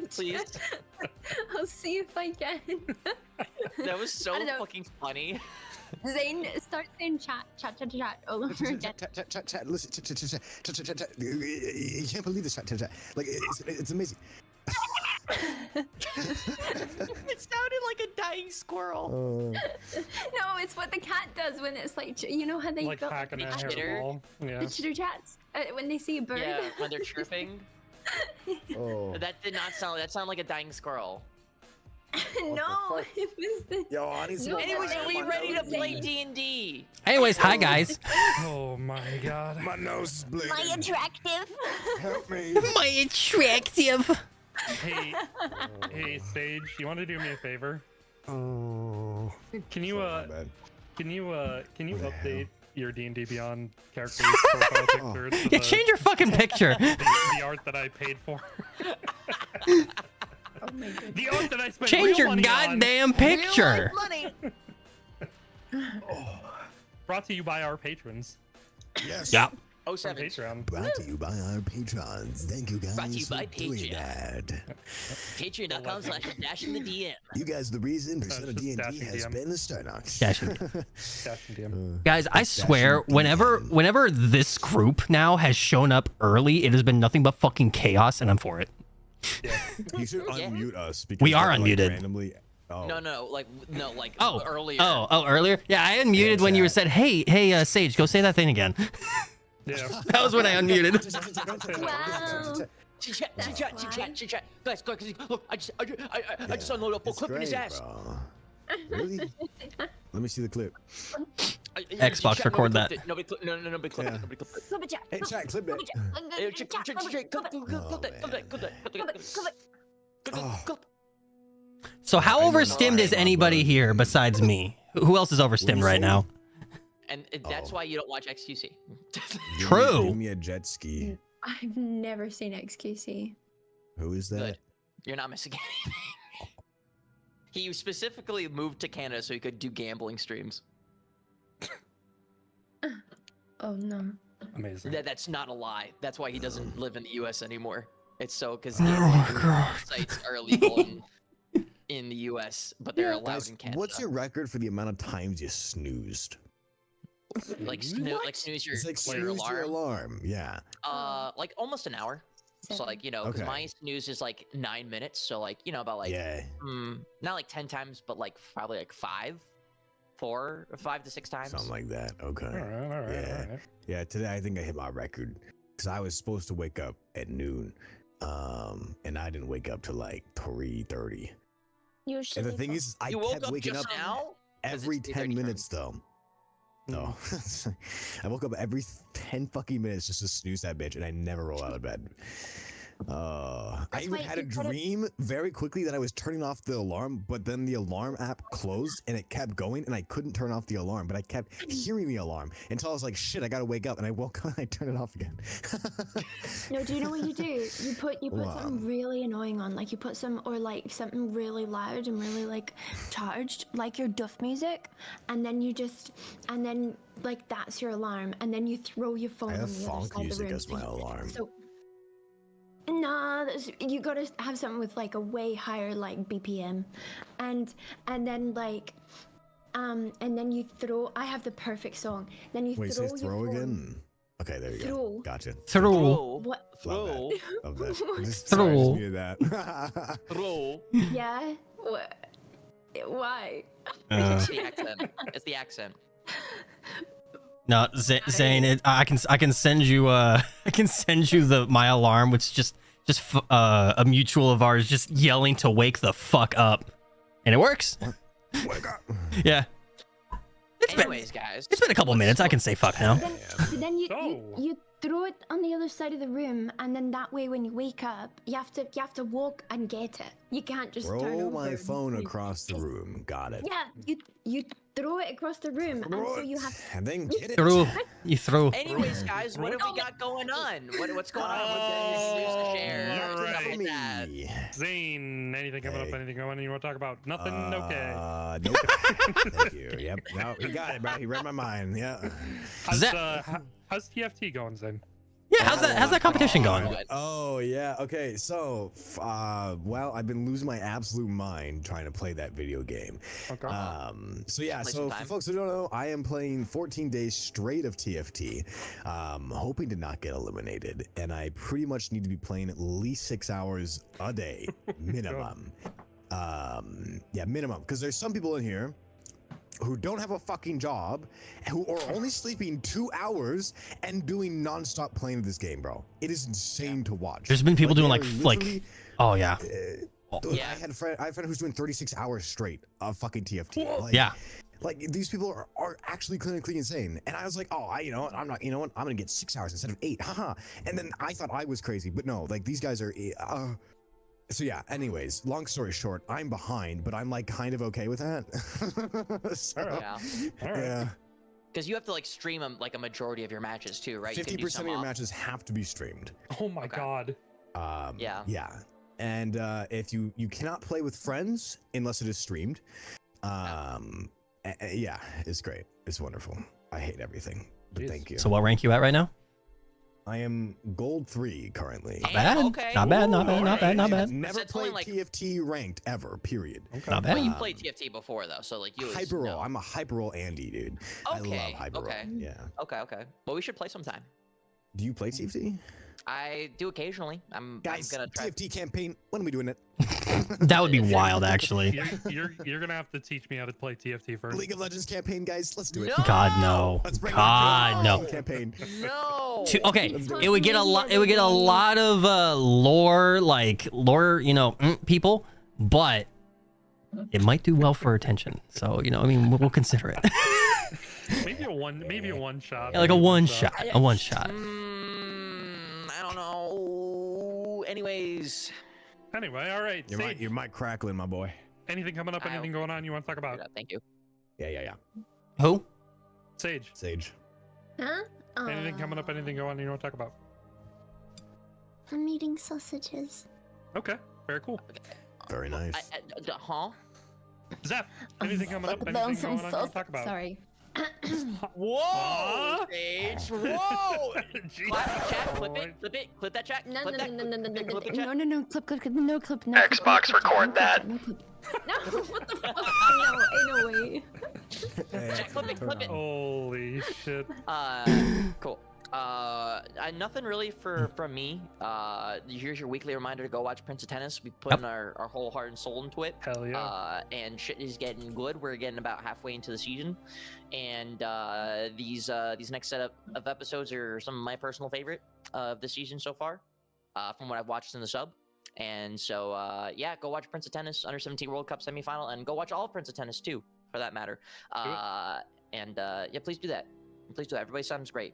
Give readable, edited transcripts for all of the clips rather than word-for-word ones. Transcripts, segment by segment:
Please. I'll see if I can. That was so fucking funny. Zane, start saying chat all over again. Chat, listen, chat. You can't believe this, chat. Like, it's amazing. It sounded like a dying squirrel. No, it's what the cat does when it's like, you know how they like hacking a hairball. Yeah. The chitter chats when they see a bird. Yeah, when they're chirping. Oh. That did not sound. That sounded like a dying squirrel. No, it was the. Yo, I need some. No, Anyways, are we ready to play D&D? Anyways, hi guys. Oh my god. My nose is bleeding. My attractive. Help me. My attractive. Hey, Sage, you want to do me a favor? Oh. Can you update your D&D Beyond character's profile picture? To Yeah, change your fucking picture. the art that I paid for. The art that I spent Change real your money goddamn picture. Money. Brought to you by our patrons. Yes. Yep. From 07. Patreon. Brought to you by our patrons. Thank you guys Brought to you by for doing Patreon. that. Patreon.com/dashingthedm. You guys, the reason Persona just D&D dashing has DM. been the Starnox. Dashing DM. Guys, I swear, whenever this group now has shown up early, it has been nothing but fucking chaos, and I'm for it. Yeah. You should unmute us because We are they're, like, unmuted. randomly. Oh. No, like earlier. Earlier? Yeah, I unmuted when you said, hey, Sage, go say that thing again. Yeah. That was when I unmuted. Wow. Chit chat. Guys, look, I just unloaded a full It's clip in his great, ass. bro. Really? Let me see the clip. Xbox, record that. Nobody clip it. Nobody clip it. Yeah. Nobody clip it. Clip it, chat. Hey, chat, clip it. Hey, clip it. So how overstimmed is anybody here besides me? Who else is overstimmed right now? And that's why you don't watch XQC. True. Give me a jet ski. I've never seen XQC. Who is that? Good. You're not missing anything. He specifically moved to Canada so he could do gambling streams. Oh no. Amazing. That's not a lie. That's why he doesn't live in the U.S. anymore. It's so because God. sites are illegal in the U.S., but they're allowed Guys, in Canada. what's your record for the amount of times you snoozed? like snooze your, It's like your snooze your alarm. Yeah. like almost an hour. So like, you know, because Okay. my snooze is like 9 minutes. So like, you know, about like Yeah. not like 10 times, but like probably like 5 to 6 times. Something like that. Okay. All right. Yeah. Yeah, today I think I hit my record because I was supposed to wake up at noon, and I didn't wake up till like 3:30. Usually. And the thing is, I You woke kept up waking just up now? 'Cause every it's 10 3:30 minutes though. No, I woke up every 10 fucking minutes just to snooze that bitch, and I never roll out of bed. I That's even why had a you could've- dream very quickly that I was turning off the alarm, but then the alarm app closed and it kept going, and I couldn't turn off the alarm, but I kept hearing the alarm until I was like, shit, I gotta wake up, and I woke up and I turned it off again. No, do you know what you do? You put Wow. something really annoying on, like you put something really loud and really like charged, like your duff music, and then like that's your alarm, and then you throw your phone I on have the other funk side of the music room. as my alarm. So nah, you gotta have something with like a way higher like BPM, and then like and then you throw. I have the perfect song. Then you Wait, throw say your throw phone. again? Okay, there you go. Throw. Gotcha. Throw. What? Love that. Love that. Just, Throw. sorry, I just needed that. Throw. Yeah. What? Why? It's the accent. It's the accent. No, Zane, I can send you I can send you my alarm, which is just a mutual of ours just yelling to wake the fuck up, and it works. Wake up. Yeah. Anyways, guys. It's been a couple minutes. I can say fuck now. Then So- you throw it on the other side of the room, and then that way when you wake up, you have to walk and get it. You can't just turn Throw over. my and phone you- across the room. Got it. Yeah, you throw it across the room, and so you have. And then get it. Throw. You throw. Anyways, guys, what have we got going on? What's going on with the news to share? All Stuff right. like that. Me. Zane, anything coming up? Hey. Anything going on you want to talk about? Nothing? Okay. Nope. Thank you. Yep. No, he got it, bro. He read my mind. Yeah. How's TFT going, Zane? Yeah, how's that competition going? Good. Oh yeah. Okay. So, well, I've been losing my absolute mind trying to play that video game. Okay. So yeah. Play So some for time. folks who don't know, I am playing 14 days straight of TFT, hoping to not get eliminated, and I pretty much need to be playing at least 6 hours a day minimum. Yeah, minimum. Because there's some people in here who don't have a fucking job, who are only sleeping 2 hours and doing non-stop playing this game, bro. It is insane to watch. There's been people doing they like are like literally- oh yeah. Dude, Yeah. I have a friend who's doing 36 hours straight of fucking TFT. Like, Yeah. Like these people are actually clinically insane. And I was like, oh, you know what? I'm not, you know what? I'm gonna get 6 hours instead of 8. Haha. And then I thought I was crazy, but no, like these guys are. So yeah. Anyways, long story short, I'm behind, but I'm like kind of okay with that. So, Yeah. All right. yeah. Because you have to like stream like a majority of your matches too, right? You can do 50% some of your off. matches have to be streamed. Oh my Okay. god. Yeah. Yeah. And if you cannot play with friends unless it is streamed. Yeah, it's great. It's wonderful. I hate everything. But Jeez. thank you. So what rank you at right now? I am gold 3 currently. Not bad. Okay. Not bad. Not bad. Not bad. Not I've bad. never That's only played like- TFT ranked ever. Period. Okay. Not But bad. you played TFT before though, so like you always Hyperroll. know. I'm a hyperroll Andy, dude. I love Okay, hyperroll. okay. Yeah. Okay. Well, we should play sometime. Do you play TFT? I do occasionally. I'm Guys, gonna try. TFT campaign. When are we doing it? That would be wild, actually. You're gonna have to teach me how to play TFT first. League of Legends campaign, guys. Let's do it. No! God no. Let's bring God no. campaign. No. Okay, Let's do it would get a lot. It would get a lot of lore, you know, people. But it might do well for attention. So I mean, we'll consider it. Maybe a one shot. Yeah, like a one shot. A one shot. I don't know. Anyways. Anyway, all right. Your mic crackling, my boy. Anything coming up? Anything going on you want to talk about? Thank you. Yeah. Who? Sage. Huh? Anything coming up? Anything going on you want to talk about? I'm eating sausages. Okay. Very cool. Very nice. Huh? Zeph, anything coming up? Anything going on you want to talk about? Sorry. Whoa! Sage! Whoa! Jeez. Clap, chat, All clip right. it, clip that chat. No, clip no, that, no, no, no, no, clip no, the chat. no, clip, no clip, no Xbox, clip, record no that. clip, no clip. No, what the fuck? No, ain't no way. Chat, clip it. Holy shit. Cool. Nothing really from me. Here's your weekly reminder to go watch Prince of Tennis. We put in our whole heart and soul into it. Hell yeah. And shit is getting good. We're getting about halfway into the season, and these next set of episodes are some of my personal favorite of the season so far, from what I've watched in the sub. And so yeah, go watch Prince of Tennis Under 17 World Cup semifinal, and go watch all of Prince of Tennis too, for that matter. And yeah, please do that. Please do that. Everybody sounds great.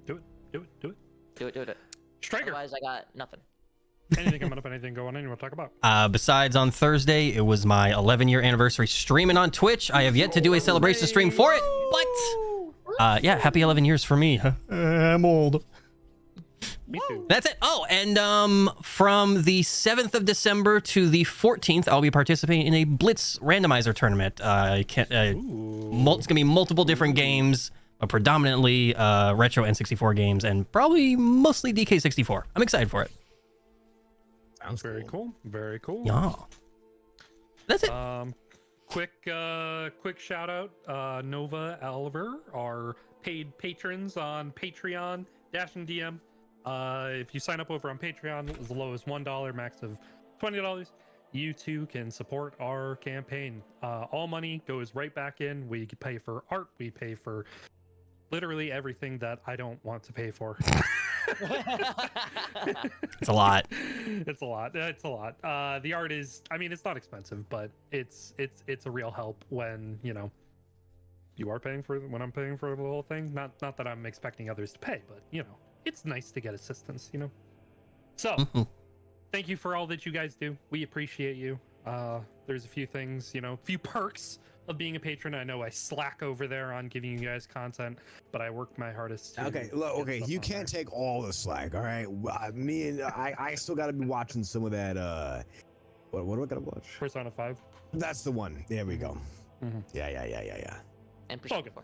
Do it. Striker. Otherwise, I got nothing. Anything coming up? Anything going on you want to talk about? Besides on Thursday, it was my 11-year anniversary streaming on Twitch. I have yet to do a celebration stream for it, but yeah, happy 11 years for me. I'm old. Me too. That's it. Oh, and from the 7th of December to the 14th, I'll be participating in a Blitz randomizer tournament. It's gonna be multiple different games, but predominantly retro N64 games, and probably mostly DK64. I'm excited for it. Sounds Very cool. Very cool. Yeah. That's it. Quick shout out, Nova Oliver, our paid patrons on Patreon, Dash and DM. If you sign up over on Patreon, as low as $1, max of $20, you too can support our campaign. All money goes right back in. We pay for art. We pay for literally everything that I don't want to pay for. It's a lot. It's a lot. The art is, I mean, it's not expensive, but it's a real help when, you are paying for, when I'm paying for the whole thing. Not that I'm expecting others to pay, but it's nice to get assistance, So, thank you for all that you guys do. We appreciate you. There's a few things, a few perks of being a patron. I know I slack over there on giving you guys content, but I work my hardest to Okay, you can't take all the slack, all right? Me and I still got to be watching some of that. What do I got to watch? Persona 5. That's the one. There we go. Mm-hmm. Yeah. And Persona 4.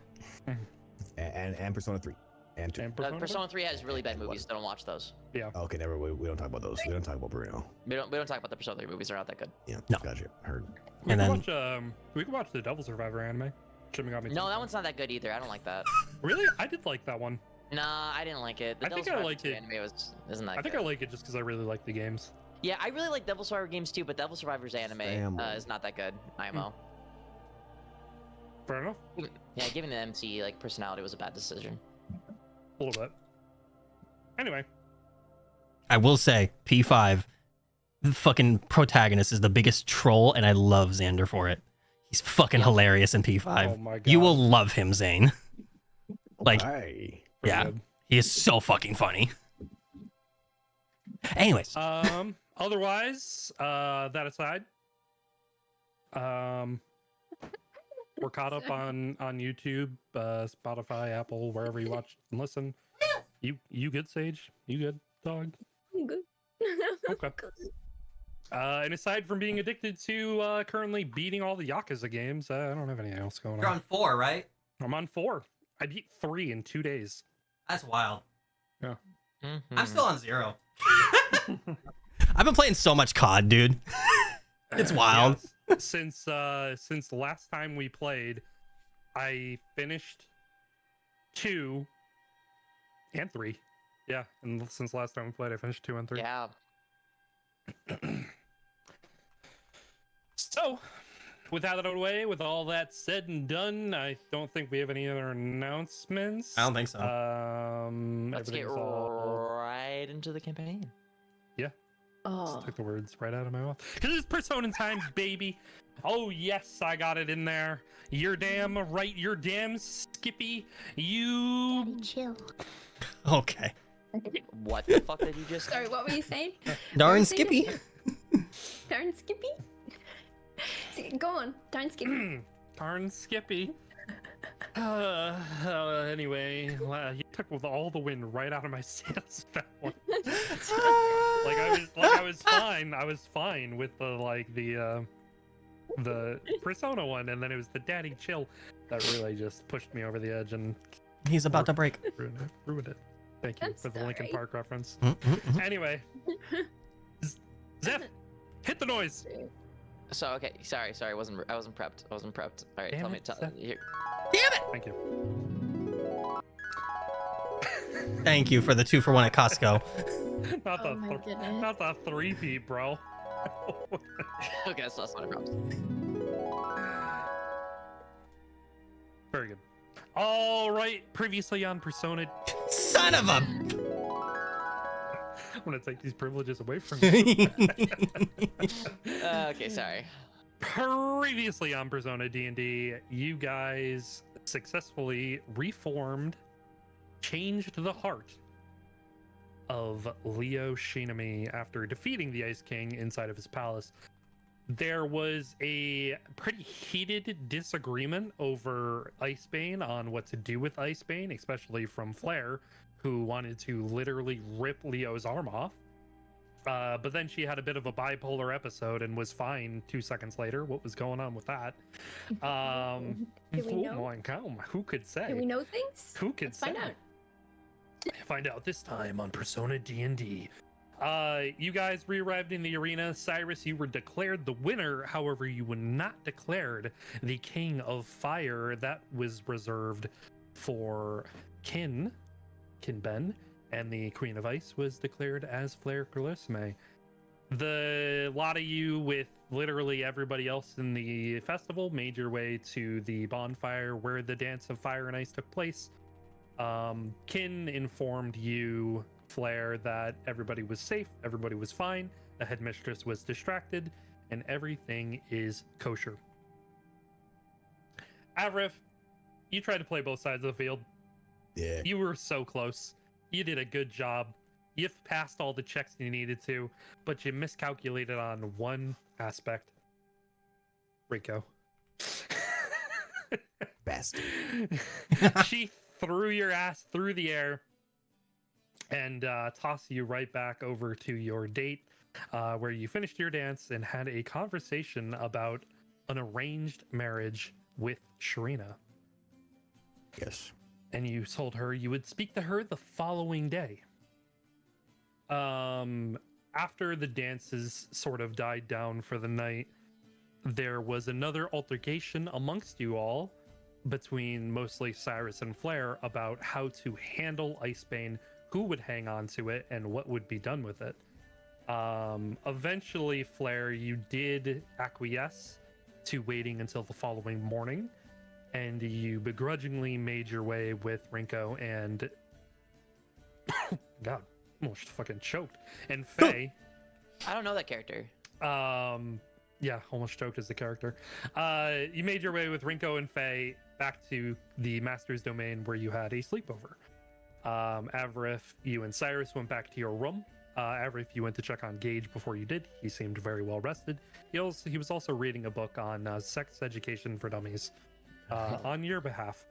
And Persona 3. And 2. Persona 3 has really bad movies. So don't watch those. Yeah. Okay, never. We don't talk about those. We don't talk about Bruno. We don't talk about the Persona 3 movies. They're not that good. Yeah. No. Gotcha. Heard. We And can then- watch the Devil Survivor anime. Shouldn't have got me. No, that one's not that good either. I don't like that. Really? I did like that one. Nah, I didn't like it. The I Devil think I Survivor liked 2 it. anime isn't that I think good. I like it just because I really like the games. Yeah, I really like Devil Survivor games too, but Devil Survivor's anime is not that good. IMO. Fair enough. Yeah, giving the MC personality was a bad decision. A little bit. Anyway. I will say, P5, the fucking protagonist is the biggest troll, and I love Xander for it. He's fucking hilarious in P5. Oh my God. You will love him, Zane. Hey. Yeah, Good. he is so fucking funny. Anyways, Otherwise, that aside, we're caught up on YouTube, Spotify, Apple, wherever you watch and listen. You good, Sage? You good, dog? Good. Okay. And aside from being addicted to currently beating all the Yakuza games, I don't have anything else going you're on 4, right? I'm on 4. I beat 3 in 2 days. That's wild. Yeah. I'm still on 0. I've been playing so much COD, dude. It's wild. Yeah, since the last time we played, I finished 2 and 3. Yeah, and since last time we played, I finished 2 and 3. Yeah. So, with that out of the way, with all that said and done, I don't think we have any other announcements. I don't think so. Let's get Everything's all... right into the campaign. Yeah. Oh. Took the words right out of my mouth. Because it's Persona times, baby. Oh yes, I got it in there. You're damn right. You're damn Skippy. You. Daddy, chill. Okay. What the fuck did you just? Sorry, what were you saying? Darn Skippy. Darn Skippy? Go on, darn Skippy. Darn Skippy. Anyway, you took all the wind right out of my sails with that one. I was fine with the Persona one, and then it was the Daddy Chill that really just pushed me over the edge and He's about to break. ruined it. Thank you I'm for the Linkin sorry. Park reference. Mm-mm-mm. Anyway, Zeph, hit the noise. So okay, sorry, I wasn't prepped. All right, Damn tell me, it, Seth. here. Thank you. Thank you for the 2-for-1 at Costco. Not Oh my goodness. not the 3-peat, bro. Okay, so that's not a problem. Very good. All right, previously on Persona. Son of a. I'm gonna take these privileges away from you. Okay, sorry. Previously on Persona D&D, you guys successfully reformed, changed the heart of Leo Shinami after defeating the Ice King inside of his palace. There was a pretty heated disagreement over Icebane on what to do with Icebane, especially from Flair, who wanted to literally rip Leo's arm off. But then she had a bit of a bipolar episode and was fine 2 seconds later. What was going on with that? Do we know? Oh my God, who could say? Do we know things? Who could Let's say? find out. Find out this time on Persona D&D. You guys re-arrived in the arena. Cyrus, you were declared the winner. However, you were not declared the King of Fire. That was reserved for Kin Ben, and the Queen of Ice was declared as Flair Carlosme. The lot of you, with literally everybody else in the festival, made your way to the bonfire where the Dance of Fire and Ice took place. Kin informed you, Flair, that everybody was safe, everybody was fine, the headmistress was distracted, and everything is kosher. Avrif, you tried to play both sides of the field. Yeah. You were so close. You did a good job. You passed all the checks you needed to, but you miscalculated on one aspect. Rico. Bastard. She threw your ass through the air and tossed you right back over to your date, where you finished your dance and had a conversation about an arranged marriage with Sharina. Yes. And you told her you would speak to her the following day. After the dances sort of died down for the night, there was another altercation amongst you all, between mostly Cyrus and Flair, about how to handle Icebane, who would hang on to it, and what would be done with it. Eventually, Flair, you did acquiesce to waiting until the following morning, and you begrudgingly made your way with Rinko and God, almost fucking choked. And Faye. I don't know that character. Yeah, almost choked as the character. You made your way with Rinko and Faye back to the Master's Domain where you had a sleepover. Avrif, you and Cyrus went back to your room. Avrif, you went to check on Gage before you did. He seemed very well rested. He was also reading a book on sex education for dummies on your behalf.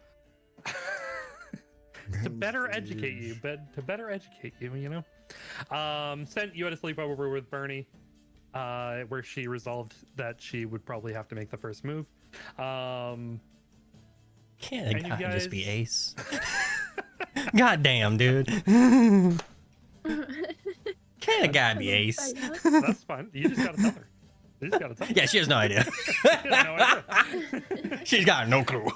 To better educate you, you know. You had a sleepover with Bernie, where she resolved that she would probably have to make the first move. Can't a And you guy just be guys- ace? God damn, dude. Can't a guy be ace? That's fine. You just gotta tell her. Yeah, she has no idea. She has no idea. She's got no clue.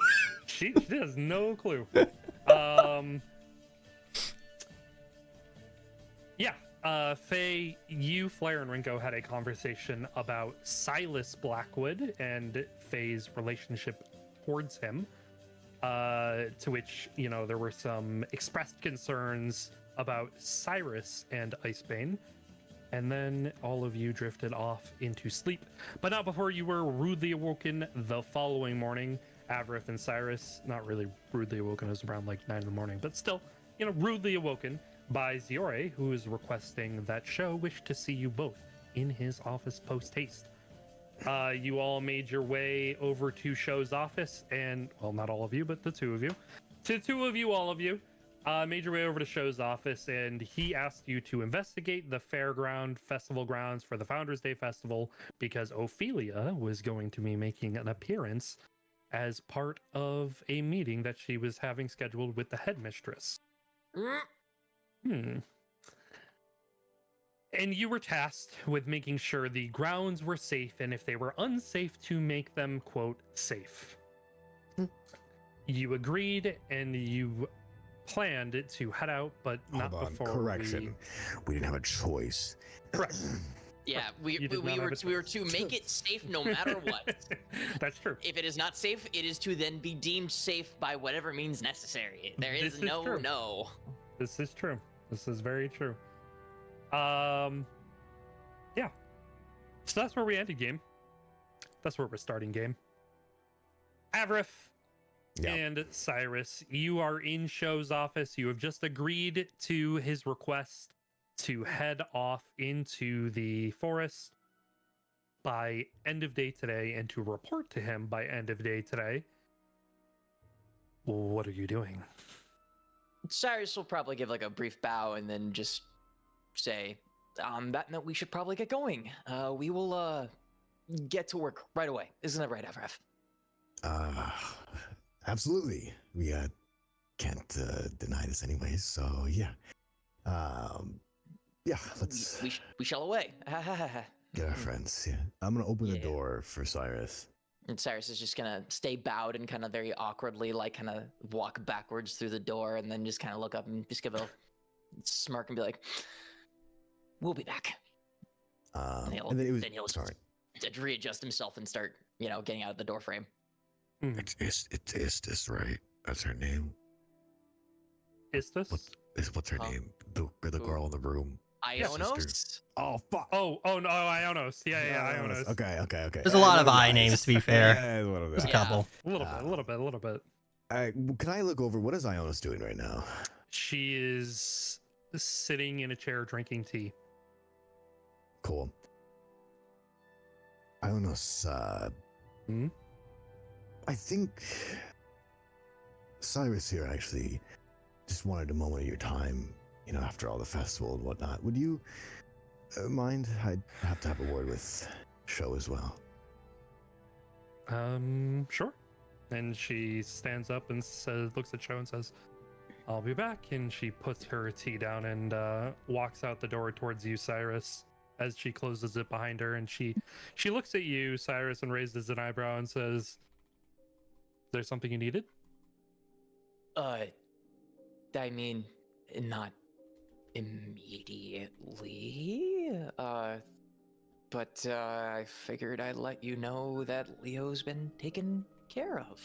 She has no clue. Faye, you, Flair, and Rinko had a conversation about Silas Blackwood and Faye's relationship towards him. To which, there were some expressed concerns about Cyrus and Icebane. and then all of you drifted off into sleep, but not before you were rudely awoken the following morning. Avrith and Cyrus, not really rudely awoken, it was around like 9 in the morning, but still, you know, rudely awoken by Ziore, who is requesting that Sho wished to see you both in his office post haste. You all made your way over to Sho's office, and, well, not all of you, but the two of you. To the two of you, all of you, made your way over to Sho's office, and he asked you to investigate the fairground festival grounds for the Founders Day Festival, because Ophelia was going to be making an appearance as part of a meeting that she was having scheduled with the headmistress. And you were tasked with making sure the grounds were safe, and if they were unsafe, to make them, quote, safe. You agreed, and you planned to head out, but not before. Correction. We didn't have a choice. Correct. Yeah, we were to make it safe no matter what. That's true. If it is not safe, it is to then be deemed safe by whatever means necessary. There is no. This is true. This is very true. Yeah. So that's where we ended game. That's where we're starting game. Avrith and Cyrus, you are in Sho's office. You have just agreed to his request to head off into the forest by end of day today and to report to him by end of day today. What are you doing? Cyrus will probably give like a brief bow and then just say, that note, we should probably get going. We will get to work right away. Isn't that right, Avrith? Absolutely. We can't deny this anyways, so yeah. Yeah, let's... We shall away. Get our friends, yeah. I'm gonna open the door for Cyrus. And Cyrus is just gonna stay bowed and kind of very awkwardly, like, kind of walk backwards through the door and then just kind of look up and just give a smirk and be like, we'll be back. And then he'll just readjust himself and start, getting out of the door frame. It's Istis, right? That's her name. Istis? What's her name? The girl in the room. Ionos? Oh, fuck. Oh, no, Ionos. Yeah, Ionos. Okay. There's a lot of I names, to be fair. Yeah, There's a couple. A little bit. Can I look over? What is Ionos doing right now? She is sitting in a chair drinking tea. Cool. Ionos, I think Cyrus here actually just wanted a moment of your time, after all the festival and whatnot. Would you mind? I'd have to have a word with Sho as well. Sure. And she stands up and looks at Sho and says, I'll be back. And she puts her tea down and walks out the door towards you, Cyrus, as she closes it behind her. And she looks at you, Cyrus, and raises an eyebrow and says, is there something you needed? I mean, not immediately, but I figured I'd let you know that Leo's been taken care of.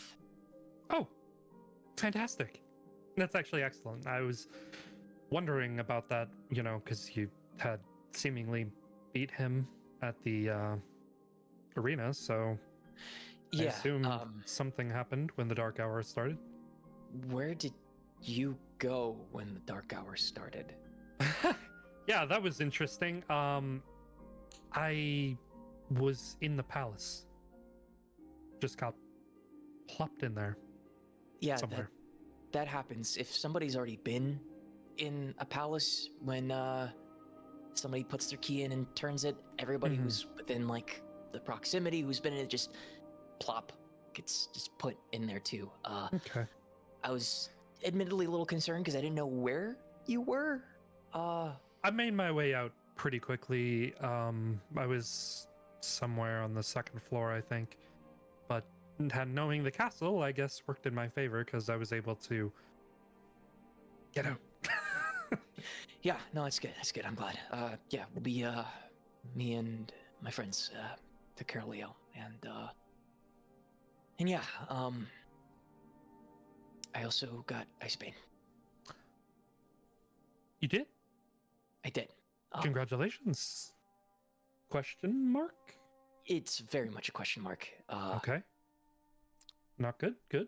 Oh, fantastic. That's actually excellent. I was wondering about that, because you had seemingly beat him at the arena, so I assume something happened when the Dark Hour started. Where did you go when the Dark Hour started? Yeah, that was interesting. I was in the palace. Just got plopped in there. Yeah, somewhere. That happens. If somebody's already been in a palace, when somebody puts their key in and turns it, everybody who's within like the proximity, who's been in it, just plop, gets just put in there too. Okay. I was admittedly a little concerned because I didn't know where you were. I made my way out pretty quickly. I was somewhere on the second floor, I think, but knowing the castle, I guess, worked in my favor because I was able to get out. Yeah, no, that's good. That's good. I'm glad. Yeah, we'll be me and my friends took care of Leo, and yeah, I also got Ice Bane. You did? I did. Congratulations. Question mark? It's very much a question mark. Okay. Not good. Good.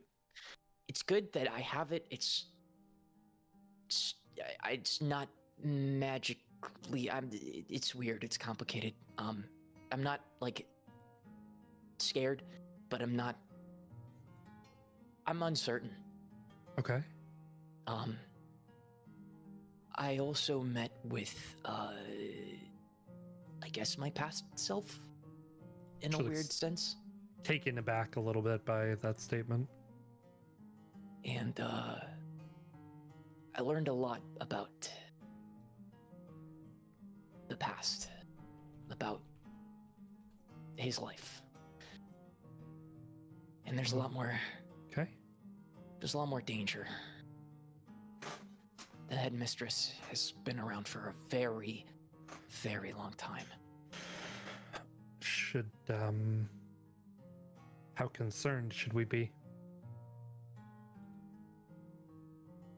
It's good that I have it. It's not magically. It's weird. It's complicated. I'm not like scared, but I'm uncertain. Okay. I also met with I guess my past self in a She weird looks sense. taken aback a little bit by that statement. And I learned a lot about the past, about his life. And there's a lot more Okay. there's a lot more danger. The headmistress has been around for a very, very long time. Should how concerned should we be?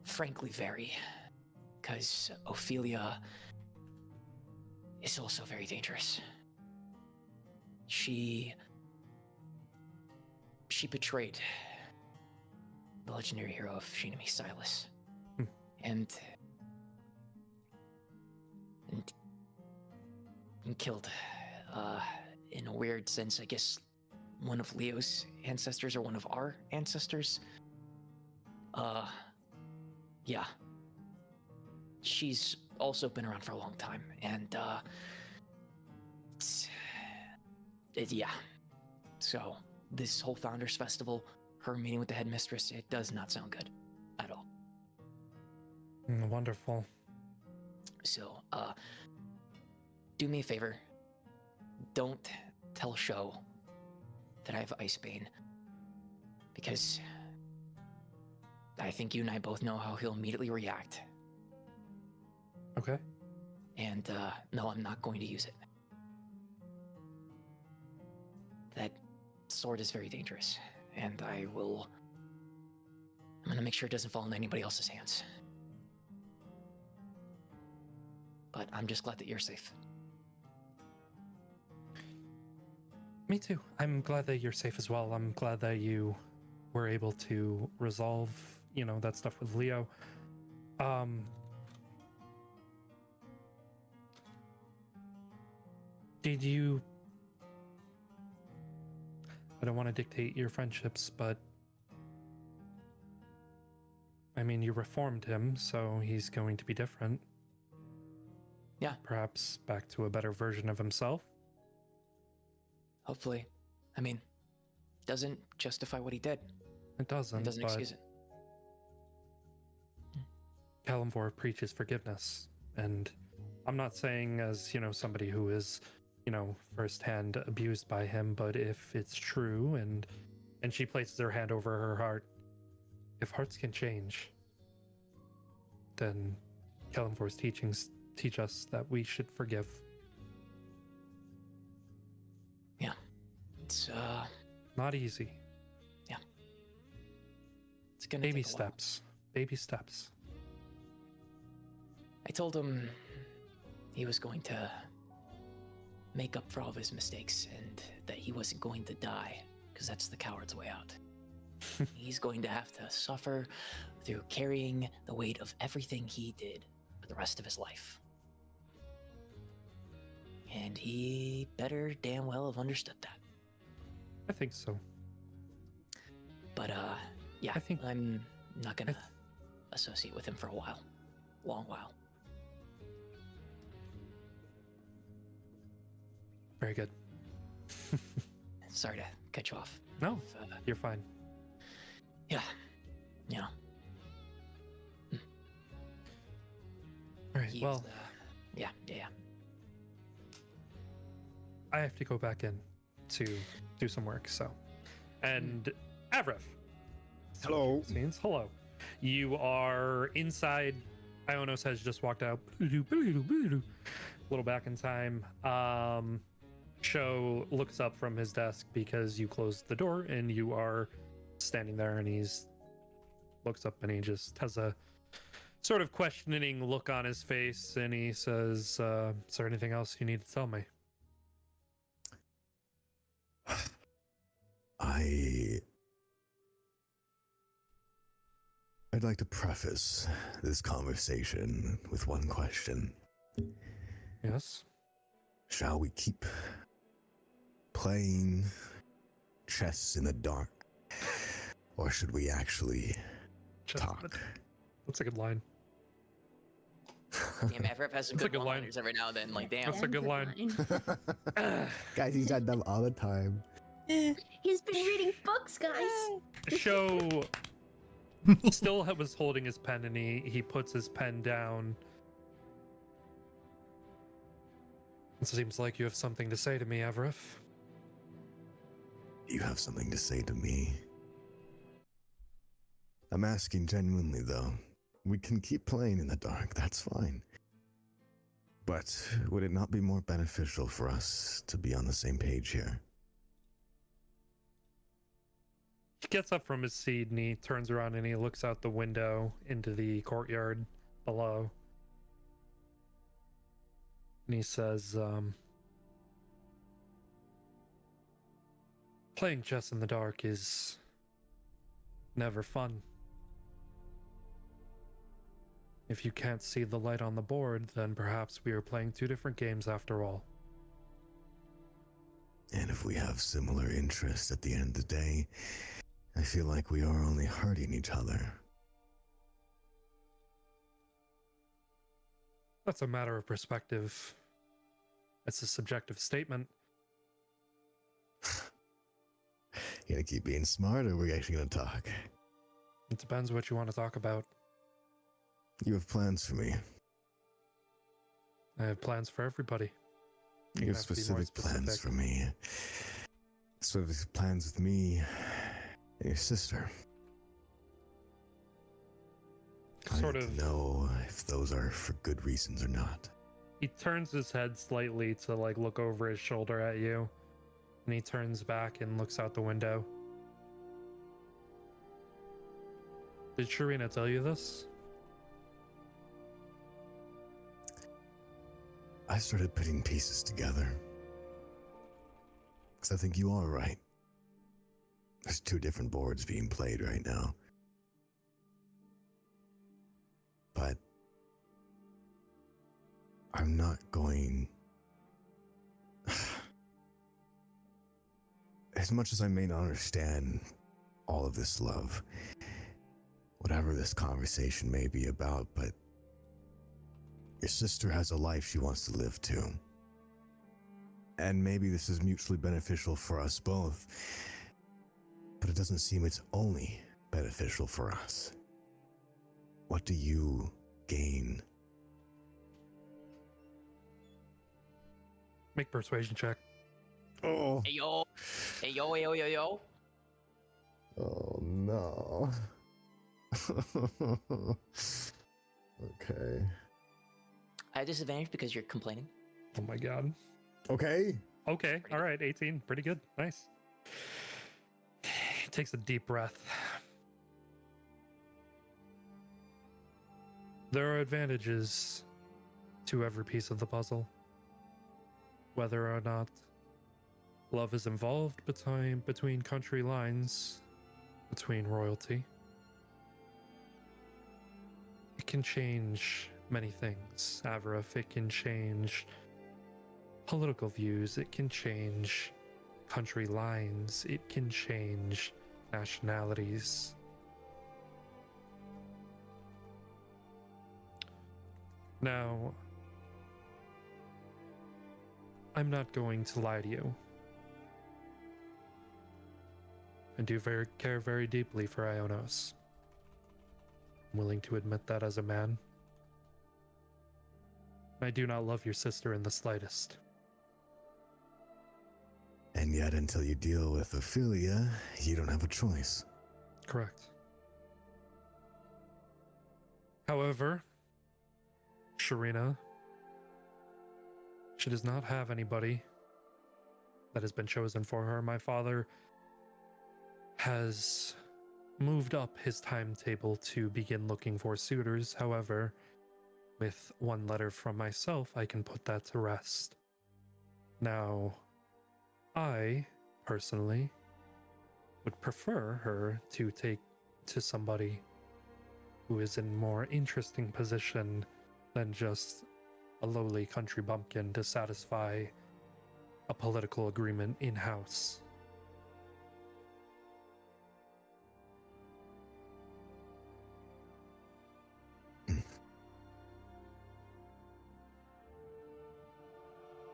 Frankly, very. Because Ophelia is also very dangerous. She betrayed the legendary hero of Shinami, Silas. And killed, in a weird sense, I guess, one of Leo's ancestors or one of our ancestors. Yeah. She's also been around for a long time, and, yeah. So, this whole Founders Festival, her meeting with the headmistress, it does not sound good at all. Wonderful. So, do me a favor. Don't tell Sho that I have Icebane. Because I think you and I both know how he'll immediately react. Okay. And, no, I'm not going to use it. That sword is very dangerous. And I'm gonna make sure it doesn't fall into anybody else's hands. But I'm just glad that you're safe. Me too. I'm glad that you're safe as well. I'm glad that you were able to resolve, that stuff with Leo. Did you... I don't want to dictate your friendships, but I mean, you reformed him, so he's going to be different. Yeah. Perhaps back to a better version of himself. Hopefully. I mean, doesn't justify what he did. It doesn't, It doesn't but excuse it. Kalimvor preaches forgiveness, and I'm not saying as, somebody who is, firsthand abused by him, but if it's true and she places her hand over her heart, if hearts can change, then Kalimvor's teachings teach us that we should forgive. Yeah. It's, Not easy. Yeah. It's gonna Baby take a while. steps. Baby steps. I told him he was going to make up for all of his mistakes and that he wasn't going to die, because that's the coward's way out. He's going to have to suffer through carrying the weight of everything he did for the rest of his life. And he better damn well have understood that. I think so. But, yeah, I think- I'm not gonna associate with him for a while. Long while. Very good. Sorry to cut you off. No, If, you're fine. yeah. Yeah. All right, He's, well, yeah. I have to go back in to do some work, so. And Avrif. Hello. Scenes. Hello. You are inside. Ionos has just walked out. A little back in time. Sho looks up from his desk because you closed the door and you are standing there, and he's looks up and he just has a sort of questioning look on his face, and he says, "Is there anything else you need to tell me?" I'd like to preface this conversation with one question. Yes. Shall we keep playing chess in the dark? Or should we actually talk? That's a good line. Damn, FF has some That's a good good line. one-liners every now and then. Like, damn. That's a good line. Guys, he's had them all the time. He's been reading books, guys. Show still was holding his pen, and he puts his pen down. It seems like you have something to say to me, Avrith. You have something to say to me? I'm asking genuinely, though. We can keep playing in the dark, that's fine. But would it not be more beneficial for us to be on the same page here? He gets up from his seat and he turns around and he looks out the window into the courtyard below. And he says, playing chess in the dark is never fun. If you can't see the light on the board, then perhaps we are playing two different games after all. And if we have similar interests at the end of the day, I feel like we are only hurting each other. That's a matter of perspective. It's a subjective statement. You gonna keep being smart, or we're actually gonna talk? It depends what you want to talk about. You have plans for me. I have plans for everybody. You have have to be more specific plans specific. for me. Specific plans with me and your sister. I Sort need of. to know if those are for good reasons or not. He turns his head slightly to like look over his shoulder at you, and he turns back and looks out the window. Did Sharina tell you this? I started putting pieces together. Because I think you are right. There's two different boards being played right now. But I'm not going... As much as I may not understand all of this love, whatever this conversation may be about, but your sister has a life she wants to live too. And maybe this is mutually beneficial for us both, but it doesn't seem it's only beneficial for us. What do you gain? Make persuasion check. Oh. Hey yo, hey yo, hey yo, yo, yo. Oh no. Okay. I have disadvantage because you're complaining. Oh my god. Okay. Okay, Pretty all good. right, 18. Pretty good. Nice. He takes a deep breath. There are advantages to every piece of the puzzle. Whether or not love is involved between country lines, between royalty, it can change many things, Avrith. It can change political views, it can change country lines, it can change nationalities. Now, I'm not going to lie to you. I do care very deeply for Ionos. I'm willing to admit that as a man. I do not love your sister in the slightest. And yet, until you deal with Ophelia, you don't have a choice. Correct. However, Sharina, she does not have anybody that has been chosen for her. My father has moved up his timetable to begin looking for suitors. However, with one letter from myself, I can put that to rest. Now, I, personally, would prefer her to take to somebody who is in more interesting position than just a lowly country bumpkin to satisfy a political agreement in-house.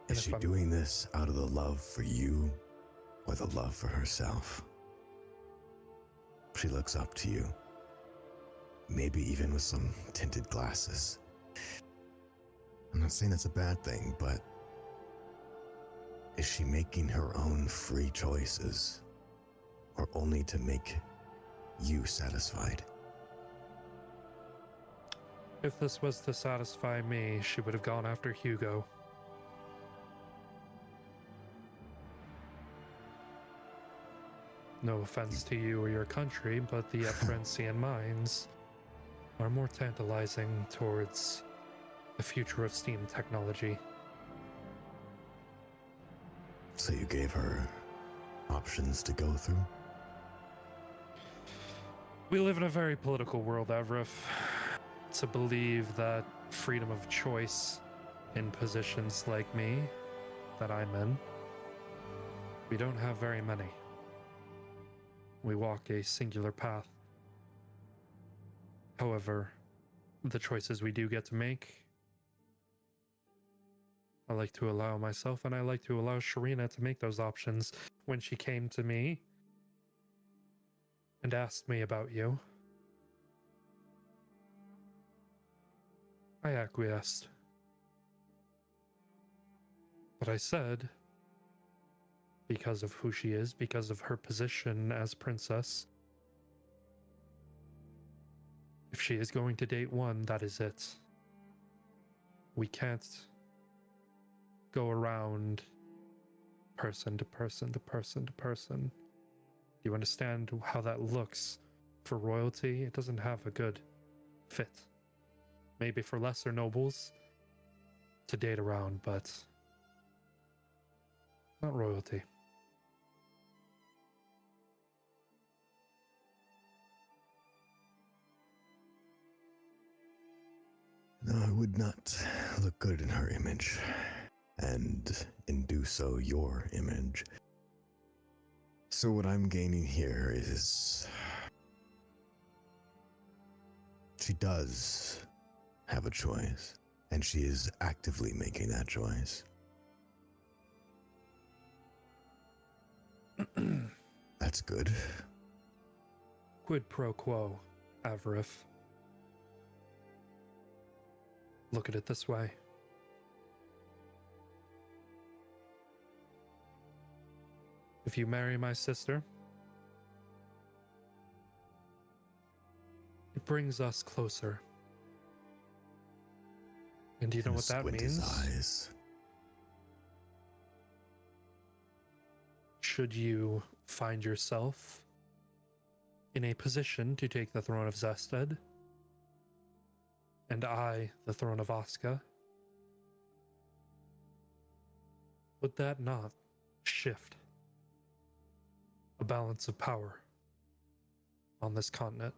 Is she doing this out of the love for you or the love for herself? She looks up to you, maybe even with some tinted glasses. I'm not saying that's a bad thing, but is she making her own free choices or only to make you satisfied? If this was to satisfy me, she would have gone after Hugo. No offense to you or your country, but the Efrensian mines are more tantalizing towards the future of steam technology. So you gave her options to go through? We live in a very political world, Avrif. To believe that freedom of choice in positions like me, that I'm in, we don't have very many. We walk a singular path. However, the choices we do get to make, I like to allow myself and I like to allow Sharina to make those options. When she came to me and asked me about you, I acquiesced. But I said, because of who she is, because of her position as princess, if she is going to date one, that is it. We can't go around person to person to person to person. Do you understand how that looks for royalty? It doesn't have a good fit. Maybe for lesser nobles to date around, but not royalty. No, it would not look good in her image, and in do so your image. So what I'm gaining here is she does have a choice, and she is actively making that choice. That's good. Quid pro quo, Avrif. Look at it this way. If you marry my sister, it brings us closer. And do you know what that Squint means? his eyes. Should you find yourself in a position to take the throne of Zested, and I the throne of Osca, would that not shift a balance of power on this continent?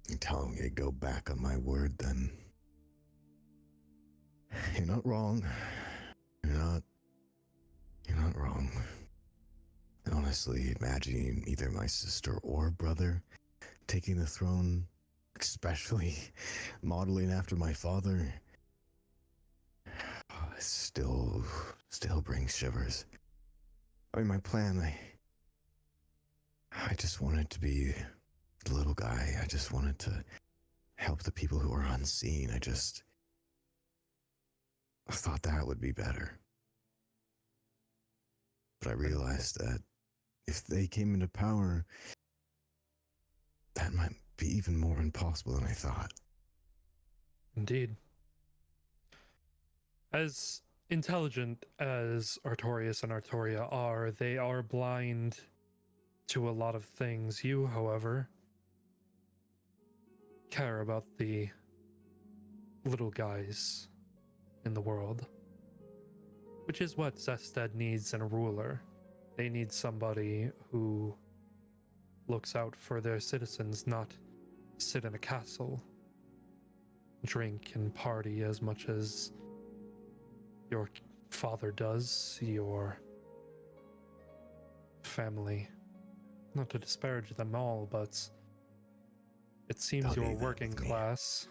You're telling me to go back on my word, then? You're not wrong. You're not wrong. And honestly, imagining either my sister or brother taking the throne, especially modeling after my father, still brings shivers. I mean, my plan, I just wanted to be the little guy. I just wanted to help the people who are unseen. I thought that would be better. But I realized that if they came into power, that might be even more impossible than I thought. Indeed. As intelligent as Artorias and Artoria are, they are blind to a lot of things. You, however, care about the little guys in the world, which is what Zested needs in a ruler. They need somebody who looks out for their citizens, not sit in a castle, drink and party as much as your father does, your family. Not to disparage them all, but it seems Don't your do that working with me. class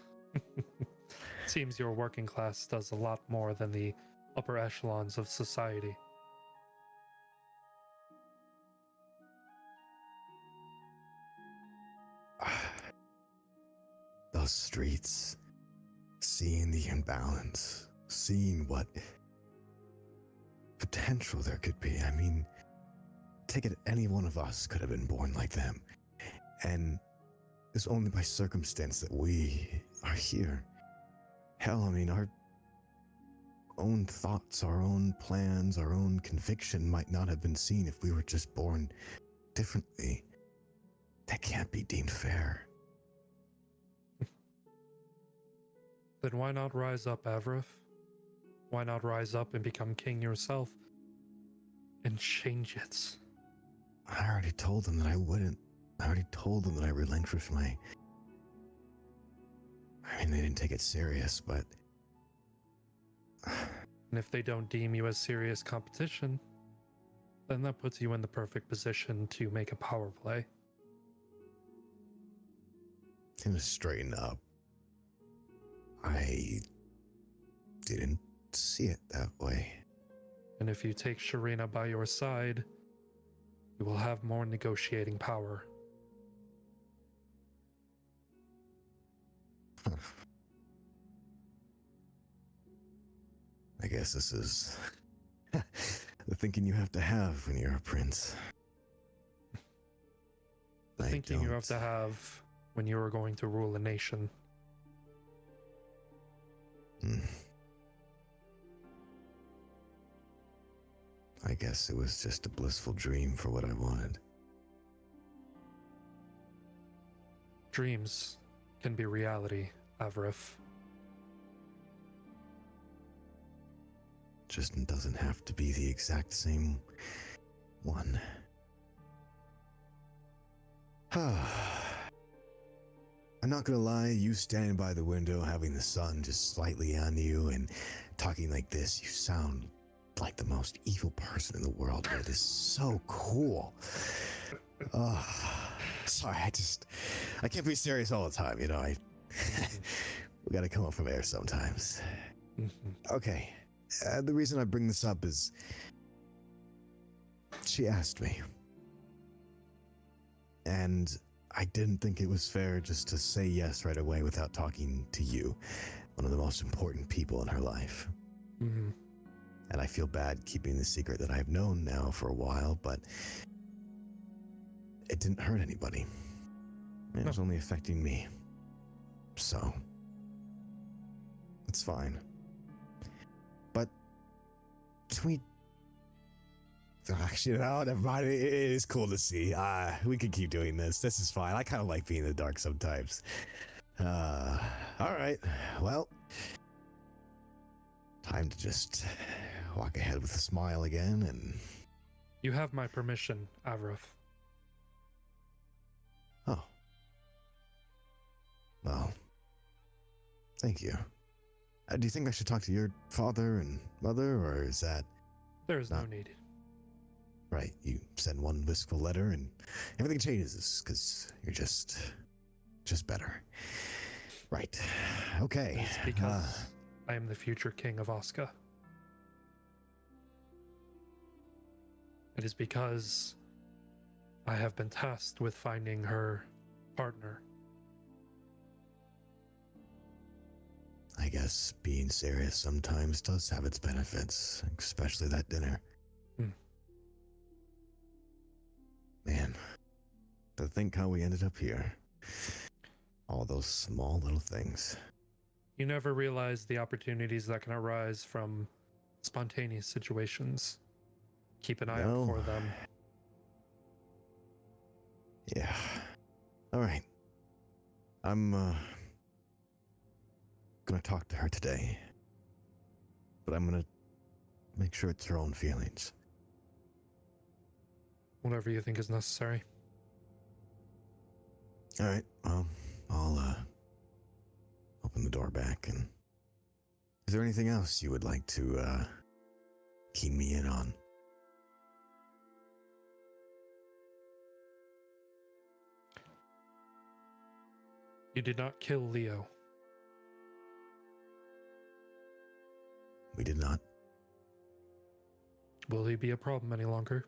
seems your working class does a lot more than the upper echelons of society. Those streets, seeing the imbalance, seeing what potential there could be. I mean, take it, any one of us could have been born like them. And it's only by circumstance that we are here. Hell, I mean, our own thoughts, our own plans, our own conviction might not have been seen if we were just born differently. That can't be deemed fair. Then why not rise up, Avrith? Why not rise up and become king yourself and change it? I already told them that I wouldn't. I already told them that I relinquished my... I mean, they didn't take it serious, but... And if they don't deem you as serious competition, then that puts you in the perfect position to make a power play. To straighten up. I didn't see it that way. And if you take Sharina by your side, you will have more negotiating power. I guess this is the thinking you have to have when you're a prince. The I thinking you have don't. to have when you are going to rule a nation. I guess it was just a blissful dream for what I wanted. Dreams can be reality, Avrith. Just doesn't have to be the exact same one. I'm not gonna lie, you standing by the window, having the sun just slightly on you and talking like this, you sound like the most evil person in the world, but it is so cool. Sorry, I can't be serious all the time, you know, we gotta come up from air sometimes. Okay, the reason I bring this up is she asked me. And I didn't think it was fair just to say yes right away without talking to you, one of the most important people in her life. Mm-hmm. And I feel bad keeping the secret that I've known now for a while, but it didn't hurt anybody. It was only affecting me. So, it's fine. But, can we... Actually, no, never mind. It is cool to see. We could keep doing this. This is fine. I kind of like being in the dark sometimes. All right. Well, time to just walk ahead with a smile again and... You have my permission, Avrith. Oh. Well, thank you. Do you think I should talk to your father and mother, or is that... There is no Not- need. Right, you send one wistful letter and everything changes because you're just better. Right. Okay. It's because I am the future king of Osca. It is because I have been tasked with finding her partner. I guess being serious sometimes does have its benefits, especially that dinner. Man, to think how we ended up here. All those small little things. You never realize the opportunities that can arise from spontaneous situations. Keep an eye No. out for them. Yeah. All right. I'm gonna talk to her today, but I'm gonna make sure it's her own feelings. Whatever you think is necessary. All right. Well, I'll open the door back. And is there anything else you would like to key me in on? You did not kill Leo. We did not. Will he be a problem any longer?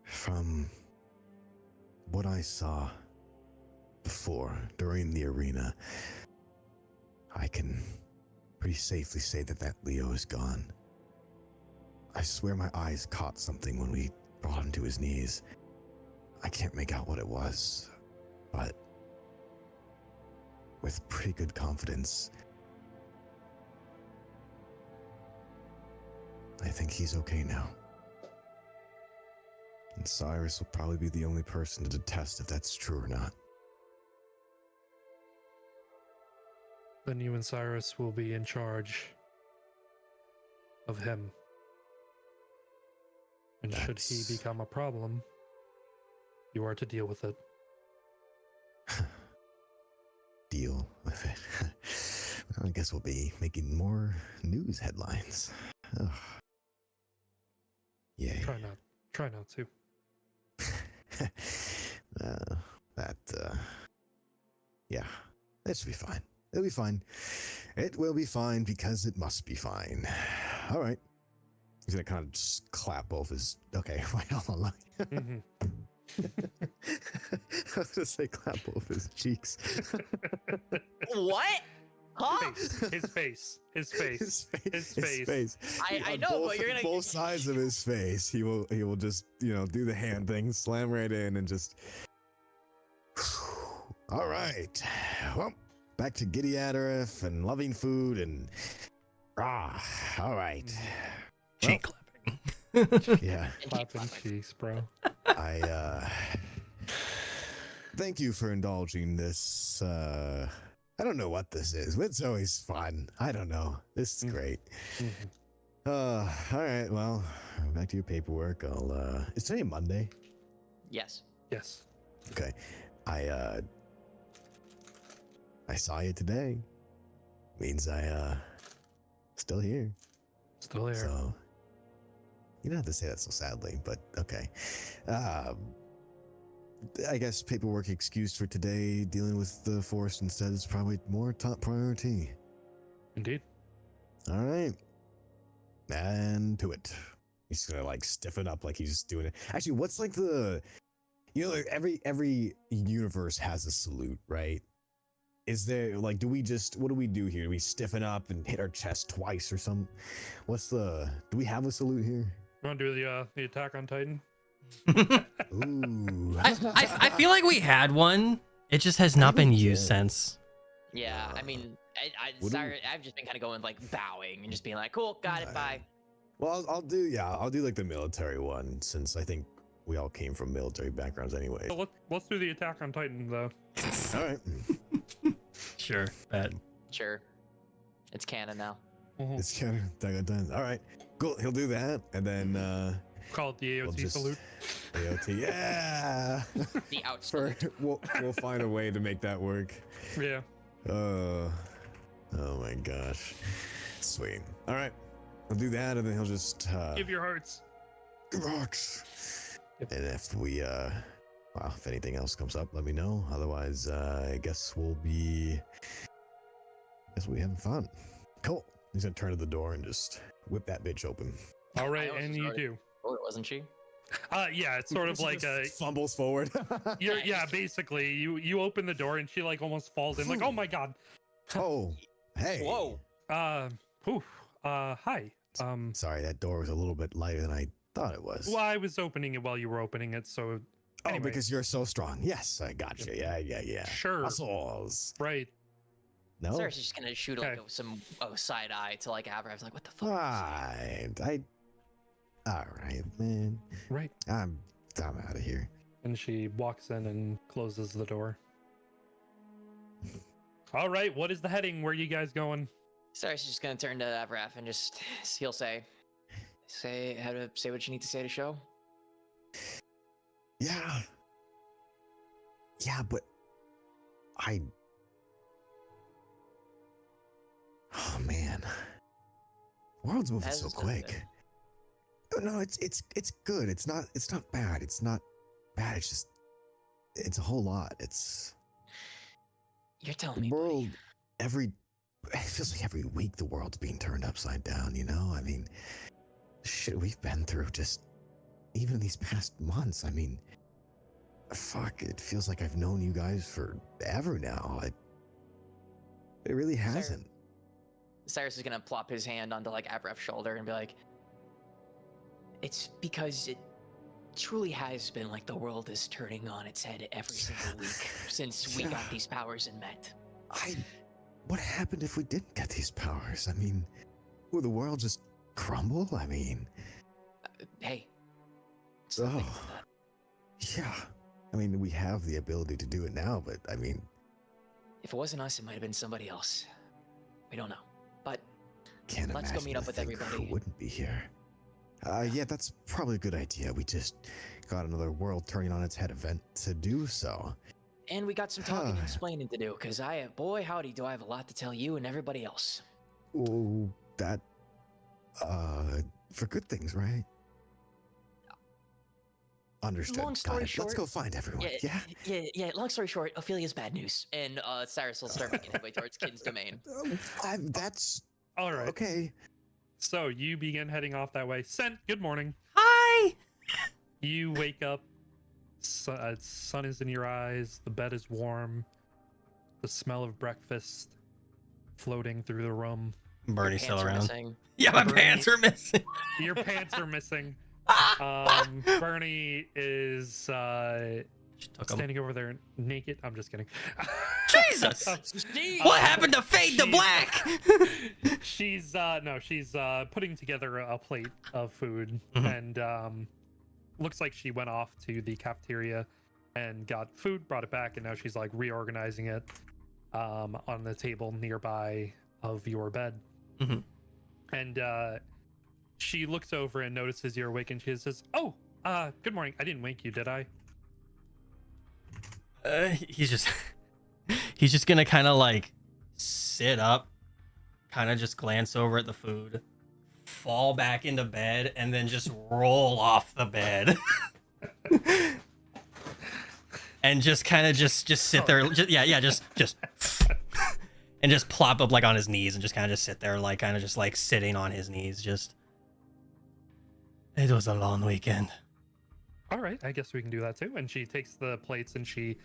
From what I saw before, during the arena, I can pretty safely say that Leo is gone. I swear my eyes caught something when we brought him to his knees. I can't make out what it was, but with pretty good confidence, I think he's okay now. And Cyrus will probably be the only person to test if that's true or not. Then you and Cyrus will be in charge of him. And should he become a problem, you are to deal with it. Deal with it. Well, I guess we'll be making more news headlines. Ugh. Yay. Try not to. Yeah, it should be fine. It'll be fine. It will be fine because it must be fine. All right. He's gonna kind of just clap both his. Okay, wait, hold on. Mm-hmm. I was gonna say clap both his cheeks. What? Huh? His face. His face. I On know, both, but you're gonna both sides of his face. He will just do the hand thing, slam right in, and just. All right. Well, back to Giddy Adderif and loving food and all right. Cheek clapping. Yeah. Clapping cheeks, bro. I thank you for indulging this. I don't know what this is, but it's always fun. I don't know. This is great. Mm-hmm. All right. Well, back to your paperwork. Is today Monday? Yes. Yes. Okay. I saw you today. Means I still here. Still there. So you don't have to say that so sadly, but okay. I guess paperwork excused for today. Dealing with the forest instead is probably more top priority. Indeed. All right. And to it. He's gonna like stiffen up like he's doing it. Actually, what's like the like every universe has a salute, right? Is there like what do we do here? Do we stiffen up and hit our chest twice or something? Do we have a salute here? You want to do the Attack on Titan? Ooh. I feel like we had one. It just has not been used since. Yeah, I mean, What do we- I've just been kind of going like bowing and just being like, cool, got it, bye. Well, I'll do like the military one since I think we all came from military backgrounds anyway. So let's do the Attack on Titan though. All right. Sure. Bet. Sure. It's canon now. Mhm. It's kind of done. All right. Cool. He'll do that, and then Call it the AOT we'll just- salute. AOT. Yeah. The out For, salute. we'll find a way to make that work. Yeah. Oh my gosh. Sweet. All right. He'll do that, and then he'll just Give your hearts. rocks. And if we if anything else comes up, let me know. Otherwise, I guess we'll be having fun. Cool. He's gonna turn to the door and just whip that bitch open. All right, I also and you started- do. Oh, wasn't she? Yeah, it's sort of She like just fumbles forward. yeah, basically you open the door and she like almost falls in like, oh my god. Oh, hey. Whoa. Hi. Sorry, that door was a little bit lighter than I thought it was. Well, I was opening it while you were opening it, so Oh, anyway. because you're so strong. Yes, I got you. Yeah. Sure. Muscles. Right. No. Sarah's just gonna shoot like Okay. some side eye to like Avrav's like, what the fuck? All right, man. Right. I'm out of here. And she walks in and closes the door. All right, what is the heading? Where are you guys going? Sarah's just gonna turn to Avrav and he'll say what you need to say to show. Yeah. Yeah, but oh man. World's moving so quick. No, it's good. It's not bad. It's not bad. It's a whole lot. You're telling The me, world buddy. it feels like every week the world's being turned upside down, you know? I mean, shit we've been through just even these past months. I mean, fuck, it feels like I've known you guys forever now. It really hasn't. Cyrus is gonna plop his hand onto like Avrav's shoulder and be like, it's because it truly has been like the world is turning on its head every single week since we got these powers and met. What happened if we didn't get these powers? I mean, will the world just crumble? I mean, Hey. Stop thinking about that. yeah. I mean, we have the ability to do it now, but I mean, If it wasn't us, it might have been somebody else. We don't know. But can't let's go imagine meet up the with thing crew everybody. wouldn't be here. Yeah, that's probably a good idea. We just got another world turning on its head event to do so. And we got some talking and explaining to do, because boy howdy do I have a lot to tell you and everybody else. Oh, that, for good things, right? Understood. Long story Got it. short, Let's go find everyone. Yeah. Long story short, Ophelia's bad news, and Cyrus will start making his way towards Kin's domain. That's All right. okay. So you begin heading off that way. Scent, good morning. Hi. You wake up. Sun is in your eyes. The bed is warm. The smell of breakfast floating through the room. Bernie's still Pants are around. missing. Yeah, my Bernie- pants are missing. Your pants are missing. Bernie is Took 'em. standing over there naked. I'm just kidding. Jesus! What happened to fade to black? She's putting together a plate of food Mhm. and looks like she went off to the cafeteria and got food, brought it back, and now she's like reorganizing it on the table nearby of your bed. Mhm. And she looks over and notices you're awake, and she says, "Oh, good morning. I didn't wake you, did I?" He's just gonna kind of like sit up, kind of just glance over at the food, fall back into bed, and then just roll off the bed. And just kind of just sit there, just and just plop up like on his knees and just kind of just sit there, like kind of just like sitting on his knees. Just, it was a long weekend. All right, I guess we can do that too. And she takes the plates and she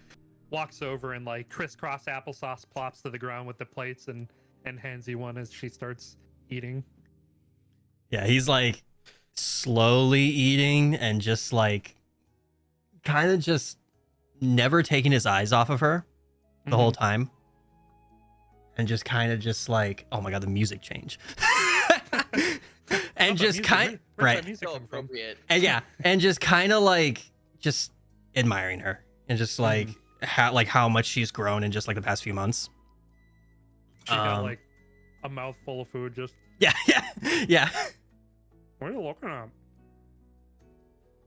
walks over and like crisscross applesauce plops to the ground with the plates and hands you one as she starts eating. Yeah, he's like slowly eating and just like kind of just never taking his eyes off of her the whole time. And just kind of just like, oh my god, the music change. And just kind right. So appropriate. And yeah, and just kind of like just admiring her and just like how much she's grown in just like the past few months. She got like a mouthful of food. Just yeah. what are you looking at?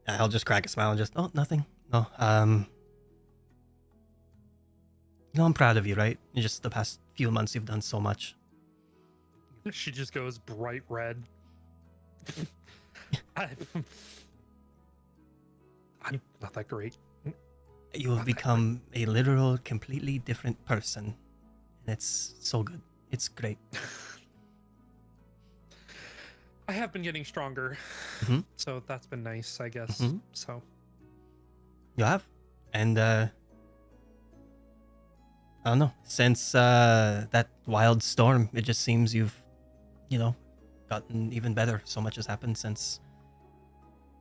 I'll just crack a smile and just, oh, nothing. No, you know, I'm proud of you, right? In just the past few months, you've done so much. She just goes bright red. I'm not that great. You have become a literal, completely different person. And it's so good. It's great. I have been getting stronger, so that's been nice, I guess. So You have? And, I don't know. Since that wild storm, it just seems you've, you know, gotten even better. So much has happened since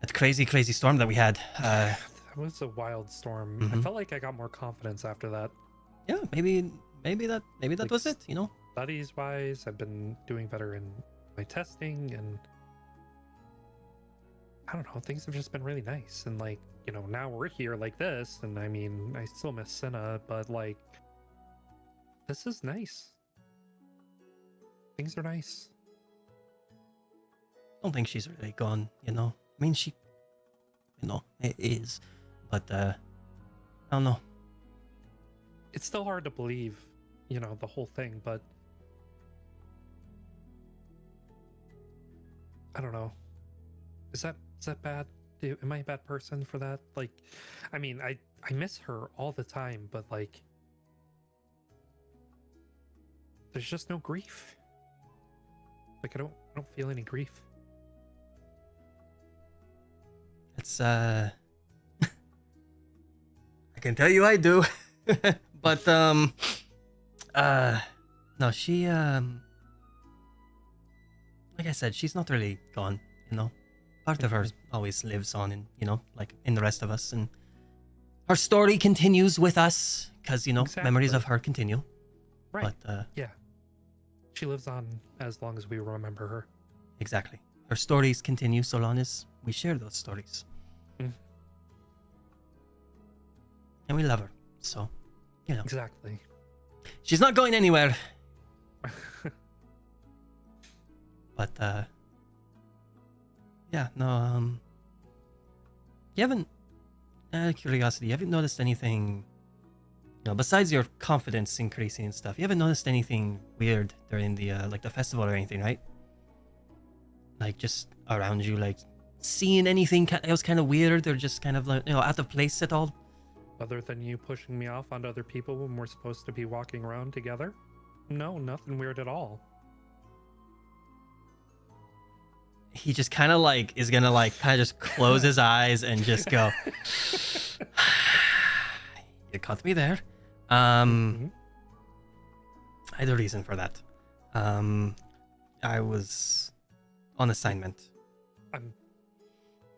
that crazy, crazy storm that we had. that was a wild storm. I felt like I got more confidence after that. Yeah, maybe maybe that Like, was it. You know. Studies wise, I've been doing better in my testing, and I don't know, things have just been really nice. And like, you know, now we're here like this, and I mean, I still miss Cinna, but like, this is nice. Things are nice. I don't think she's really gone. You know. I mean, she, you know, it is, but I don't know. It's still hard to believe, you know, the whole thing, but I don't know. Is that bad? Am I a bad person for that? Like, I mean, I miss her all the time, but like, there's just no grief. Like, I don't feel any grief. It's I can tell you I do. But no, she like I said, she's not really gone, you know. Part of her always lives on in, you know, like in the rest of us, and her story continues with us because, you know, memories of her continue. Right. But Yeah. She lives on as long as we remember her. exactly. Her stories continue so long as we share those stories. Mm. And we love her. So, you know. Exactly. She's not going anywhere. But yeah, no, you haven't, out of curiosity, you haven't noticed anything, you know, besides your confidence increasing and stuff, you haven't noticed anything weird during the like the festival or anything, right? Like just around you, like seeing anything that was kind of weird or just kind of like, you know, out of place at all? Other than you pushing me off onto other people when we're supposed to be walking around together? No, nothing weird at all. He just kind of like is gonna like kind of just close his eyes and just go, you caught me there. I had a reason for that. I was on assignment. I'm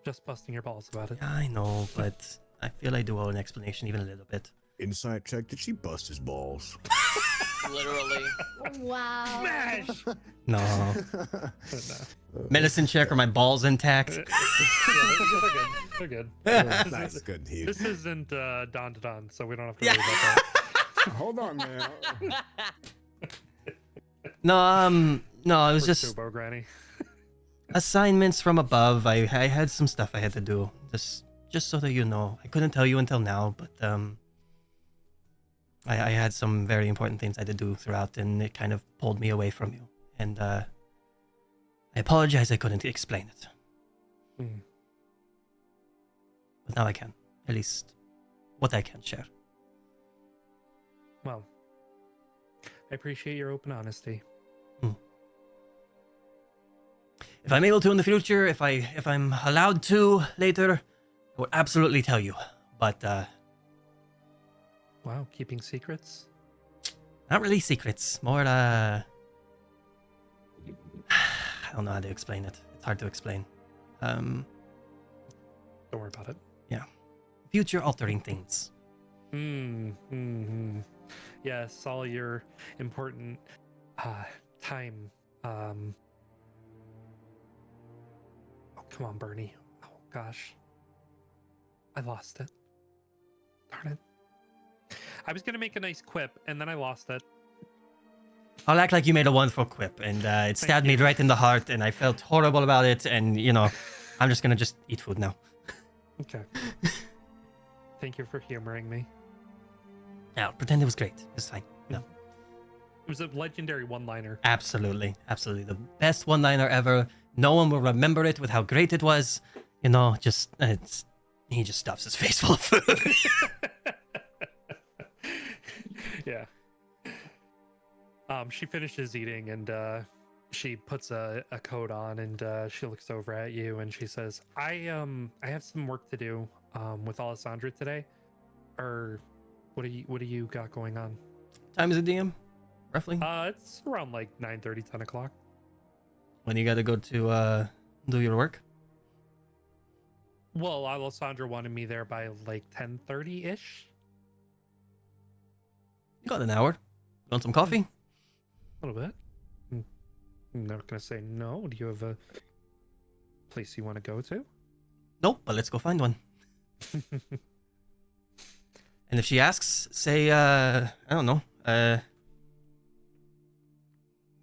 just busting your balls about it. Yeah, I know, but I feel I do owe an explanation even a little bit. Insight check. Did she bust his balls? Literally. Wow. Smash! No. Medicine check, or my balls intact? Yeah, they're good. That's good, Heath. This isn't Don to Don, so we don't have to worry about that. Hold on, man. No, it was For just Turbo Granny. assignments from above. I had some stuff I had to do. Just so that you know. I couldn't tell you until now, but I had some very important things I had to do throughout, and it kind of pulled me away from you. And I apologize I couldn't explain it. Mm. But now I can. At least what I can share. Well, I appreciate your open honesty. If I'm able to in the future, if I'm allowed to later, I will absolutely tell you. But Wow, keeping secrets? not really secrets. More I don't know how to explain it. It's hard to explain. Don't worry about it. Future altering things. Yes, all your important time. Oh, come on, Bernie. Oh, gosh. I lost it. Darn it. I was going to make a nice quip, and then I lost it. I'll act like you made a wonderful quip, and it stabbed me right in the heart, and I felt horrible about it, and, you know, I'm just gonna just eat food now. Okay. Thank you for humoring me. Yeah, pretend it was great. It's fine. No. It was a legendary one-liner. Absolutely. Absolutely. The best one-liner ever. No one will remember it with how great it was. You know, just, he just stuffs his face full of food. Yeah. She finishes eating, and she puts a coat on, and she looks over at you, and she says, I have some work to do with Alessandra today. Or what do you got going on? Time is it, DM? Roughly? It's around like 9:30, 10 o'clock. When you gotta go to do your work? Well, Alessandra wanted me there by like 10:30 ish. You got an hour. Want some coffee? A little bit. I'm not gonna say no. Do you have a place you want to go to? No, but let's go find one. And if she asks, say, I don't know,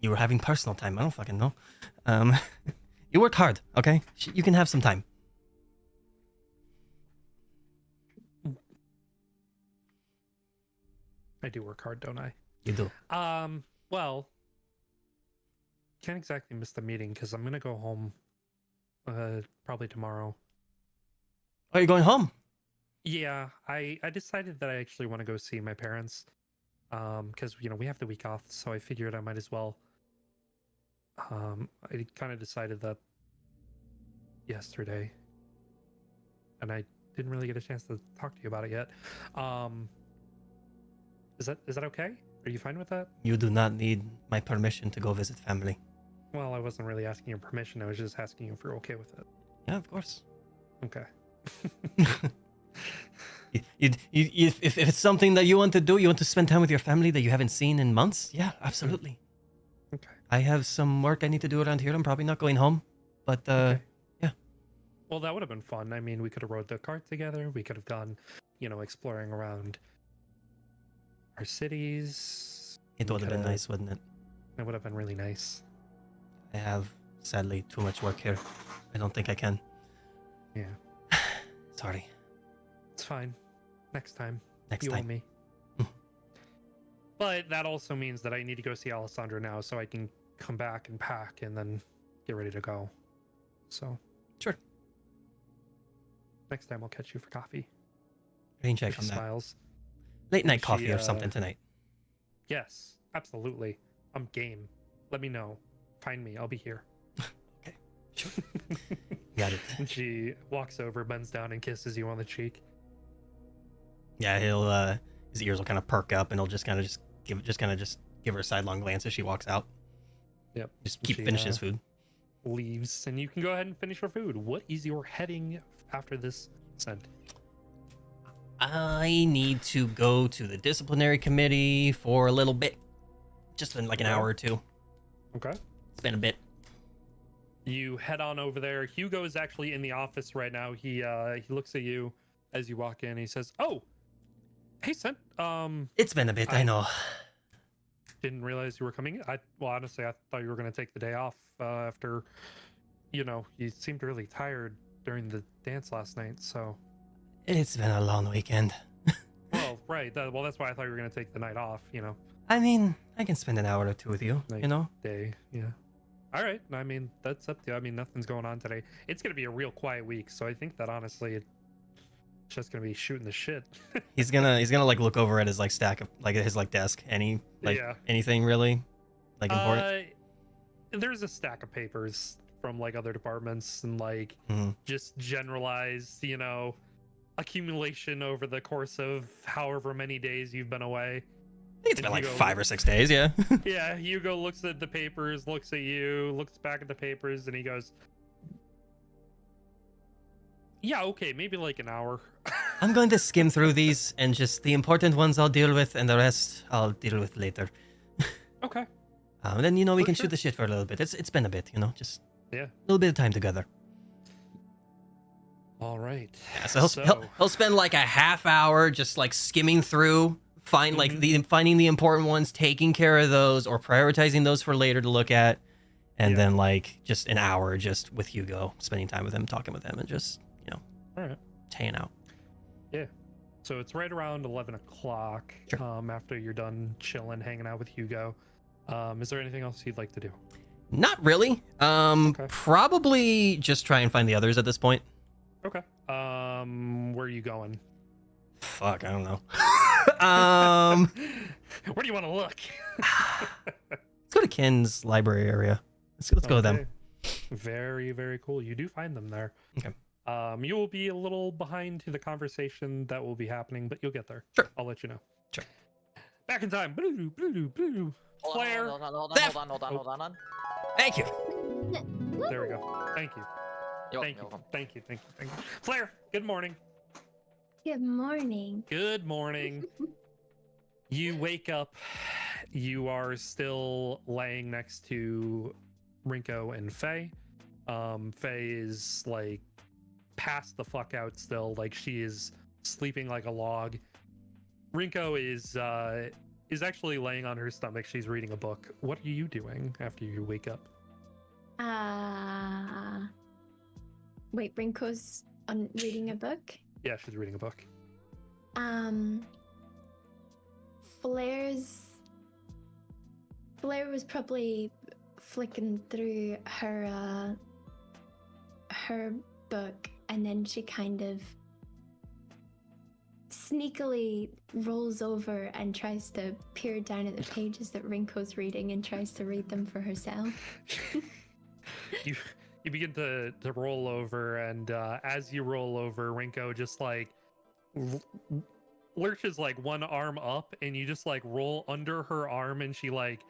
you were having personal time. I don't fucking know. You work hard, okay? You can have some time. I do work hard, don't I? You do. Well, can't exactly miss the meeting because I'm gonna go home probably tomorrow. Are you going home? Yeah, I decided that I actually want to go see my parents. Because we have the week off, so I figured I might as well. I kind of decided that yesterday, and I didn't really get a chance to talk to you about it yet. Is that okay? Are you fine with that? You do not need my permission to go visit family. Well, I wasn't really asking your permission. I was just asking if you're okay with it. Yeah, of course. Okay. If it's something that you want to do, you want to spend time with your family that you haven't seen in months, yeah, absolutely. Okay. I have some work I need to do around here. I'm probably not going home, but Okay. yeah. Well, that would have been fun. I mean, we could have rode the cart together. We could have gone, exploring around our cities. It We would have been coulda- nice, wouldn't it? It would have been really nice. I have, sadly, too much work here. I don't think I can. Yeah. Sorry. It's fine. Next time. Next you time. owe me. But that also means that I need to go see Alessandra now so I can come back and pack and then get ready to go. So. Sure. Next time I'll catch you for coffee. Rain If check she on that. smiles. Late night She, coffee or something tonight. Yes, absolutely. I'm game. Let me know. Find me. I'll be here. Okay. Sure. Got it. And she walks over, bends down, and kisses you on the cheek. Yeah, he'll his ears will kind of perk up, and he'll just kind of give her a sidelong glance as she walks out. Yep. Just keep She, finishing his food. Leaves, and you can go ahead and finish your food. What is your heading after this send? I need to go to the disciplinary committee for a little bit, just in like an hour or two. Okay. It's been a bit. You head on over there. Hugo is actually in the office right now. He looks at you as you walk in. He says, "Oh, hey, Sent. It's been a bit. I know. Didn't realize you were coming. Honestly, I thought you were going to take the day off after, you seemed really tired during the dance last night. So, It's been a long weekend. well, right. Well, that's why I thought you were going to take the night off. I mean, I can spend an hour or two with you. Like- You know. Day. Yeah. All right. I mean, that's up to you. I mean, nothing's going on today. It's going to be a real quiet week. So I think that honestly, it's just going to be shooting the shit. He's gonna like look over at his like stack of like his like desk. Yeah. Anything really like important? There's a stack of papers from like other departments and like Mhm. just generalized, accumulation over the course of however many days you've been away. It's and been like Hugo- 5 or 6 days. Yeah. Yeah, Hugo looks at the papers, looks at you, looks back at the papers, and he goes, "Yeah, okay, maybe like an hour." I'm going to skim through these and just the important ones I'll deal with, and the rest I'll deal with later. Okay. Then we For can sure. shoot the shit for a little bit. It's been a bit, just Yeah. a little bit of time together. All right. Yeah, so he'll spend like a half hour just like skimming through, Mhm. finding the important ones, taking care of those, or prioritizing those for later to look at, and Yeah. then like just an hour just with Hugo, spending time with him, talking with him, and just All right. hanging out. So it's right around 11 o'clock. Sure. After you're done chilling, hanging out with Hugo. Is there anything else you'd like to do? Not really. Probably just try and find the others at this point. Okay. Where are you going? Fuck, I don't know. Where do you want to look? Let's go to Ken's library area. Let's go with them. Okay. Very, very cool. You do find them there. Okay. You will be a little behind to the conversation that will be happening, but you'll get there. Sure. I'll let you know. Sure. Back in time. Flair. Hold on. Thank you. There we go. Thank you. You're Thank you. welcome. Thank you. Flair, good morning. Good morning. Good morning. You wake up you are still laying next to Rinko and Faye. Faye is like passed the fuck out still, like she is sleeping like a log. Rinko is actually laying on her stomach. She's reading a book. What are you doing after you wake up? Wait, Rinko's on reading a book? Yeah, she's reading a book. Flair was probably flicking through her book, and then she kind of sneakily rolls over and tries to peer down at the pages that Rinko's reading and tries to read them for herself. you begin to roll over, and as you roll over, Rinko just like lurches like one arm up, and you just like roll under her arm, and she like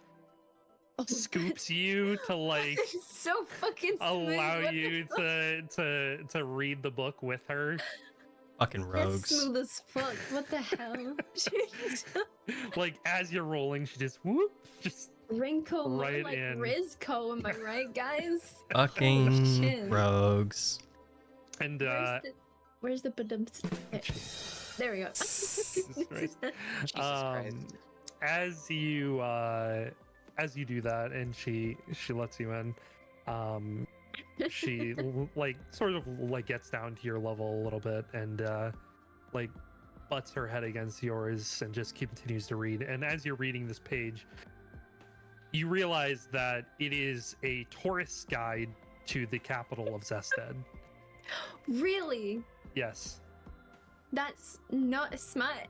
scoops you to like so fucking smooth. allow you to read the book with her. Fucking That's rogues. smooth as fuck. What the hell? Like as you're rolling, she just whoop, just Rinko, more right like in. Rizko, am I right, guys? Fucking shit. rogues. and Where's the badums? There we go. Jesus Christ. Jesus Christ. As you do that, and she lets you in, she like sort of like gets down to your level a little bit, and like butts her head against yours and just continues to read. And as you're reading this page, you realize that it is a tourist guide to the capital of Zested. Really? Yes. That's not smut.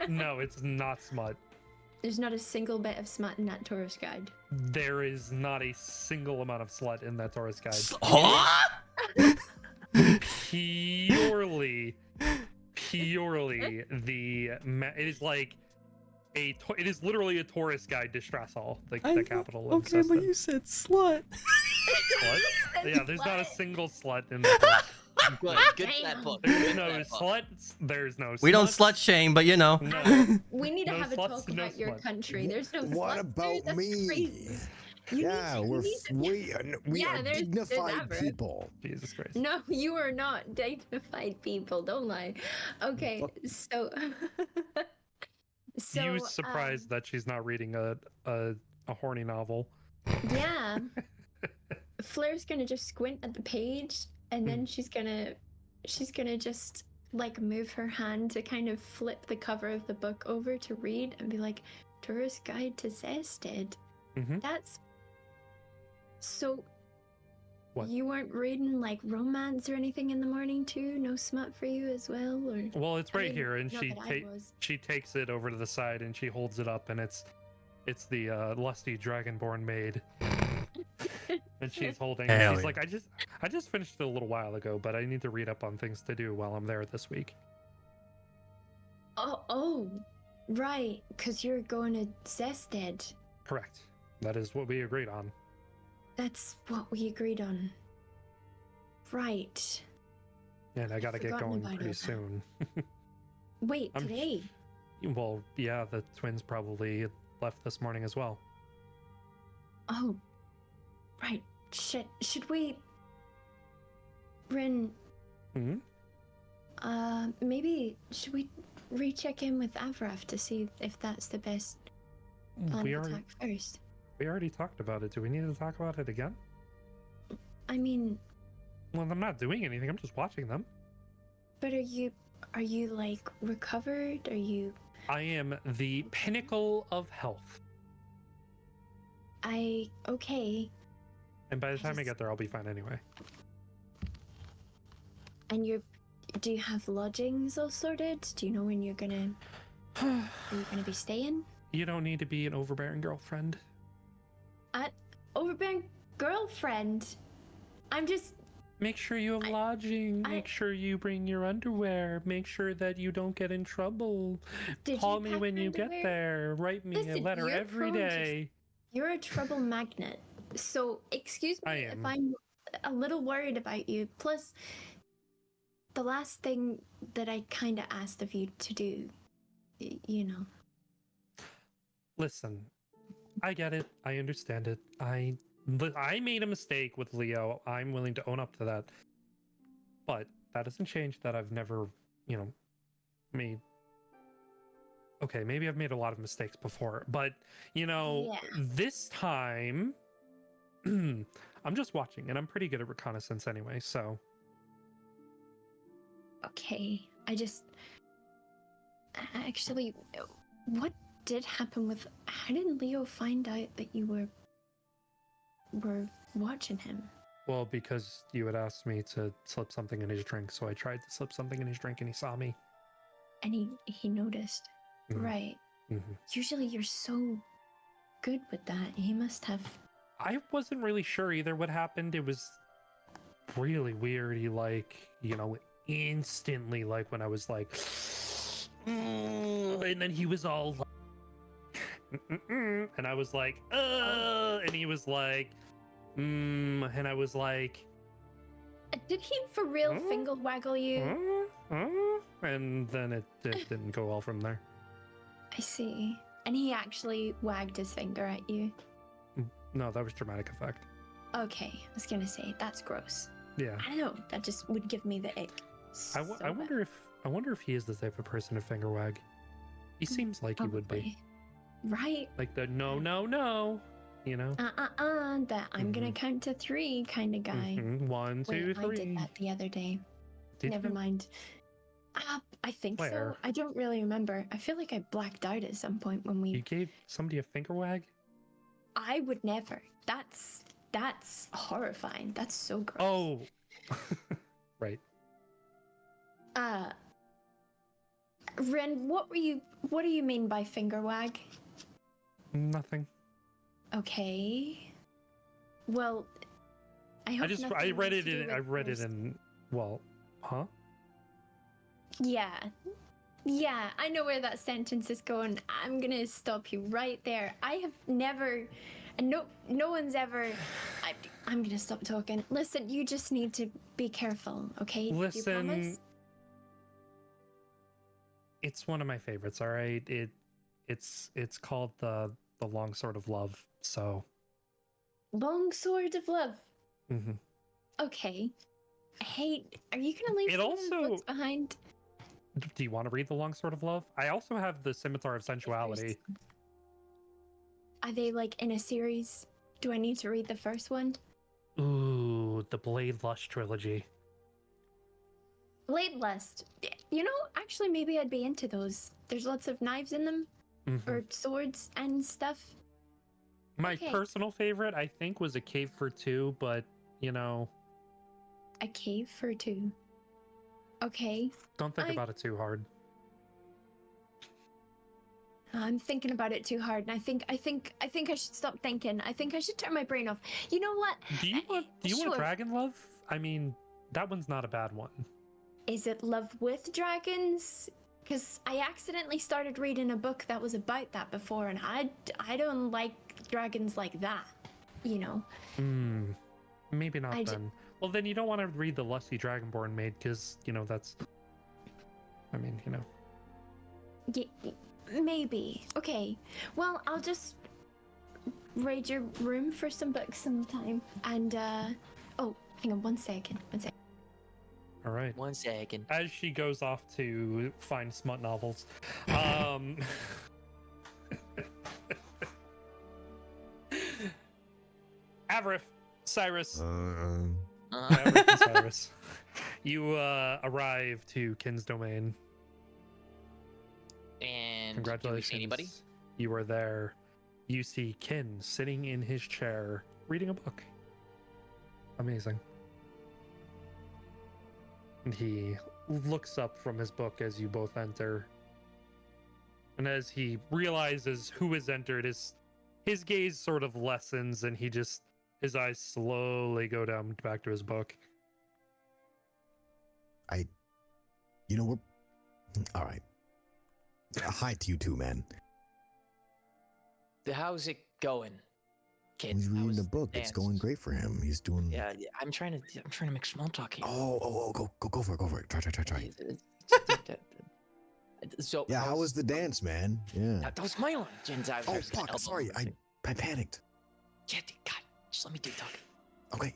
No, it's not smut. There's not a single bit of smut in that tourist guide. There is not a single amount of slut in that tourist guide. Huh? Purely it is like it is literally a tourist guide to Strassal, the capital of Okay, but Zested. you said slut. Slut? Yeah, there's not a single slut in the book. Good for that book. There's Good no for that book. sluts. There's no. We don't sluts. slut shame, but you know. No. We need to No have a sluts, talk no about your sluts. country. There's no What sluts there? about That's me? crazy. You Yeah, need to- you need to- we Yeah, are there's dignified Everett. people. Jesus Christ. No, you are not dignified people. Don't lie. Okay, so. You surprised that she's not reading a horny novel. Yeah. Flair's gonna just squint at the page, and then she's gonna just like move her hand to kind of flip the cover of the book over to read and be like, "Tourist Guide to Zested." Mhm. That's so. What? You weren't reading like romance or anything in the morning too? No smut for you as well, or? Well, it's I right mean, here, and not that I was. she takes it over to the side and she holds it up, and it's the lusty dragonborn maid. And she's holding it. Hell She's yeah. like, I just finished it a little while ago, but I need to read up on things to do while I'm there this week. Oh, right. Because you're going to Zested. Correct. That is what we agreed on. That's what we agreed on. Right. And I gotta get forgotten going about pretty it. soon. Wait, I'm- today? Well, yeah, the twins probably left this morning as well. Oh, right. Shit. Should we, Rin? Hmm? Maybe should we recheck in with Avraf to see if that's the best plan We of already, attack first? we already talked about it. Do we need to talk about it again? I mean, Well, I'm not doing anything. I'm just watching them. but are you like recovered? Are you? I am the pinnacle of health. Okay. And by the I time I just- get there, I'll be fine anyway. And do you have lodgings all sorted? Do you know when are you gonna be staying? You don't need to be an overbearing girlfriend. Overbearing girlfriend. I'm just. Make sure you have lodging. I- Make sure you bring your underwear. Make sure that you don't get in trouble. Did Call you me pack when you underwear? get there. Write me a Listen, letter you're every prone to- day. You're a trouble magnet. So excuse me I if am. I'm a little worried about you. Plus, the last thing that I kind of asked of you to do, you know. Listen, I get it. I understand it. I made a mistake with Leo. I'm willing to own up to that. But that doesn't change that I've never, made. Okay, maybe I've made a lot of mistakes before, but this time I'm just watching and I'm pretty good at reconnaissance anyway, so. Okay, actually, what did happen with, how did Leo find out that you were watching him? Well, because you had asked me to slip something in his drink, so I tried to slip something in his drink and he saw me. And he noticed. Mhm. Right. Mhm. Usually you're so good with that. He must have. I wasn't really sure either what happened. It was really weird. He instantly, like when I was like, and then he was all like, and I was like, and he was like, and I was like, Did he for real finger waggle you? and then it didn't go well from there. I see. And he actually wagged his finger at you. No, that was dramatic effect. Okay, I was gonna say that's gross. Yeah. I don't know. That just would give me the ick. I wonder if he is the type of person to finger wag. He seems like he would be. Right. Like the no, That I'm gonna count to 3 kind of guy. 1, 2, Wait, 3. I did that the other day. Never you? mind. I think Flair. so. I don't really remember. I feel like I blacked out at some point when You we. gave somebody a finger wag? I would never. That's horrifying. That's so gross. Oh. Right. Ren, what do you mean by finger wag? Nothing. Okay. Well, I hope I read it in yours. well, huh? Yeah. Yeah, I know where that sentence is going. I'm gonna stop you right there. I have never, and no one's ever. I'm gonna stop talking. Listen, you just need to be careful, okay? You Listen, promise? it's one of my favorites. All right, it's called the Long Sword of Love. So. Long Sword of Love. Mm-hmm. Okay. Hey, are you gonna leave It some of the also- books behind? Do you want to read the Long Sword of Love? I also have the Scimitar of Sensuality. Are they like in a series? Do I need to read the first one? Ooh, the Blade Lust trilogy. Blade Lust. You know, actually, maybe I'd be into those. There's lots of knives in them, Mhm. or swords and stuff. My okay. personal favorite, I think, was A Cave for Two, but A cave for 2. Okay, don't think about it too hard. I'm thinking about it too hard, and I think I should stop thinking. I think I should turn my brain off. You know what? Do you want Sure. Dragon Love? I mean, that one's not a bad one. Is it Love with Dragons? Because I accidentally started reading a book that was about that before, and I don't like dragons like that. You know. Maybe not then. Well, then you don't want to read the Lusty Dragonborn Maid, because that's. I mean, Maybe. Okay. Well, I'll just raid your room for some books sometime. And oh, hang on 1 second. 1 second. All right. 1 second. As she goes off to find smut novels, Avarith, Cyrus, Avarith and Cyrus, you arrive to Kin's domain. And Congratulations. Do we see anybody? You are there. You see Kin sitting in his chair reading a book. Amazing. And he looks up from his book as you both enter. And as he realizes who has entered, his gaze sort of lessens and his eyes slowly go down back to his book. We're all right. Hi to you too, man. How's it going, kid? He's reading How's the book. dance? It's going great for him. He's doing. Yeah, I'm trying to make small talk here. Oh, go for it. Try. So Yeah, how was the dance, man? Yeah. That was my line. Jen's I was Oh actually fuck! elbow. Sorry, I panicked. Yeah, God, just let me do talk. Okay.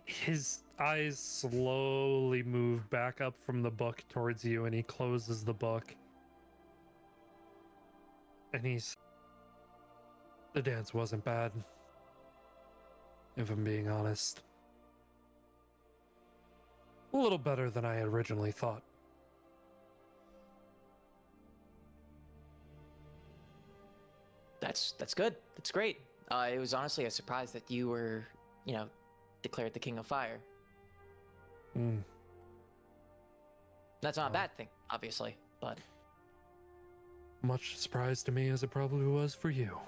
His eyes slowly move back up from the book towards you, and he closes the book. And the dance wasn't bad, if I'm being honest. A little better than I had originally thought. That's good. That's great. It was honestly a surprise that you were, declared the King of Fire. Mm. That's not a bad thing, obviously, but Much surprise to me as it probably was for you.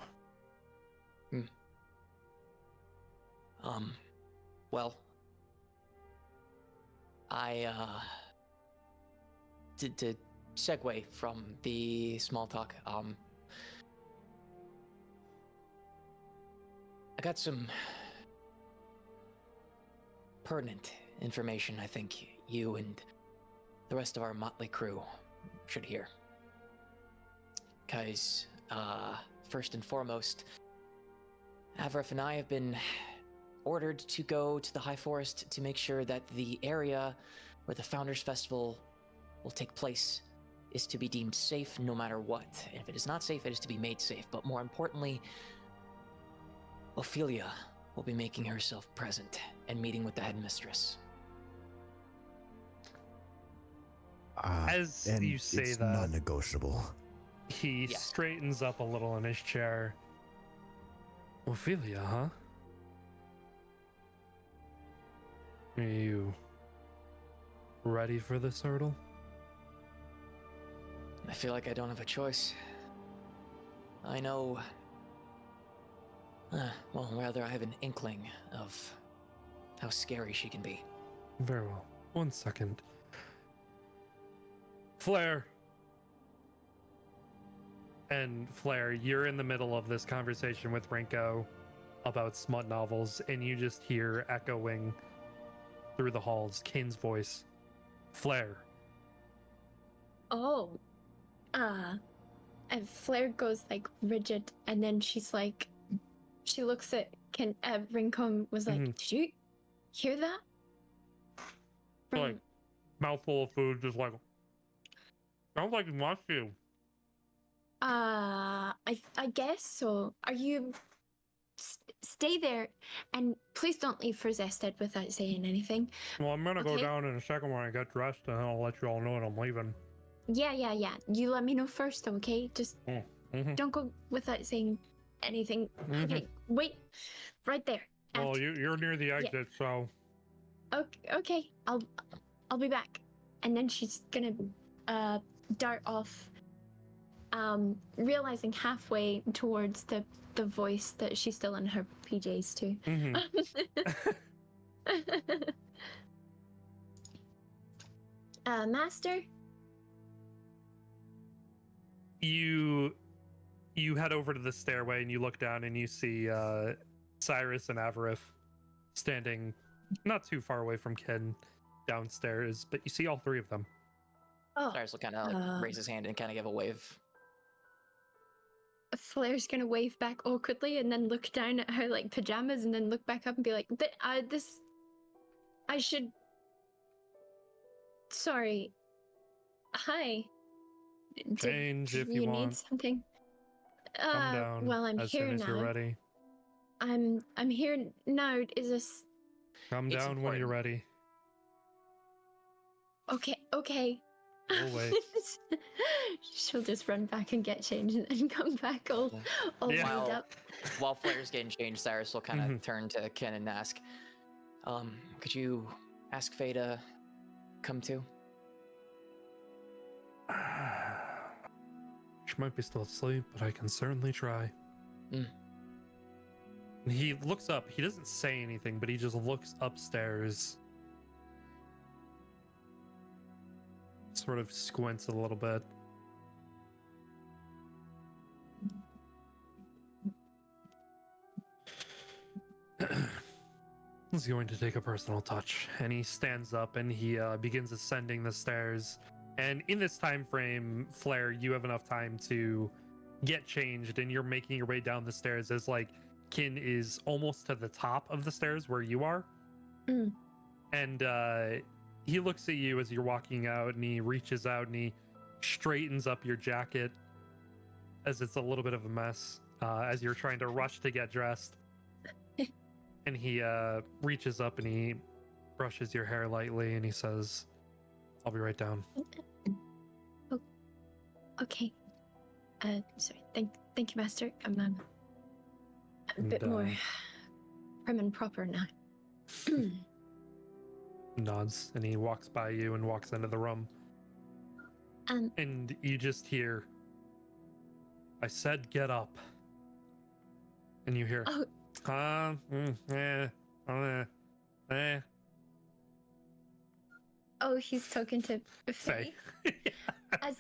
Well, I to segue from the small talk, I got some pertinent information I think you and the rest of our motley crew should hear. Because, first and foremost, Avref and I have been ordered to go to the High Forest to make sure that the area where the Founders Festival will take place is to be deemed safe no matter what. And if it is not safe, it is to be made safe. But more importantly, Ophelia will be making herself present and meeting with the headmistress. As And you say it's that, non-negotiable. he Yeah. straightens up a little in his chair. Ophelia, huh? Are you ready for this hurdle? I feel like I don't have a choice. I know... well, rather, I have an inkling of how scary she can be. Very well. 1 second. Flair. And Flair, you're in the middle of this conversation with Rinko about smut novels, and you just hear echoing through the halls Kane's voice. Flair. Oh. And Flair goes like rigid, and then she's like, she looks at Rincon was like, Mhm. Did you hear that? Like, mouthful of food, just like, sounds like he wants you. I guess so. Are you stay there, and please don't leave for Zested without saying anything. Well, I'm gonna go Okay. down in a second when I get dressed, and I'll let you all know that I'm leaving. Yeah. You let me know first, okay? Just Mm-hmm. don't go without saying anything. Okay, wait, right there. Well, After- you're near the exit, so Okay, I'll be back. And then she's gonna dart off, realizing halfway towards the voice that she's still in her PJs too. Master? you head over to the stairway and you look down and you see Cyrus and Avarif standing not too far away from Ken downstairs, but you see all three of them. Oh, Cyrus will kind of like raise his hand and kind of give a wave. Flair's gonna wave back awkwardly and then look down at her like pajamas and then look back up and be like, I should... Sorry. Hi. Change if you need want. something? Come down well, I'm as here soon as now. you're ready. I'm here now. Is this... Come It's down when you're important. ready. Okay. We'll wait. She'll just run back and get changed and then come back all Yeah. made While, up. while Flair's getting changed, Cyrus will kind of turn to Ken and ask, could you ask Faye to come too? She might be still asleep, but I can certainly try. Mm. He looks up. He doesn't say anything, but he just looks upstairs. Sort of squints a little bit. He's going to take a personal touch, and he stands up and he begins ascending the stairs And in this time frame, Flair, you have enough time to get changed, and you're making your way down the stairs as like Kin is almost to the top of the stairs where you are. Mm. And he looks at you as you're walking out, and he reaches out and he straightens up your jacket as it's a little bit of a mess as you're trying to rush to get dressed. And he reaches up and he brushes your hair lightly, and he says, "I'll be right down." Okay. Sorry. Thank you, Master. I'm a bit And, more prim and proper now. Nods, and he walks by you and walks into the room. And you just hear, "I said get up." And you hear, Oh. Oh, he's talking to Faye. As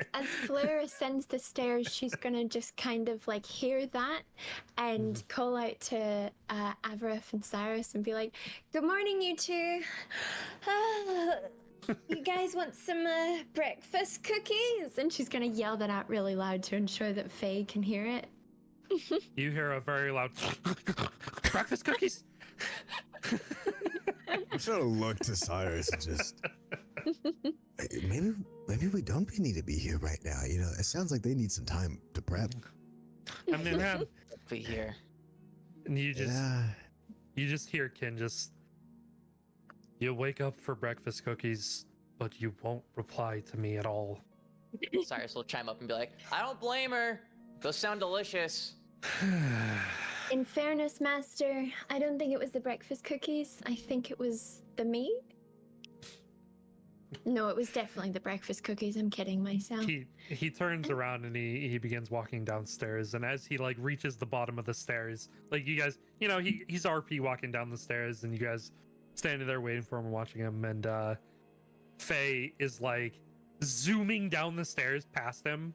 Flair ascends the stairs, she's gonna just kind of like hear that and call out to Avarith and Cyrus and be like, "Good morning, you two. You guys want some breakfast cookies?" And she's gonna yell that out really loud to ensure that Faye can hear it. You hear a very loud breakfast cookies. I'm trying to look to Cyrus and just hey, maybe we don't need to be here right now. You know, it sounds like they need some time to prep. I mean, Be here. and you just Yeah. you just hear Kin just, "You wake up for breakfast cookies, but you won't reply to me at all." Cyrus will chime up and be like, "I don't blame her. Those sound delicious." In fairness, Master, I don't think it was the breakfast cookies. I think it was the meat. No, it was definitely the breakfast cookies. I'm kidding myself. He turns around and he begins walking downstairs, and as he like reaches the bottom of the stairs, like you guys, you know, he's RP walking down the stairs, and you guys standing there waiting for him and watching him, and Faye is like zooming down the stairs past him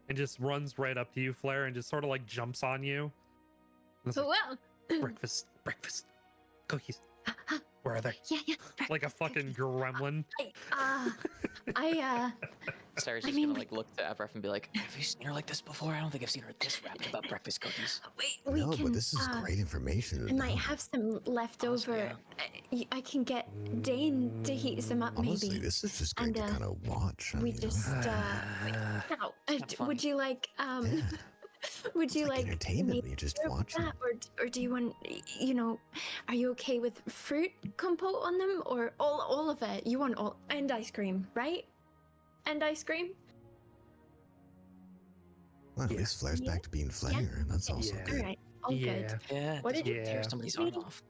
and just runs right up to you, Flair, and just sort of like jumps on you. And it's like, Well, breakfast cookies. Where are they? yeah. Like a fucking gremlin. Cyrus I is mean, gonna like look to Avarith and be like, "Have you seen her like this before? I don't think I've seen her this rapid about breakfast cookies." wait, we No, can. but this is great information. I might have some leftover. I can get Dane to heat some up, Honestly, maybe. this is just great And, to kind of watch. I We mean, just. Now, kinda would you like? yeah. Would you like like entertainment? me You're just to watching. that, or do you want? You know, are you okay with fruit compote on them, or all of it? You want all and ice cream, right? And ice cream. Well, at least Flair's Yeah. back to being Flair. That's also Yeah. All good. right, all good. Yeah. What did you you- tear Yeah. somebody's arm off?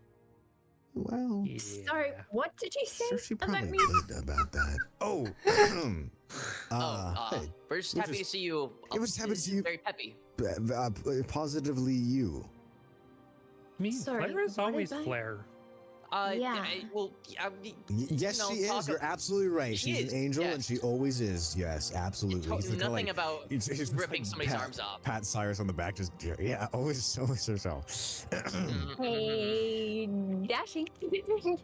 Well, Sorry, what did you say sure she about probably me? would about that. Oh, hey, We're just we're happy to just- see you. Yeah, we're just happy to see you. Very peppy. Positively you. I mean, Sorry, Flair is what always did I- Flair. Yeah. Yes, know, she is. talk You're absolutely right. She She's is, an angel, and yes. she always is. Yes, absolutely. He's the Nothing like, about he's ripping like somebody's arms off. Pat Cyrus on the back, just yeah, always herself. Hey, Dashing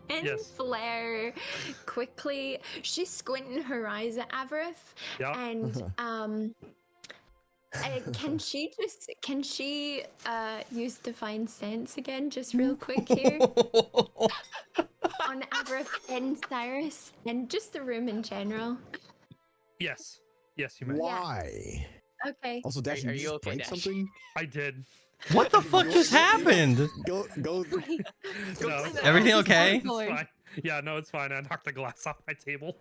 and Yes. Flair quickly. She's squinting her eyes at Avarith, Yeah. and can she use divine sense again, just real quick here on Avarith and Cyrus, and just the room in general. Yes, you may. Why? Okay. Also, Dash, Are you you just okay, break Dash? something? I did. What the fuck just happened? Go. Go No, clean that Everything up. okay? It's fine. Yeah, no, it's fine. I knocked the glass off my table.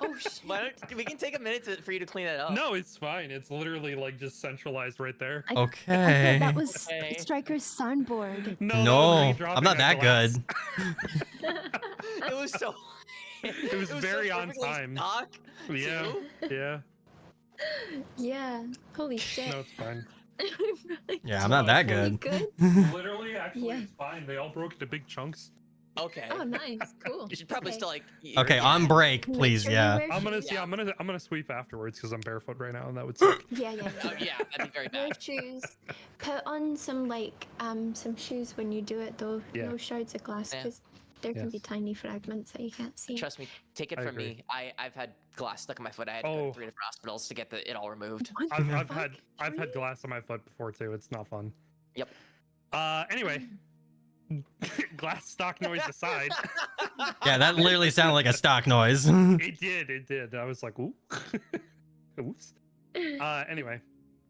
Oh shit. Why don't we can take a minute for you to clean that up? No, it's fine. It's literally like just centralized right there. I Okay. thought that was Okay. Striker's soundboard. No, me dropping I'm not a that glass. good. It was so. It was very on perfectly time. stock, Yeah, too. yeah. Yeah. Holy shit. No, it's fine. Yeah, I'm not that Really good. good. Literally, actually, Yeah. it's fine. They all broke into big chunks. Okay. Oh, nice. Cool. You should probably Okay. still like. Okay, on break, Make please. sure you Yeah. wear I'm gonna shoes. see. I'm gonna sweep afterwards because I'm barefoot right now, and that would suck. Yeah, yeah. Oh yeah, that'd be very Wear bad. shoes. Put on some some shoes when you do it though. Yeah. No shards of glass, Yeah. because There can be Yes. tiny fragments that you can't see. Trust me, take it I from agree. me. I've had glass stuck in my foot. I had to go Oh. to 3 different hospitals to get it all removed. What I've, the I've fuck? had Really? glass on my foot before too. It's not fun. Yep. Anyway, glass stock noise aside, Yeah, that literally sounded like a stock noise. it did. I was like, ooh, oops. Anyway,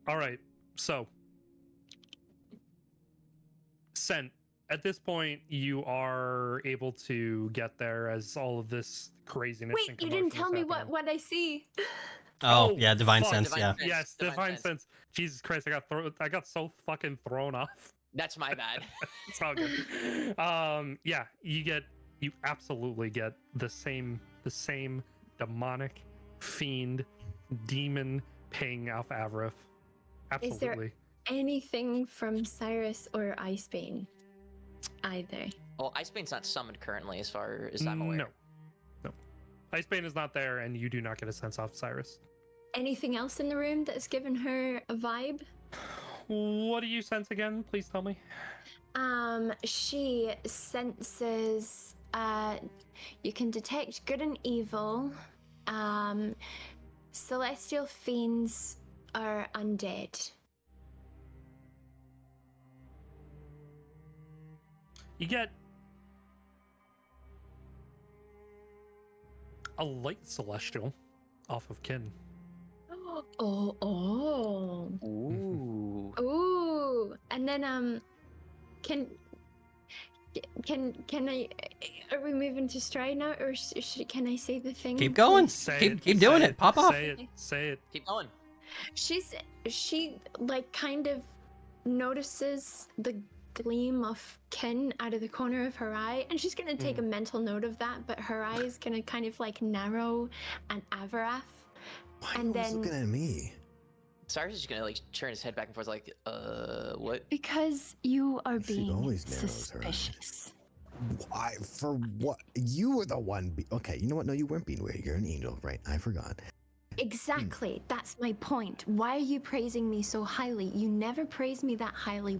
all right. So, Scent. At this point, you are able to get there as all of this craziness. and Wait, you didn't commotion tell is me happening. what I see. Oh, yeah, divine fuck, sense. divine Yeah. sense. Yes, Divine divine sense. sense. Jesus Christ, I got so fucking thrown off. That's my bad. It's all good. Yeah, you absolutely get the same demonic fiend demon ping off Avrith. Is there- Absolutely. Anything from Cyrus or Icebane? Either. Well, Icebane's not summoned currently, as far as I'm aware. No. Icebane is not there, and you do not get a sense off Cyrus. Anything else in the room that's given her a vibe? What do you sense again? Please tell me. She senses you can detect good and evil. Celestial fiends are undead. You get a light celestial off of Kin. Oh. Ooh. Ooh. And then can I are we moving to stride now, or can I say the thing? Keep going. Say Keep it, keep doing say it. Pop off. Say it. Keep going. She like kind of notices the gleam of Kin out of the corner of her eye, and she's gonna take a mental note of that, but her eye is gonna kind of like narrow and Avarath. Why And are you then- looking at me? Cyrus is just gonna like turn his head back and forth, like, what? Because you are She being always narrows her eyes. suspicious. Why? For what? You were the one. Okay, you know what? No, you weren't being weird. You're an angel, right? I forgot. Exactly. That's my point. Why are you praising me so highly? You never praise me that highly.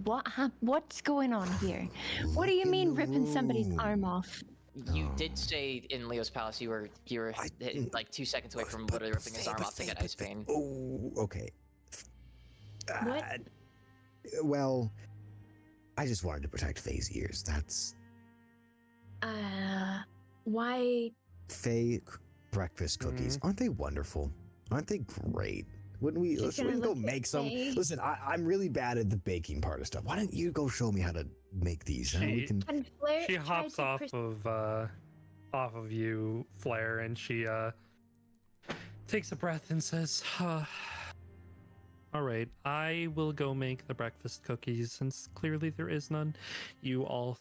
What's going on here? What do you Look in mean the ripping somebody's room. arm off? You Oh. did say in Leo's palace you were I- like 2 seconds away from literally ripping his arm off to get Icebane. Oh, okay. What? Well, I just wanted to protect Faye's ears. That's Why? Faye breakfast cookies. Aren't they wonderful? Aren't they great? Wouldn't we? She's Should we gonna go look at make some? Faye. Listen, I'm really bad at the baking part of stuff. Why don't you go show me how to make these? Huh? We She- can. Can Flair She try hops to off of you, Flair, and she takes a breath and says, all right, I will go make the breakfast cookies since clearly there is none. You all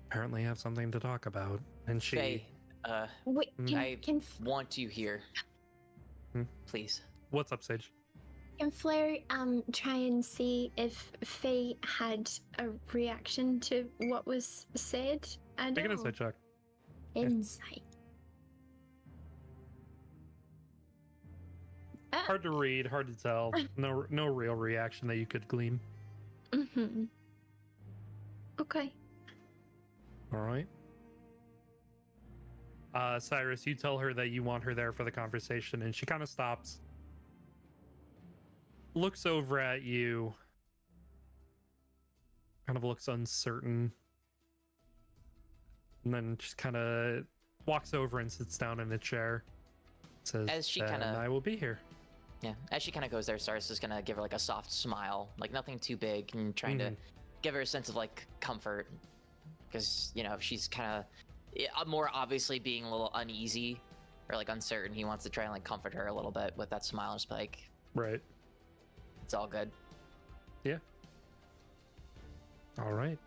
apparently have something to talk about. And she Faye, Wait, I can want you here. Hmm? Please. What's up, Sage? Can Flair try and see if Faye had a reaction to what was said? I Make an don't insight check. Insight. Hard to read, hard to tell. No real reaction that you could glean. Mm-hmm. Okay. All right. Cyrus, you tell her that you want her there for the conversation, and she kind of stops, looks over at you, kind of looks uncertain, and then just kind of walks over and sits down in a chair. Says, As she "Then kinda- I will be here." Yeah. As she kind of goes there, Cyrus is gonna give her like a soft smile, like nothing too big, and trying to Mhm. give her a sense of like comfort, because she's kind of more obviously being a little uneasy or like uncertain. He wants to try and like comfort her a little bit with that smile, just like Right. it's all good. All right.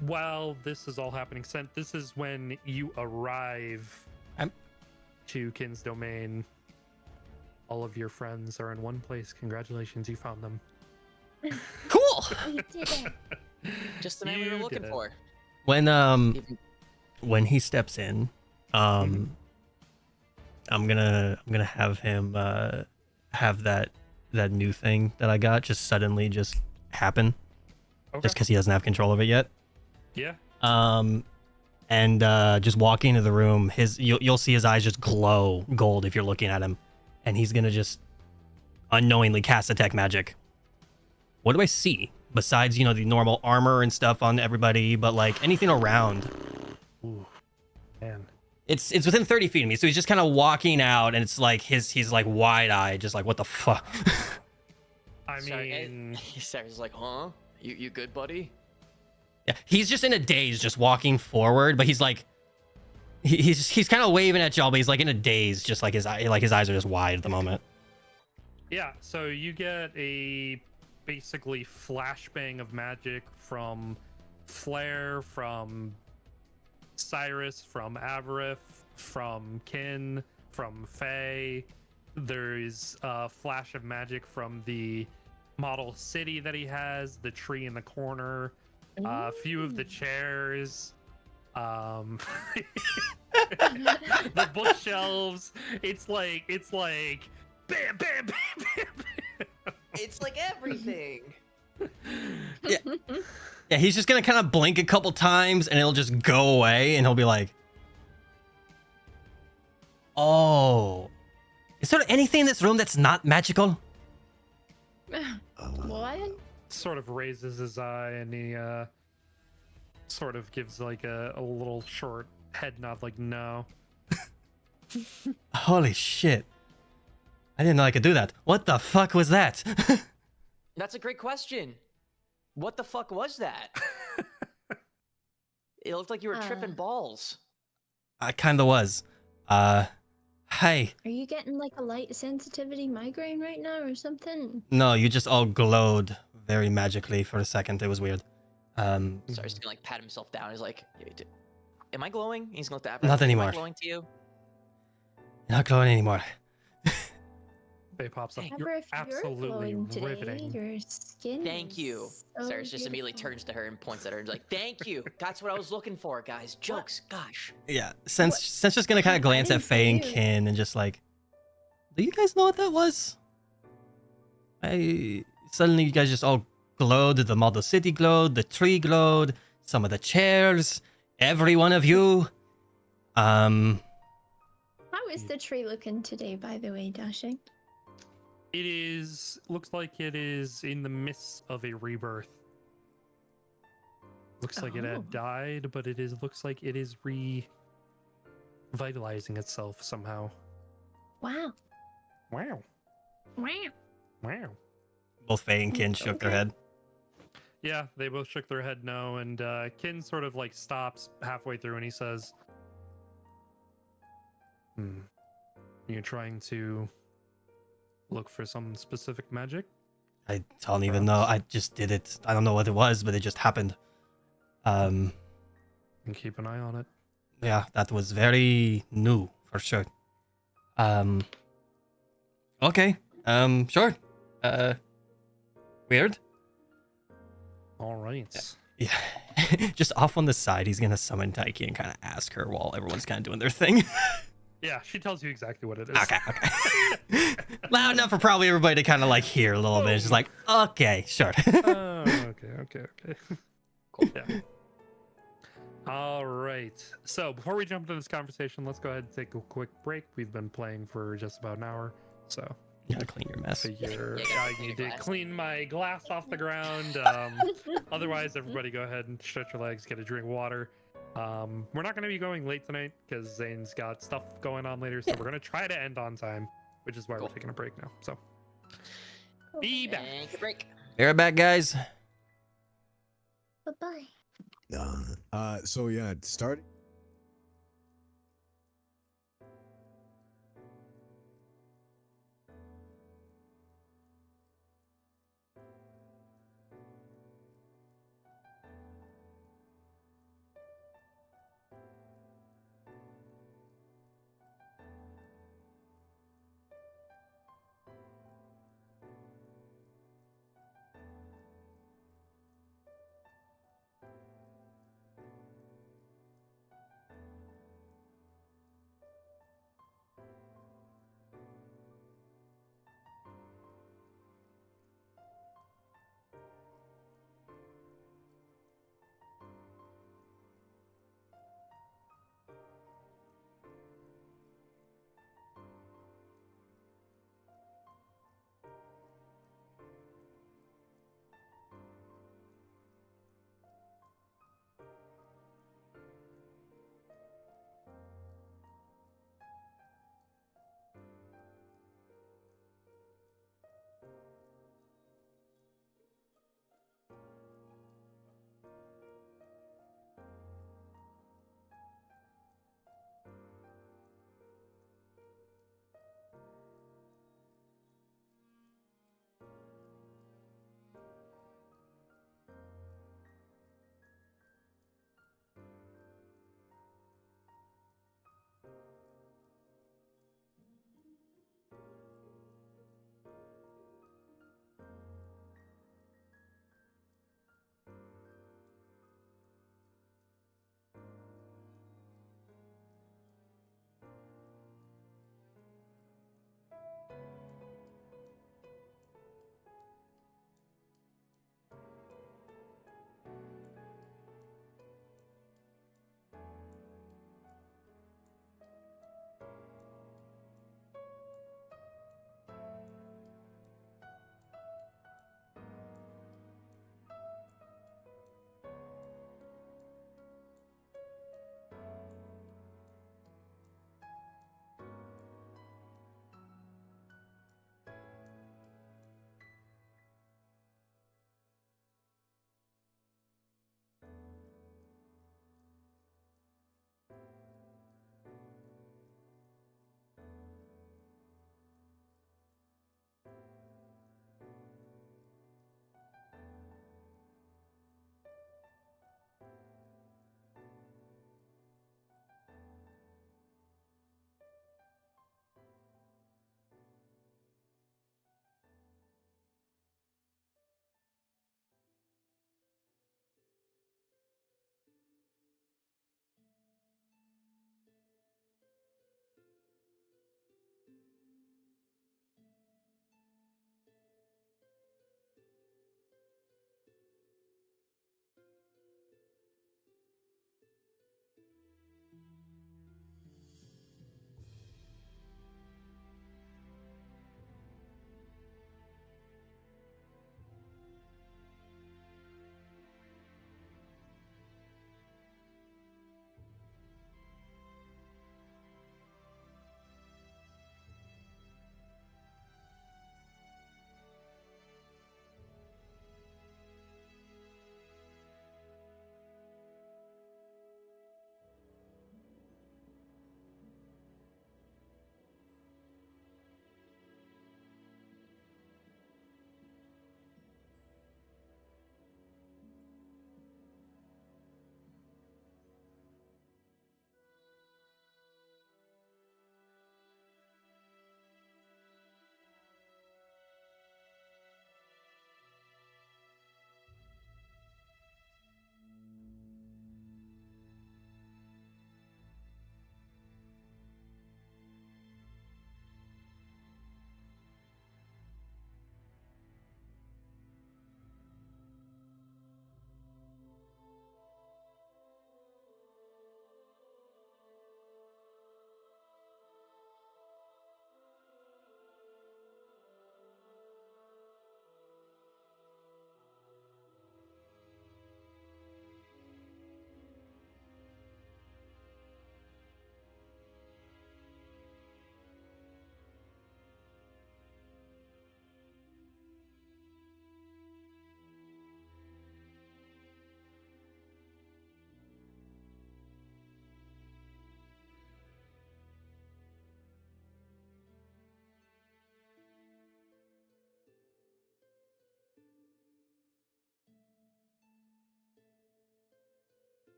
While this is all happening, this is when you arrive to Kin's domain. All of your friends are in one place. Congratulations, you found them. Cool. We did it. Just the man we You were did looking it. for. When he steps in, I'm gonna have him have that new thing that I got just suddenly just happen, Okay. just because he doesn't have control of it yet. Yeah. And just walking into the room, you'll see his eyes just glow gold if you're looking at him, and he's gonna just unknowingly cast detect magic. What do I see besides the normal armor and stuff on everybody, but like anything around? Ooh, man. It's within 30 feet of me, so he's just kind of walking out, and it's like he's like wide-eyed, just like, what the fuck. I mean, Sarah's like, huh? You good, buddy? Yeah, he's just in a daze, just walking forward, but he's like, he's kind of waving at y'all, but he's like in a daze, just like his eyes are just wide at the moment. yeah. So you get a basically flashbang of magic from Flair, from Cyrus, from Avarith, from Kin, from Faye. There's a flash of magic from the model city that he has, the tree in the corner. A few of the chairs, the bookshelves. It's like bam, bam, bam, bam, bam. It's like everything. Yeah, he's just gonna kind of blink a couple times, and it'll just go away, and he'll be like, "Oh, is there anything in this room that's not magical?" What? Sort of raises his eye, and he sort of gives like a little short head nod, like no. Holy shit! I didn't know I could do that. What the fuck was that? That's a great question. What the fuck was that? It looked like you were tripping balls. I kind of was. Hey. Are you getting like a light sensitivity migraine right now or something? No, you just all glowed very magically for a second. It was weird. Sorry, he's gonna like pat himself down. He's like, "Am I glowing?" He's gonna look at Not anymore. Am I glowing to you? You're not glowing anymore. Faye pops up. Ever You're if absolutely glowing today, riveting. your skin. Thank you. So Cyrus just immediately beautiful. turns to her and points at her and is like, "Thank you. That's what I was looking for, guys. Jokes. Gosh." Yeah, Sense just gonna kind of glance at didn't Faye and see you. Kin and just like, do you guys know what that was? Suddenly you guys just all glowed. The model city glowed. The tree glowed. Some of the chairs. Every one of you. How is the tree looking today, by the way, Dashing? It looks like it is in the midst of a rebirth. Looks like it Oh. had died, but looks like it is revitalizing itself somehow. Wow. Wow. Wow. Wow. Both Faye and Kin shook their Okay. head. Yeah, they both shook their head no, and Kin sort of like stops halfway through and he says, You're trying to look for some specific magic? I don't even know. I just did it. I don't know what it was, but it just happened. And keep an eye on it. Yeah, that was very new for sure. Okay. Sure. Weird. All right. Yeah. Just off on the side, he's gonna summon Taiki and kind of ask her while everyone's kind of doing their thing. Yeah, she tells you exactly what it is. Okay. Loud enough for probably everybody to kind of like hear a little bit. It's just like, okay, sure. Okay. Cool. Yeah. All right. So before we jump into this conversation, let's go ahead and take a quick break. We've been playing for just about an hour, so You gotta clean your mess. figure Yeah, you gotta I clean need your to glass. clean my glass off the ground. Otherwise, everybody go ahead and stretch your legs, get a drink of water. We're not going to be going late tonight because Zane's got stuff going on later, so we're going to try to end on time, which is why Cool. we're taking a break now. So be back. Take a break. Be right back, guys. Bye-bye. So yeah, start.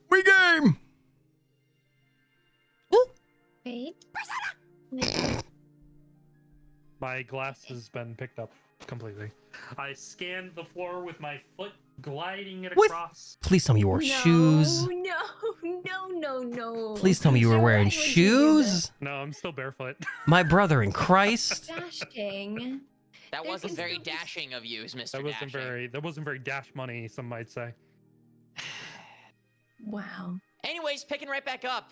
We game. Wait. My glass has been picked up completely. I scanned the floor with my foot, gliding it With- across. Please tell me you wore shoes. No. Please tell me you were Sir, wearing why would you do this? shoes. No, I'm still barefoot. My brother in Christ. Dashing. That There wasn't can very still be- dashing of you, Mr. That wasn't Dashing. very dash money, some might say. Wow. Anyways, picking right back up.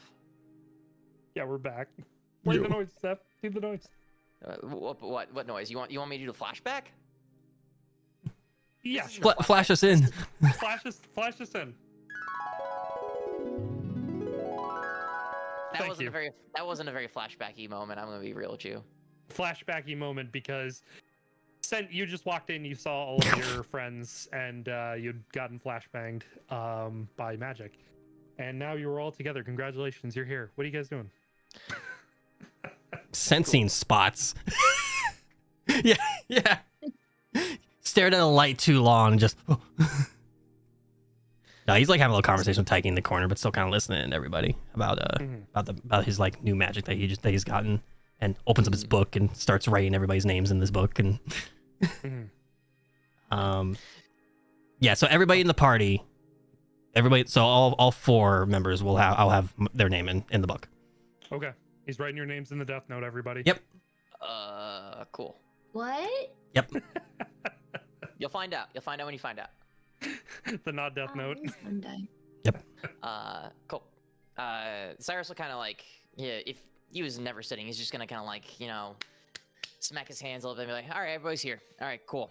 Yeah, we're back. Play the Yo. noise, Steph. Do the noise. What noise? You want me to do the flashback? Yeah, This is sure. no Flash us in. Flash us in. That Thank wasn't you. a very flashbacky moment. I'm gonna be real with you. Flashbacky moment because you just walked in, you saw all of your friends, and you'd gotten flashbanged by magic, and now you were all together. Congratulations, you're here. What are you guys doing? Sensing spots. yeah. Stared at a light too long, just. No, he's like having a little conversation with Taiki in the corner, but still kind of listening to everybody about about his like new magic that he's gotten, and opens up his book and starts writing everybody's names in this book, and yeah. So everybody in the party, so all four members I'll have their name in the book. Okay, he's writing your names in the death note. Everybody. Yep. Cool. What? Yep. You'll find out. You'll find out when you find out. The not death note. Sunday. Cool. Cyrus will kind of like, yeah, if he was never sitting, he's just gonna kind of like, smack his hands a little bit and be like, all right, everybody's here. All right, cool.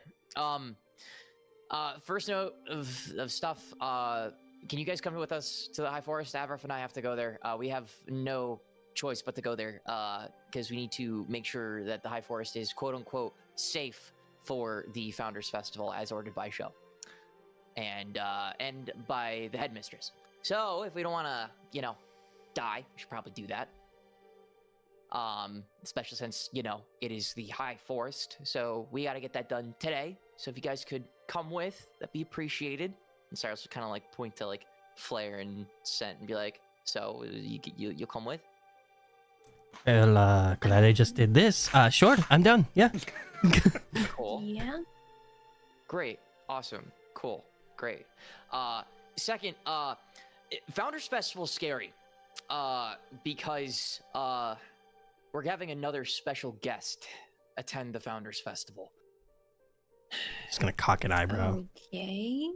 First note of stuff, can you guys come with us to the High Forest? Avraf and I have to go there. We have no choice but to go there, because we need to make sure that the High Forest is quote unquote safe for the Founders Festival as ordered by Show. And by the headmistress. So if we don't want to, die, we should probably do that. Especially since, it is the High Forest. So we got to get that done today. So if you guys could come with, that'd be appreciated. And Cyrus would kind of like point to like Flair and Scent and be like, so you'll come with? Well, glad I just did this. Sure, I'm done. Yeah. Cool. Yeah. Great. Awesome. Cool. Great. Second, Founders Festival is scary. Because we're having another special guest attend the Founders Festival. Just gonna cock an eyebrow. Okay.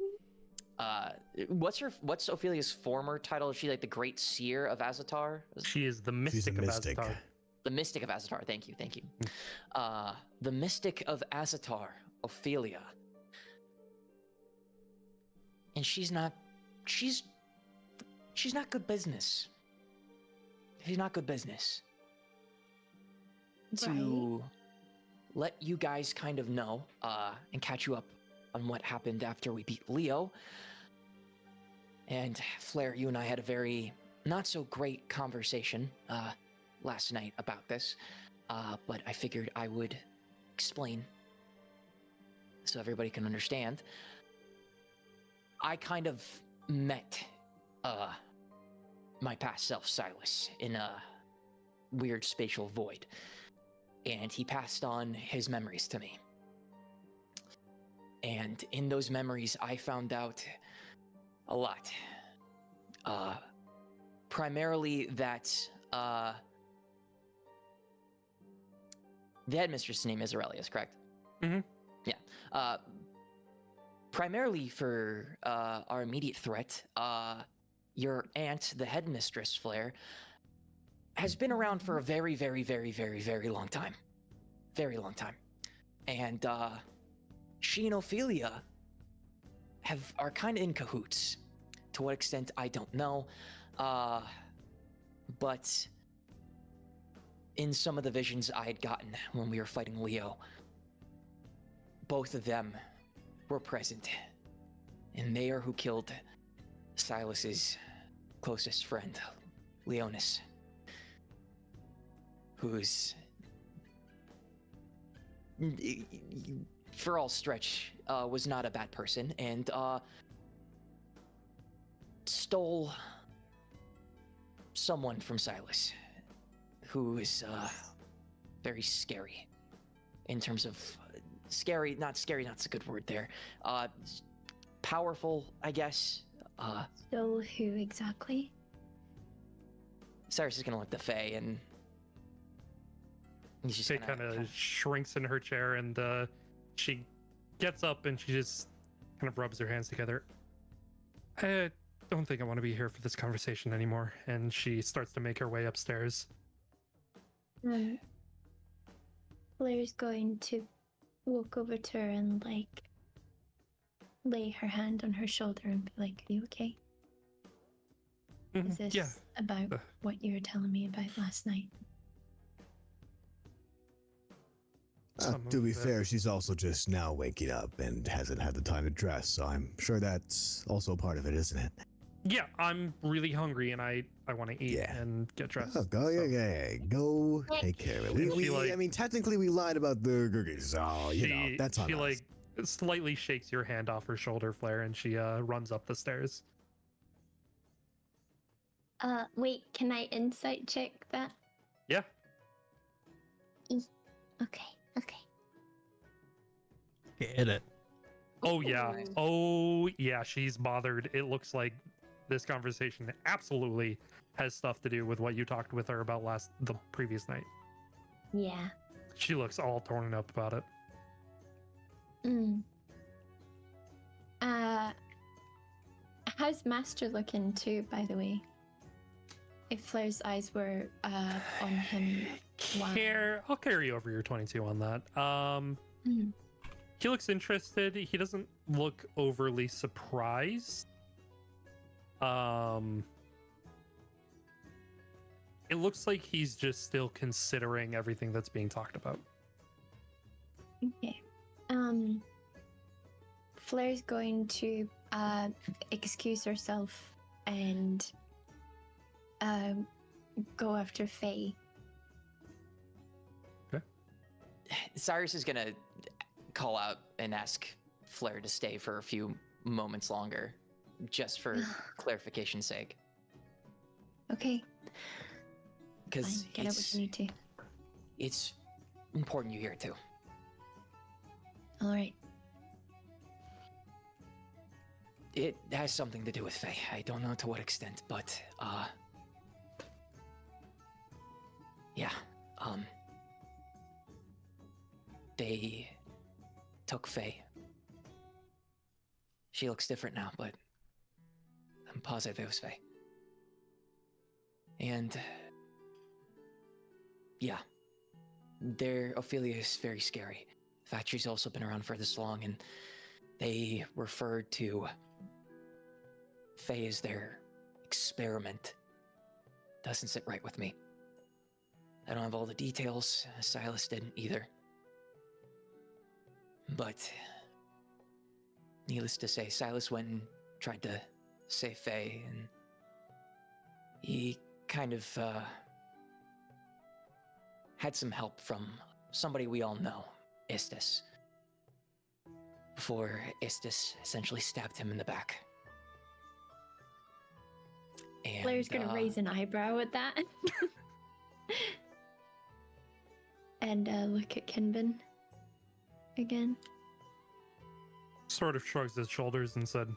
What's Ophelia's former title? Is she like the Great Seer of Azatar? She is the She's a mystic of mystic. Azatar. The Mystic of Azatar. Thank you. The Mystic of Azatar, Ophelia. And she's not good business. She's not good business. To let you guys kind of know, and catch you up on what happened after we beat Leo. And Flair, you and I had a very not so great conversation last night about this, but I figured I would explain so everybody can understand. I kind of met my past self, Silas, in a weird spatial void. And he passed on his memories to me. And in those memories, I found out a lot. Primarily that the headmistress' name is Aurelius, correct? Mm-hmm. Yeah. Primarily for our immediate threat, your aunt, the headmistress, Flair, has been around for a very, very, very, very, very long time. Very long time. And she and Ophelia are kind of in cahoots. To what extent, I don't know. But in some of the visions I had gotten when we were fighting Leo, both of them were present. And they are who killed Silas's closest friend, Leonis, who's, for all stretch, was not a bad person, and stole someone from Silas, who is very scary in terms of scary, not a good word there. Powerful, I guess. So who exactly? Cyrus is gonna look at the Fae, and he's just Faye gonna kind of shrinks in her chair, and she gets up and she just kind of rubs her hands together. I don't think I want to be here for this conversation anymore. And she starts to make her way upstairs. Flair's going to walk over to her and like lay her hand on her shoulder and be like, "Are you okay? Mhm, Is this yeah. about what you were telling me about last night?" Some To of be the- fair, she's also just now waking up and hasn't had the time to dress, so I'm sure that's also part of it, isn't it? Yeah, I'm really hungry and I want to eat Yeah. and get dressed. Oh, go, so- yeah, go take care of it. And she, like- I mean, technically we lied about the cookies, so, you know, that's on she us. like slightly shakes your hand off her shoulder, Flair, and she runs up the stairs. Wait, can I insight check that? Yeah. Okay. Get it. Oh yeah. Nice. Oh yeah. She's bothered. It looks like this conversation absolutely has stuff to do with what you talked with her about the previous night. Yeah. She looks all torn up about it. How's Master looking too, by the way? If Flair's eyes were on him. Wow. I'll carry over your 22 on that. Mhm. He looks interested. He doesn't look overly surprised. It looks like he's just still considering everything that's being talked about. Okay. Flair's going to excuse herself and go after Faye. Cyrus is gonna call out and ask Flair to stay for a few moments longer, just for clarification's sake. Okay. Because Fine. Get out what you need to. it's important you hear it too. All right. It has something to do with Faye. I don't know to what extent, but yeah. They took Faye. She looks different now, but I'm positive it was Faye. And yeah, Ophelia is very scary. In fact, she's also been around for this long, and they referred to Faye as their experiment. Doesn't sit right with me. I don't have all the details. Silas didn't either. But needless to say, Silas went and tried to save Faye, and he kind of had some help from somebody we all know, Istis. Before Istis essentially stabbed him in the back. And, Flair's gonna raise an eyebrow at that. And look at Kinbin again. Sort of shrugs his shoulders and said,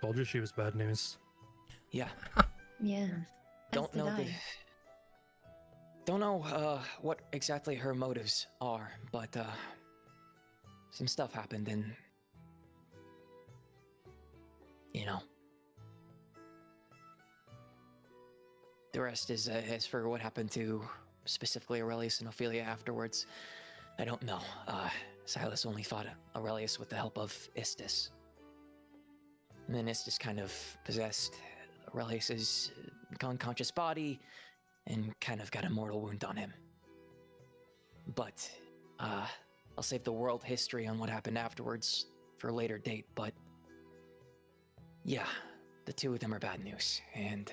"Told you she was bad news." Yeah. Yeah. Don't as know did the. I. Don't know what exactly her motives are, but some stuff happened, and you know, the rest is as for what happened to specifically Aurelius and Ophelia afterwards. I don't know. Silas only fought Aurelius with the help of Istis, and then Istis kind of possessed Aurelius's unconscious body and kind of got a mortal wound on him. But I'll save the world history on what happened afterwards for a later date, but yeah, the two of them are bad news. And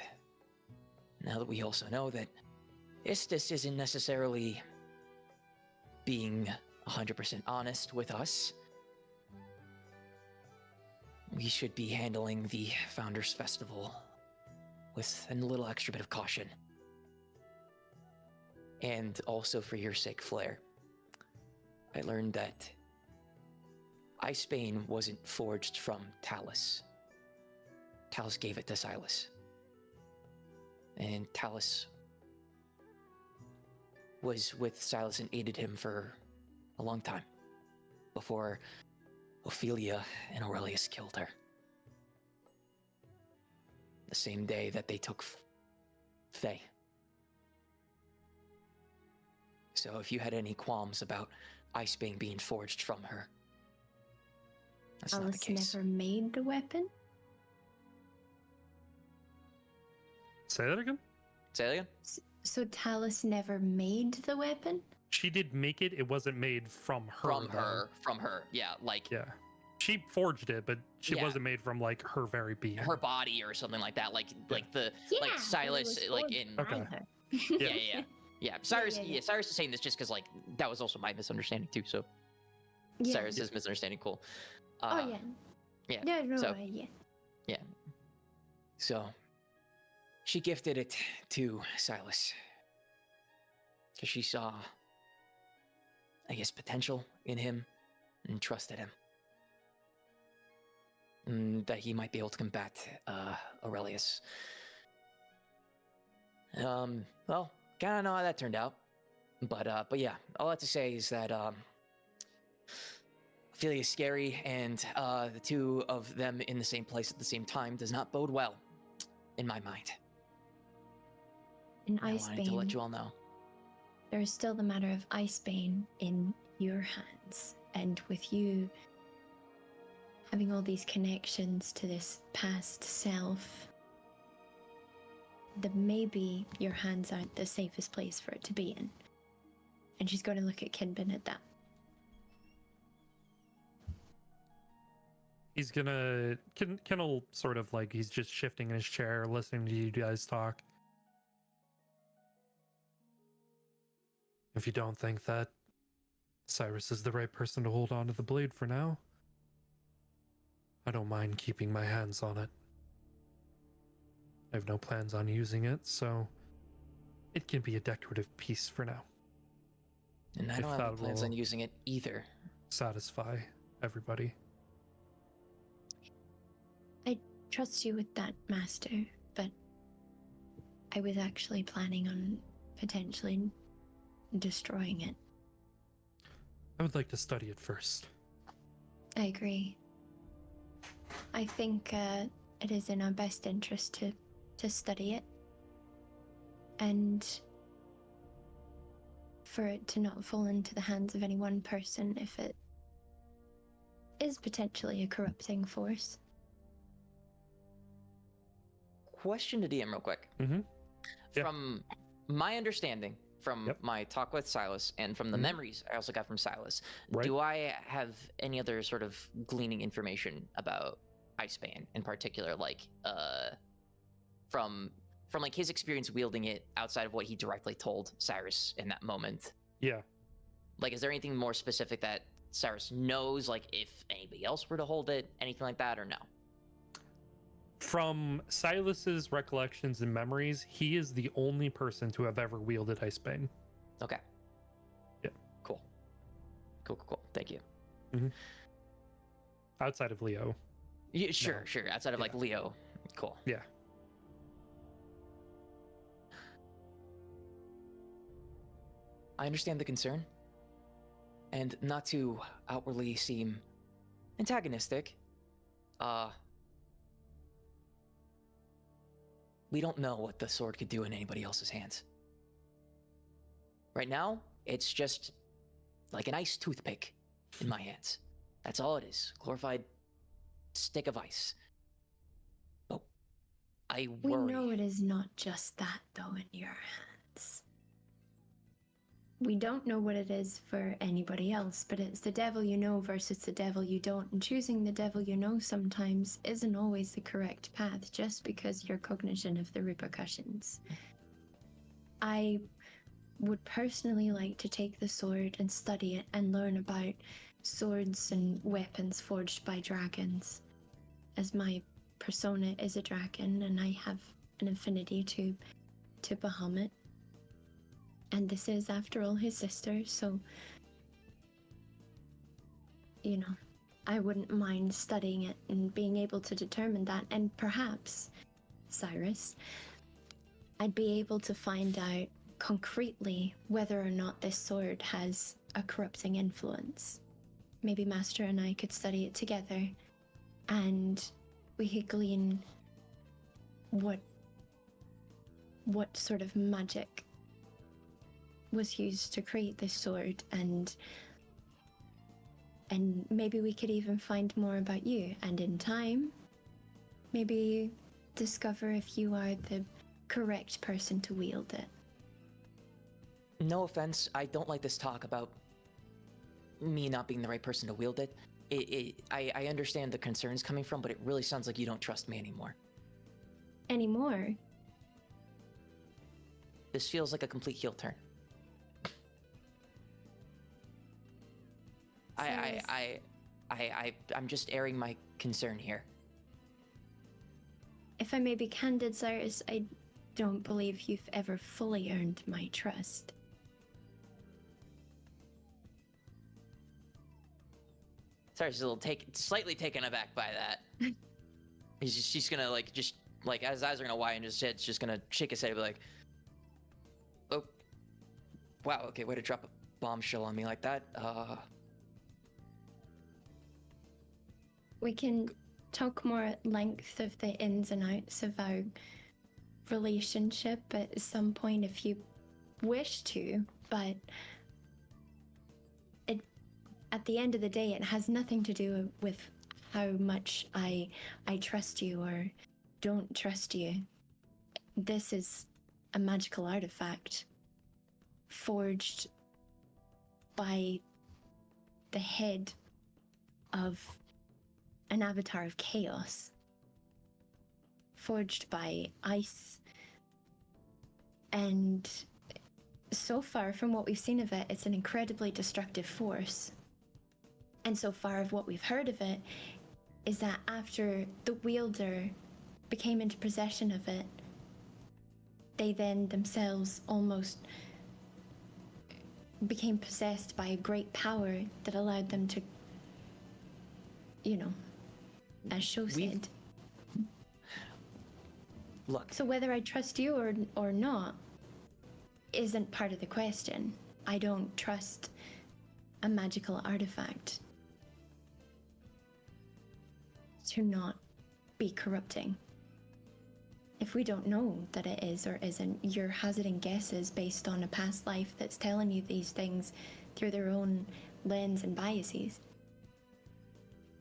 now that we also know that Istis isn't necessarily being 100% honest with us, we should be handling the Founders Festival with a little extra bit of caution. And also for your sake, Flair, I learned that Icebane wasn't forged from Talus. Talus gave it to Silas. And Talus was with Silas and aided him for a long time, before Ophelia and Aurelius killed her. The same day that they took Faye. So if you had any qualms about Icebane being forged from her, that's not the Alice case. never made the weapon? Say that again? Say that again? So Talus never made the weapon? She did make it. It wasn't made from her. From her. Yeah, like Yeah. She forged it, but she Yeah. wasn't made from like her very being. her body or something like that. Like the Yeah, like but it Silas was like forged in by Okay. her. yeah. Cyrus yeah. Cyrus is saying this just because like that was also my misunderstanding too. So Yeah. Cyrus's misunderstanding. Cool. Oh yeah. yeah, No, no, so- yeah. So she gifted it to Silas because she saw, I guess, potential in him and trusted him. And that he might be able to combat Aurelius. Well, kind of know how that turned out, but yeah, all I have to say is that Ophelia is scary, and the two of them in the same place at the same time does not bode well, in my mind. In I wanted to let Icebane, you all know. there is still the matter of Icebane in your hands, and with you having all these connections to this past self, that maybe your hands aren't the safest place for it to be in. And she's going to look at Kinbin at that. He's gonna Kendall sort of like he's just shifting in his chair, listening to you guys talk. If you don't think that Cyrus is the right person to hold on to the blade for now, I don't mind keeping my hands on it. I have no plans on using it, so it can be a decorative piece for now. And I If don't have that any plans on will- using it either. Satisfy everybody. I trust you with that, Master, but I was actually planning on potentially destroying it. I would like to study it first. I agree. I think it is in our best interest to study it, and for it to not fall into the hands of any one person if it is potentially a corrupting force. Question to DM real quick. Mm-hmm. Yeah. From my understanding, from Yep. my talk with Silas, and from the Mhm. memories I also got from Silas, Right. do I have any other sort of gleaning information about Icebane in particular, like from like his experience wielding it outside of what he directly told Cyrus in that moment? Yeah. Like, is there anything more specific that Cyrus knows, like if anybody else were to hold it, anything like that, or no? From Silas's recollections and memories, he is the only person to have ever wielded Icebane. Okay. Yeah. Cool. Cool. Thank you. Outside of Leo. Yeah, sure. No. Outside of like Leo. Cool. Yeah. I understand the concern. And not to outwardly seem antagonistic, we don't know what the sword could do in anybody else's hands. Right now, it's just like an ice toothpick in my hands. That's all it is. Glorified stick of ice. But I We worry. know it is not just that, though, in your hands. We don't know what it is for anybody else, but it's the devil you know versus the devil you don't, and choosing the devil you know sometimes isn't always the correct path just because you're cognizant of the repercussions. I would personally like to take the sword and study it and learn about swords and weapons forged by dragons, as my persona is a dragon and I have an affinity to Bahamut. And this is, after all, his sister, so, you know, I wouldn't mind studying it and being able to determine that. And perhaps, Cyrus, I'd be able to find out concretely whether or not this sword has a corrupting influence. Maybe Master and I could study it together, and we could glean what sort of magic was used to create this sword, and maybe we could even find more about you, and in time maybe discover if you are the correct person to wield it. No offense, I don't like this talk about me not being the right person to wield it. I understand the concerns coming from, but it really sounds like you don't trust me anymore. Anymore? This feels like a complete heel turn. I'm just airing my concern here. If I may be candid, Cyrus, I don't believe you've ever fully earned my trust. Sorry, she's a little slightly taken aback by that. She's gonna just as his eyes are gonna widen, his head's just gonna shake his head and be like, "Oh, wow, okay, way to drop a bombshell on me like that." We can talk more at length of the ins and outs of our relationship at some point if you wish to, but at the end of the day, it has nothing to do with how much I trust you or don't trust you. This is a magical artifact forged by the head of an avatar of chaos, forged by ice, and so far from what we've seen of it, it's an incredibly destructive force. And so far of what we've heard of it is that after the wielder became into possession of it, they then themselves almost became possessed by a great power that allowed them to, as Sho said. Look, So whether I trust you or not isn't part of the question. I don't trust a magical artifact to not be corrupting. If we don't know that it is or isn't, you're hazarding guesses based on a past life that's telling you these things through their own lens and biases.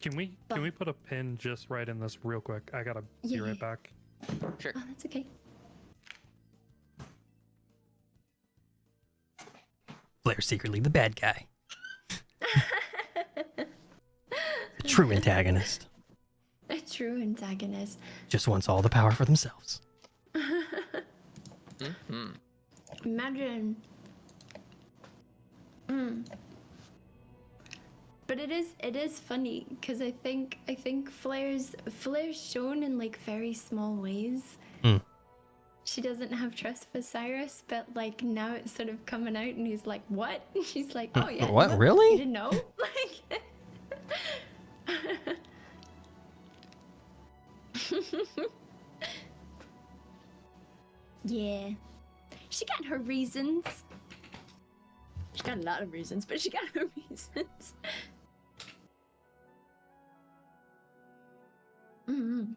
Can we put a pin just right in this real quick? I gotta be right back. Sure. Oh, that's okay. Flair's secretly the bad guy. A true antagonist. A true antagonist. Just wants all the power for themselves. Mm-hmm. Imagine. But But it is funny because I think Flair's shown in like very small ways. Hmm. She doesn't have trust for Cyrus, but like now it's sort of coming out, and he's like, "What?" She's like, "Oh yeah, What, you really? didn't know?" Like, yeah, she got her reasons. She got a lot of reasons, but she got her reasons. Mm-hmm.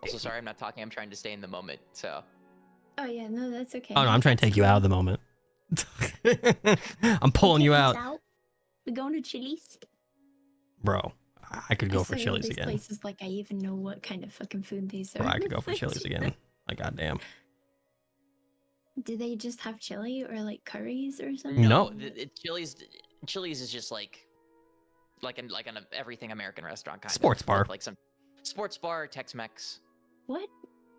Also, sorry, I'm not talking. I'm trying to stay in the moment. So Oh yeah, no, that's okay. Oh no, I'm trying to take you out of the moment. I'm pulling you out, We going to Chili's? bro. I could go I for say all Chili's these again. places like I even know what kind of fucking food these are. Bro, I could go for Chili's again. Like goddamn. Do they just have chili or like curries or something? No. Chili's is just like an everything American restaurant kind Sports of bar. like some sports bar, Tex-Mex. What?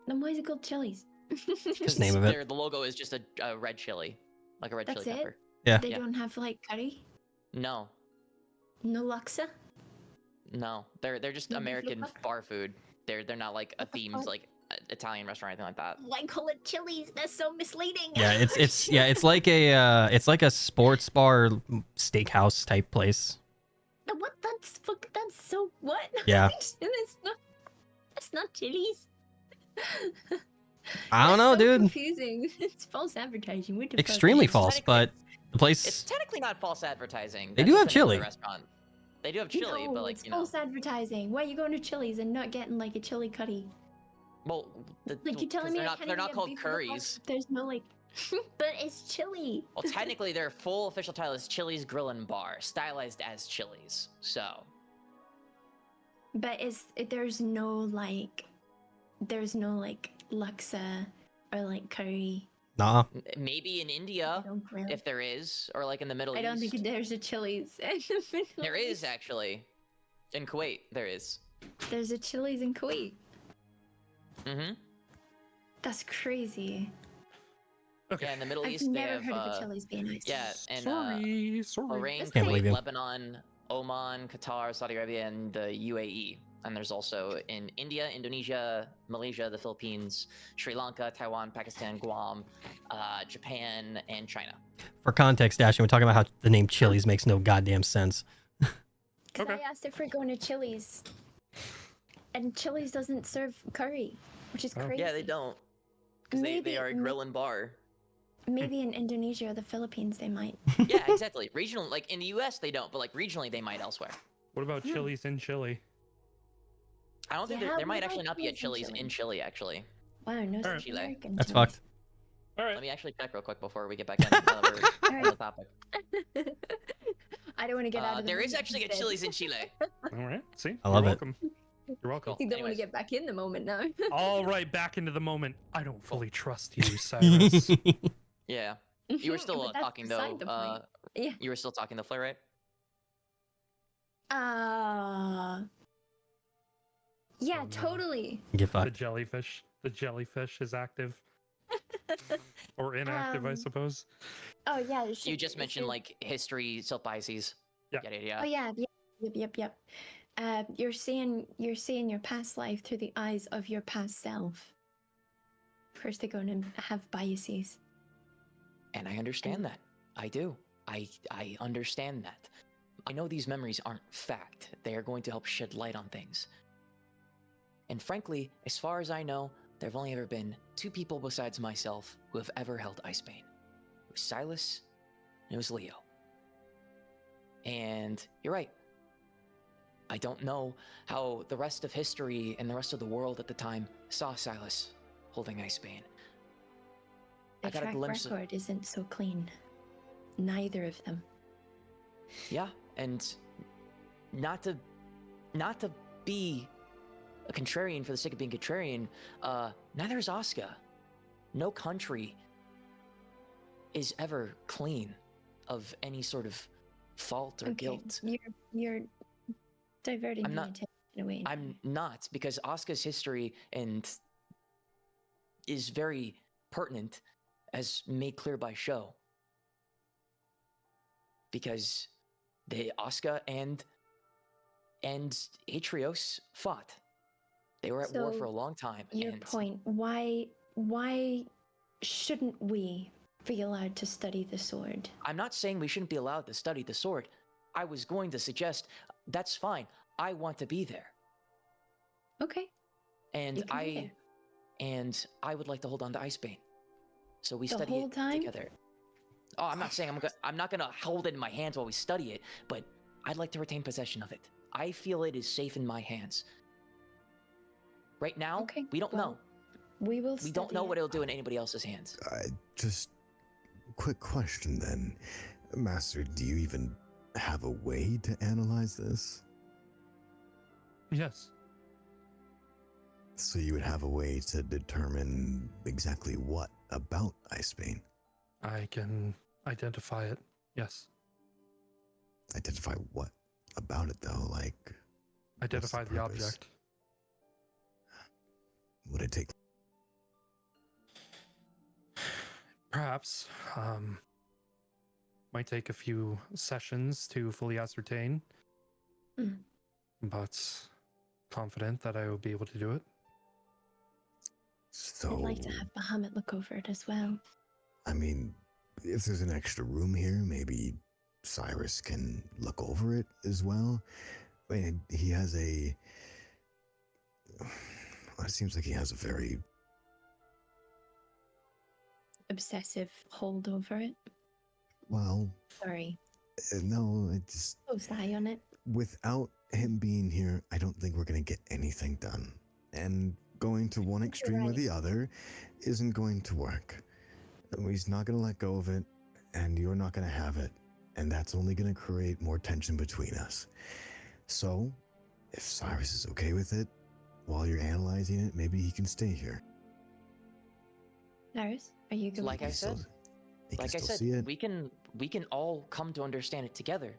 Then why is it called Chili's? Just name of it. The logo is just a red chili, like a red That's chili it? pepper. Yeah. They Yeah. don't have like curry? No, No laksa? no, they're just No beef American look? bar food. They're not like a What the themed fuck? like Italian restaurant or anything like that. Why call it Chili's? That's so misleading. Yeah, it's like a sports bar steakhouse type place. What? That's so what? Yeah. That's not Chili's. I don't know, That's so dude. Confusing. It's false advertising. What the fuck? Extremely It's false, technically- but the place It's technically not false advertising. They That's do just have the name of the chili. Restaurant. They do have chili, No, but like it's you know, false advertising. Why are you going to Chili's and not getting like a chili curry? well, Like you're telling me I can't they're even not get called beef with the curries. sauce? There's no like, but it's chili. Well, technically, their full official title is Chili's Grill and Bar, stylized as Chili's. So, But there's no like laksa or like curry. nah. maybe in I India, don't grill. if there is, or like in the Middle I don't East. think there's a Chili's in the Middle There is East. actually. In Kuwait, there is. There's a Chili's in Kuwait. Mm-hmm. That's crazy. Okay. Yeah, in the Middle I've East, they never have. heard of a Chili's being nice. Yeah, and Sorry. Bahrain, That's Can't believe Kuwait, you. Lebanon, Oman, Qatar, Saudi Arabia, and the UAE. And there's also in India, Indonesia, Malaysia, the Philippines, Sri Lanka, Taiwan, Pakistan, Guam, Japan, and China. For context, Ashton, we're talking about how the name Chili's makes no goddamn sense. Because Okay. I asked if we're going to Chili's, and Chili's doesn't serve curry, which is Oh. crazy. Yeah, they don't. Because they Maybe- are a grill and bar. Maybe in Indonesia or the Philippines they might. Yeah, exactly. Regional, like in the U.S. they don't, but like regionally they might elsewhere. What about Chili's in Chile? I don't think Yeah, there what might about actually not be a Chili's Chili's in in Chile. Actually, Wow, no Alright. such American. That's Chili's. fucked. All right. let me actually check real quick before we get back in. Now that we're on the topic. I don't want to get out of the There is moment actually a instead. Chili's in Chile. All right. See, I love You're it. welcome. You're welcome. You don't want Anyways. to get back in the moment now. All right, back into the moment. I don't fully trust you, Cyrus. Yeah, you were still But that's talking though. beside the point. Yeah. You were still talking to Flair, right? Yeah, Oh, no. totally. Get The fucked. jellyfish. The jellyfish is active. Or inactive, I Um, suppose. Oh yeah. You just mentioned like history, self-biases. Yeah. Yeah. Oh yeah. Yep. You're seeing your past life through the eyes of your past self. Of course, they're going to have biases. And I understand that. I do. I understand that. I know these memories aren't fact. They are going to help shed light on things. And frankly, as far as I know, there have only ever been two people besides myself who have ever held Icebane. It was Silas, and it was Leo. And you're right. I don't know how the rest of history and the rest of the world at the time saw Silas holding Icebane. The I got a track glimpse of- record isn't so clean. Neither of them. Yeah, and not to be a contrarian for the sake of being contrarian, neither is Asuka. No country is ever clean of any sort of fault or guilt. You're diverting I'm the not- attention away. I'm not, because Asuka's history and is very pertinent as made clear by Sho. Because the Asuka and Atrios fought. They were at war So, for a long time. Your and point. Why shouldn't we be allowed to study the sword? I'm not saying we shouldn't be allowed to study the sword. I was going to suggest that's fine. I want to be there. Okay. And You can be there. I would like to hold on to Icebane. So we The study whole it time? together. Oh, I'm not saying I'm not gonna hold it in my hands while we study it, but I'd like to retain possession of it. I feel it is safe in my hands. Right now, Okay, we don't well, know. We will. We don't study know it. what it'll do in anybody else's hands. Just quick question then. Master, do you even have a way to analyze this? Yes. So you would have a way to determine exactly what about Icebane? I can identify it. Yes. Identify what about it though? Like, Identify the purpose? object. Would it take? Perhaps. Might take a few sessions to fully ascertain. Mm. But confident that I will be able to do it. So, I'd like to have Bahamut look over it as well. I mean, if there's an extra room here, maybe Cyrus can look over it as well. I mean, he has a. It seems like he has a very. Obsessive hold over it. Well, Sorry. no, it just. Close eye on it. Without him being here, I don't think we're going to get anything done. And going to one extreme or right. the other isn't going to work. He's not going to let go of it, and you're not going to have it. And that's only going to create more tension between us. So, if Cyrus is okay with it, while you're analyzing it, maybe he can stay here. Cyrus, are you good? Like He I can still- said, he can like I still said, see it. we can all come to understand it together.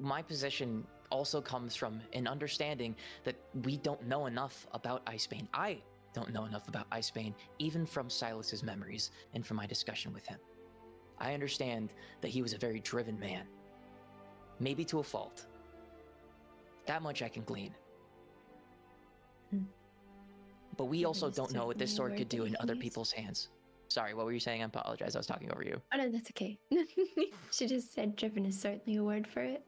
My position also comes from an understanding that we don't know enough about Icebane. I don't know enough about Icebane, even from Silas's memories and from my discussion with him. I understand that he was a very driven man, maybe to a fault. That much I can glean. Hmm. But we also Driven is don't know what this certainly a sword could word do that in you other can use. people's hands. Sorry, what were you saying? I apologize. I was talking over you. Oh no, that's okay. She just said driven is certainly a word for it.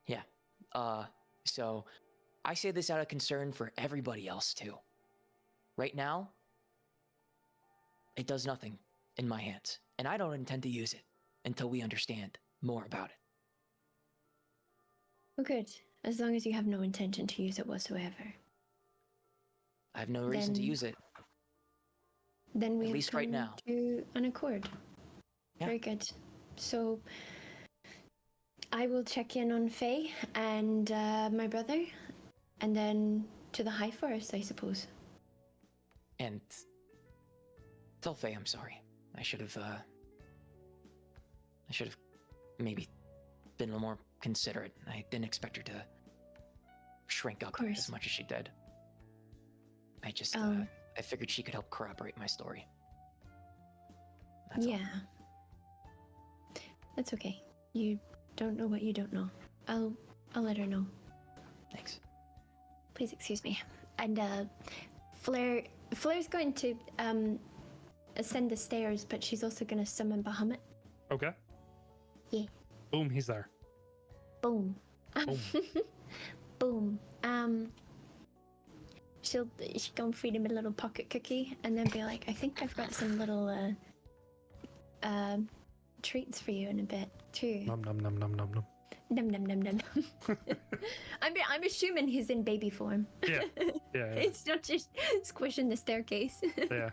Yeah. So I say this out of concern for everybody else too. Right now, it does nothing in my hands, and I don't intend to use it until we understand more about it. Well, good. As long as you have no intention to use it whatsoever. I have no reason to Then- use it. Then we At have least right come now. to an accord. Yeah. Very good. So I will check in on Faye and my brother, and then to the High Forest, I suppose. And tell Faye I'm sorry. I should have maybe been a little more considerate. I didn't expect her to shrink up course. as much as she did. I just I figured she could help corroborate my story. That's all. Yeah. That's okay. You don't know what you don't know. I'll let her know. Thanks. Please excuse me. And Flair's going to ascend the stairs, but she's also going to summon Bahamut. Okay. Yeah. Boom, he's there. Boom. Boom. Boom. She'll go and feed him a little pocket cookie, and then be like, "I think I've got some little treats for you in a bit too." Nom nom nom nom nom nom. Num num num num. I'm assuming he's in baby form. Yeah. Yeah. It's not just squishing the staircase. Yeah.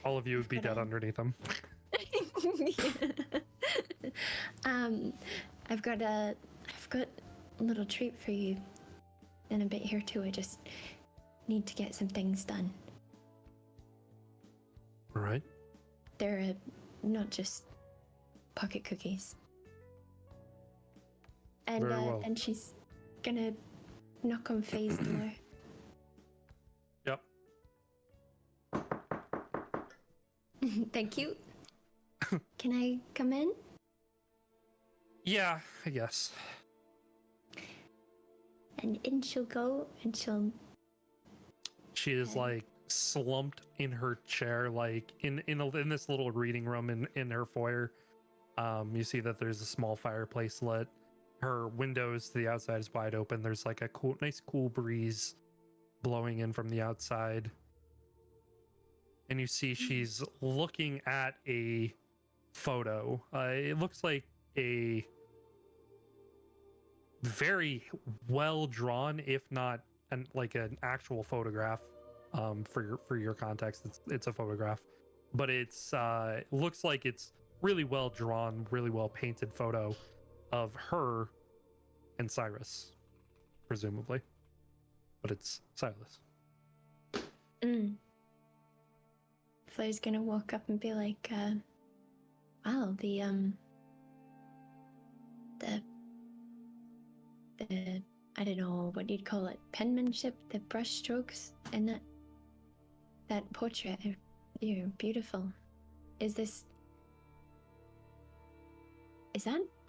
All of you would be dead underneath him. I've got a little treat for you in a bit here too. I just need to get some things done. All right. They're not just pocket cookies. And Very well. and she's gonna knock on Faye's door. Yep. Thank you. Can I come in? Yeah, I guess. And in she'll go, and she'll. She is like slumped in her chair, like in this little reading room in her foyer. You see that there's a small fireplace lit. Her windows to the outside is wide open. There's like a nice cool breeze blowing in from the outside. And you see she's looking at a photo. It looks like a very well drawn, if not like an actual photograph. For your context, it's a photograph, but it's looks like it's really well drawn, really well painted photo of her and Cyrus, presumably, but it's Silas. Flair's gonna walk up and be like, wow, the I don't know what you'd call it, penmanship, the brush strokes in that portrait, they're beautiful. Is that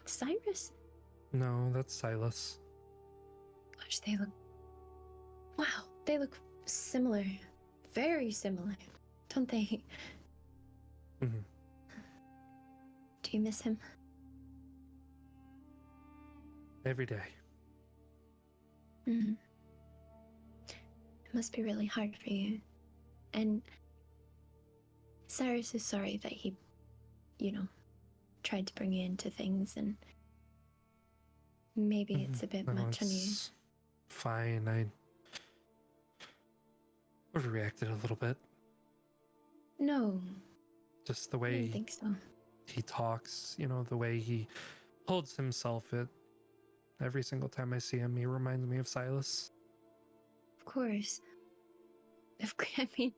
Cyrus? No, that's Silas. Gosh, they look similar, very similar, don't they? Mm-hmm. Do you miss him? Every day. It must be really hard for you. And Cyrus is sorry that he, tried to bring you into things, and maybe it's a bit much on you. Fine, I overreacted a little bit. No, Just the I way don't think so. he talks, the way he holds himself. Every single time I see him, he reminds me of Silas. Of course. I mean,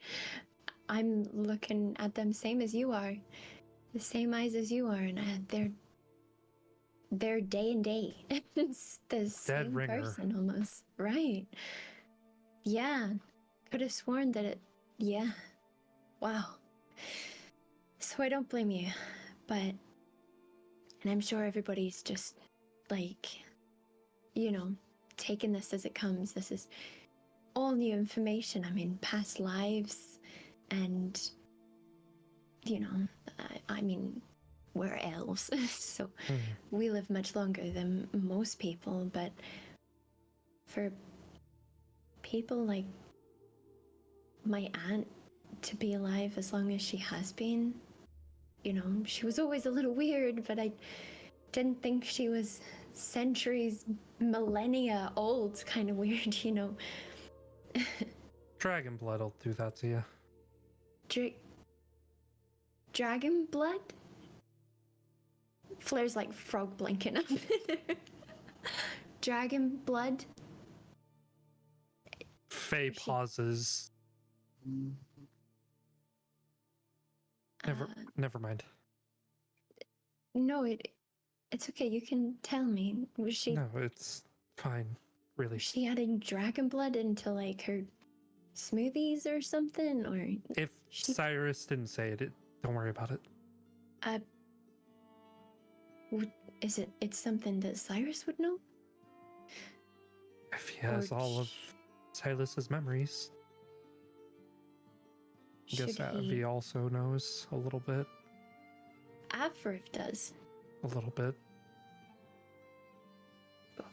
I'm looking at them same as you are. The same eyes as you are, and they're day and day. It's the same ringer. person almost. Right. Yeah. Could have sworn that yeah. Wow. So I don't blame you, and I'm sure everybody's just like, taking this as it comes. This is all new information. I mean, past lives, and I mean, we're elves, so we live much longer than most people, but for people like my aunt to be alive as long as she has been, she was always a little weird, but I didn't think she was centuries, millennia old kind of weird, Dragon blood will do that to you. Dragon blood? Flair's like frog blinking up in there. Dragon blood? Faye pauses. Never mind. No, it's okay. You can tell me. Was she? No, it's fine. Really. Was she adding dragon blood into like her smoothies or something, or? If Cyrus didn't say it, don't worry about it. It's something that Cyrus would know? If he has all of Silas's memories. I guess Avi also knows a little bit. Avril does. A little bit.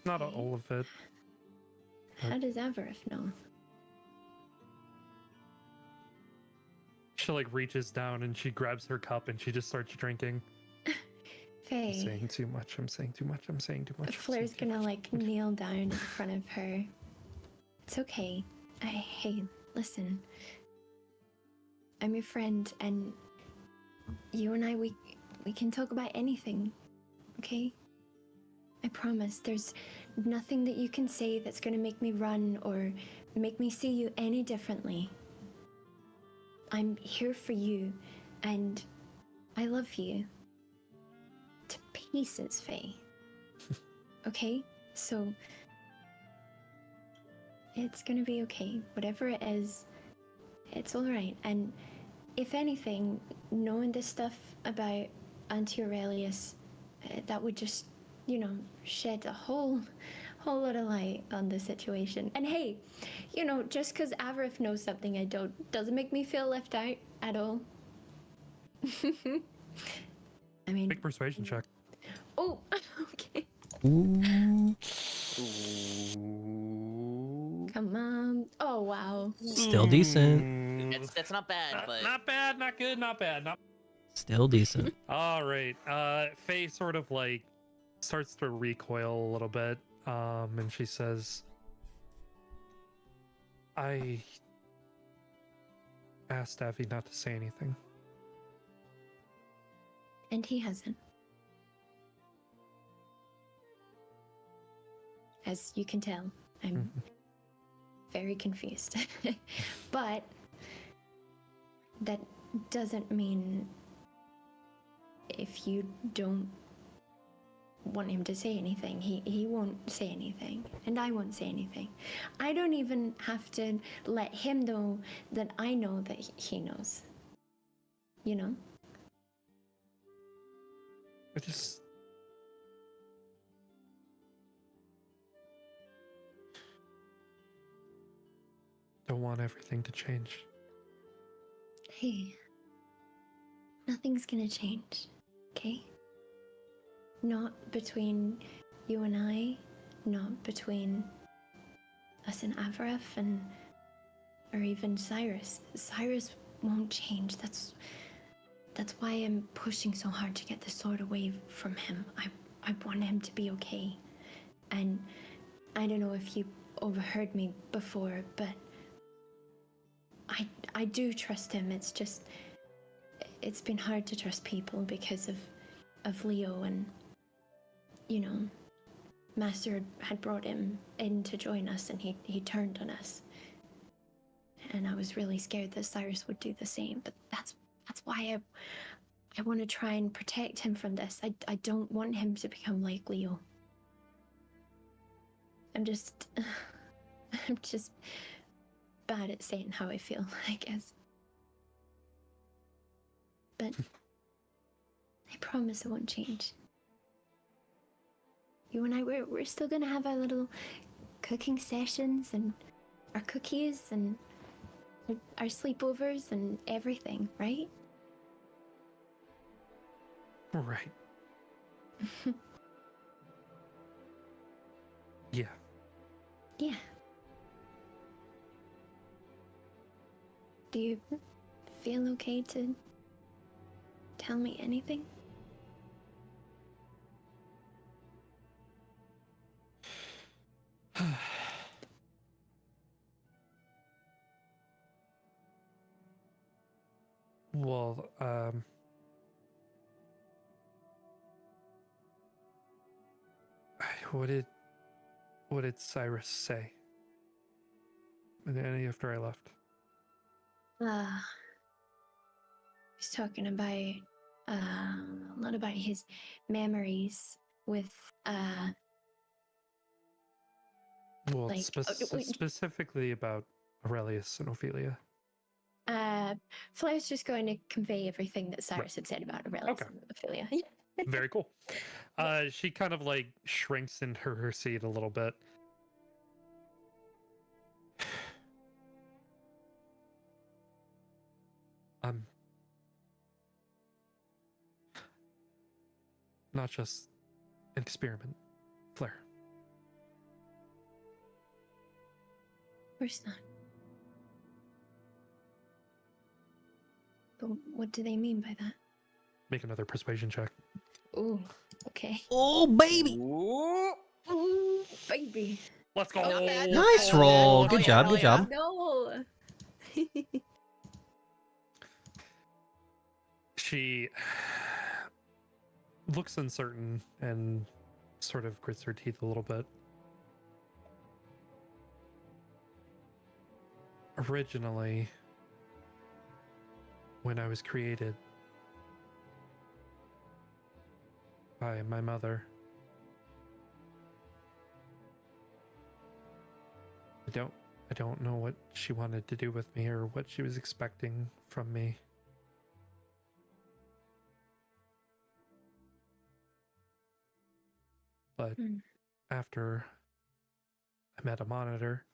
Not Okay. all of it. How does Avril know? She like reaches down and she grabs her cup and she just starts drinking. I'm Faye. saying too much. I'm saying too much. I'm saying too much. I'm Flair's saying too gonna much. like kneel down in front of her. It's okay. Hey, listen. I'm your friend, and you and I, we can talk about anything, okay? I promise. There's nothing that you can say that's gonna make me run or make me see you any differently. I'm here for you, and I love you. To pieces, Faye. Okay? So, it's gonna be okay. Whatever it is, it's alright. And if anything, knowing this stuff about Auntie Aurelius, that would just, shed a whole lot of light on the situation. And hey, just because Avarith knows something I don't, doesn't make me feel left out at all. I mean, Big persuasion check. oh, okay. Ooh. Come on. Oh, wow. Still decent. That's not bad, but Not bad, not good, not bad. Not... Still decent. All right. Faye sort of like starts to recoil a little bit. And she says, I asked Avi not to say anything. And he hasn't. As you can tell, I'm very confused. But that doesn't mean if you don't want him to say anything, he won't say anything, and I won't say anything. I don't even have to let him know that I know that he knows. You know? I just... don't want everything to change. Hey, nothing's gonna change, okay? Not between you and I, not between us and Avarith, or even Cyrus. Cyrus won't change. That's why I'm pushing so hard to get the sword away from him. I want him to be okay. And I don't know if you overheard me before, but I do trust him. It's just, it's been hard to trust people because of Leo, and Master had brought him in to join us, and he turned on us. And I was really scared that Cyrus would do the same, but that's why I want to try and protect him from this. I don't want him to become like Leo. I'm just bad at saying how I feel, I guess. But I promise it won't change. You and I, we're still gonna have our little cooking sessions and our cookies and our sleepovers and everything, right? Right. Yeah. Yeah. Do you feel okay to tell me anything? Well, what did Cyrus say? After I left? He's talking about a lot about his memories with Well, like, specifically about Aurelius and Ophelia. Flair's just going to convey everything that Cyrus had said about Aurelius and Ophelia. Very cool. She kind of like shrinks into her seat a little bit. Not just an experiment, Flair. Of course not. But what do they mean by that? Make another persuasion check. Ooh, okay. Oh, baby. Ooh, baby. Let's go. Not bad. Nice roll. Good yeah, job. hell Good yeah. job. No. She looks uncertain and sort of grits her teeth a little bit. Originally, when I was created by my mother, I don't know what she wanted to do with me or what she was expecting from me. But Hmm. after I met a monitor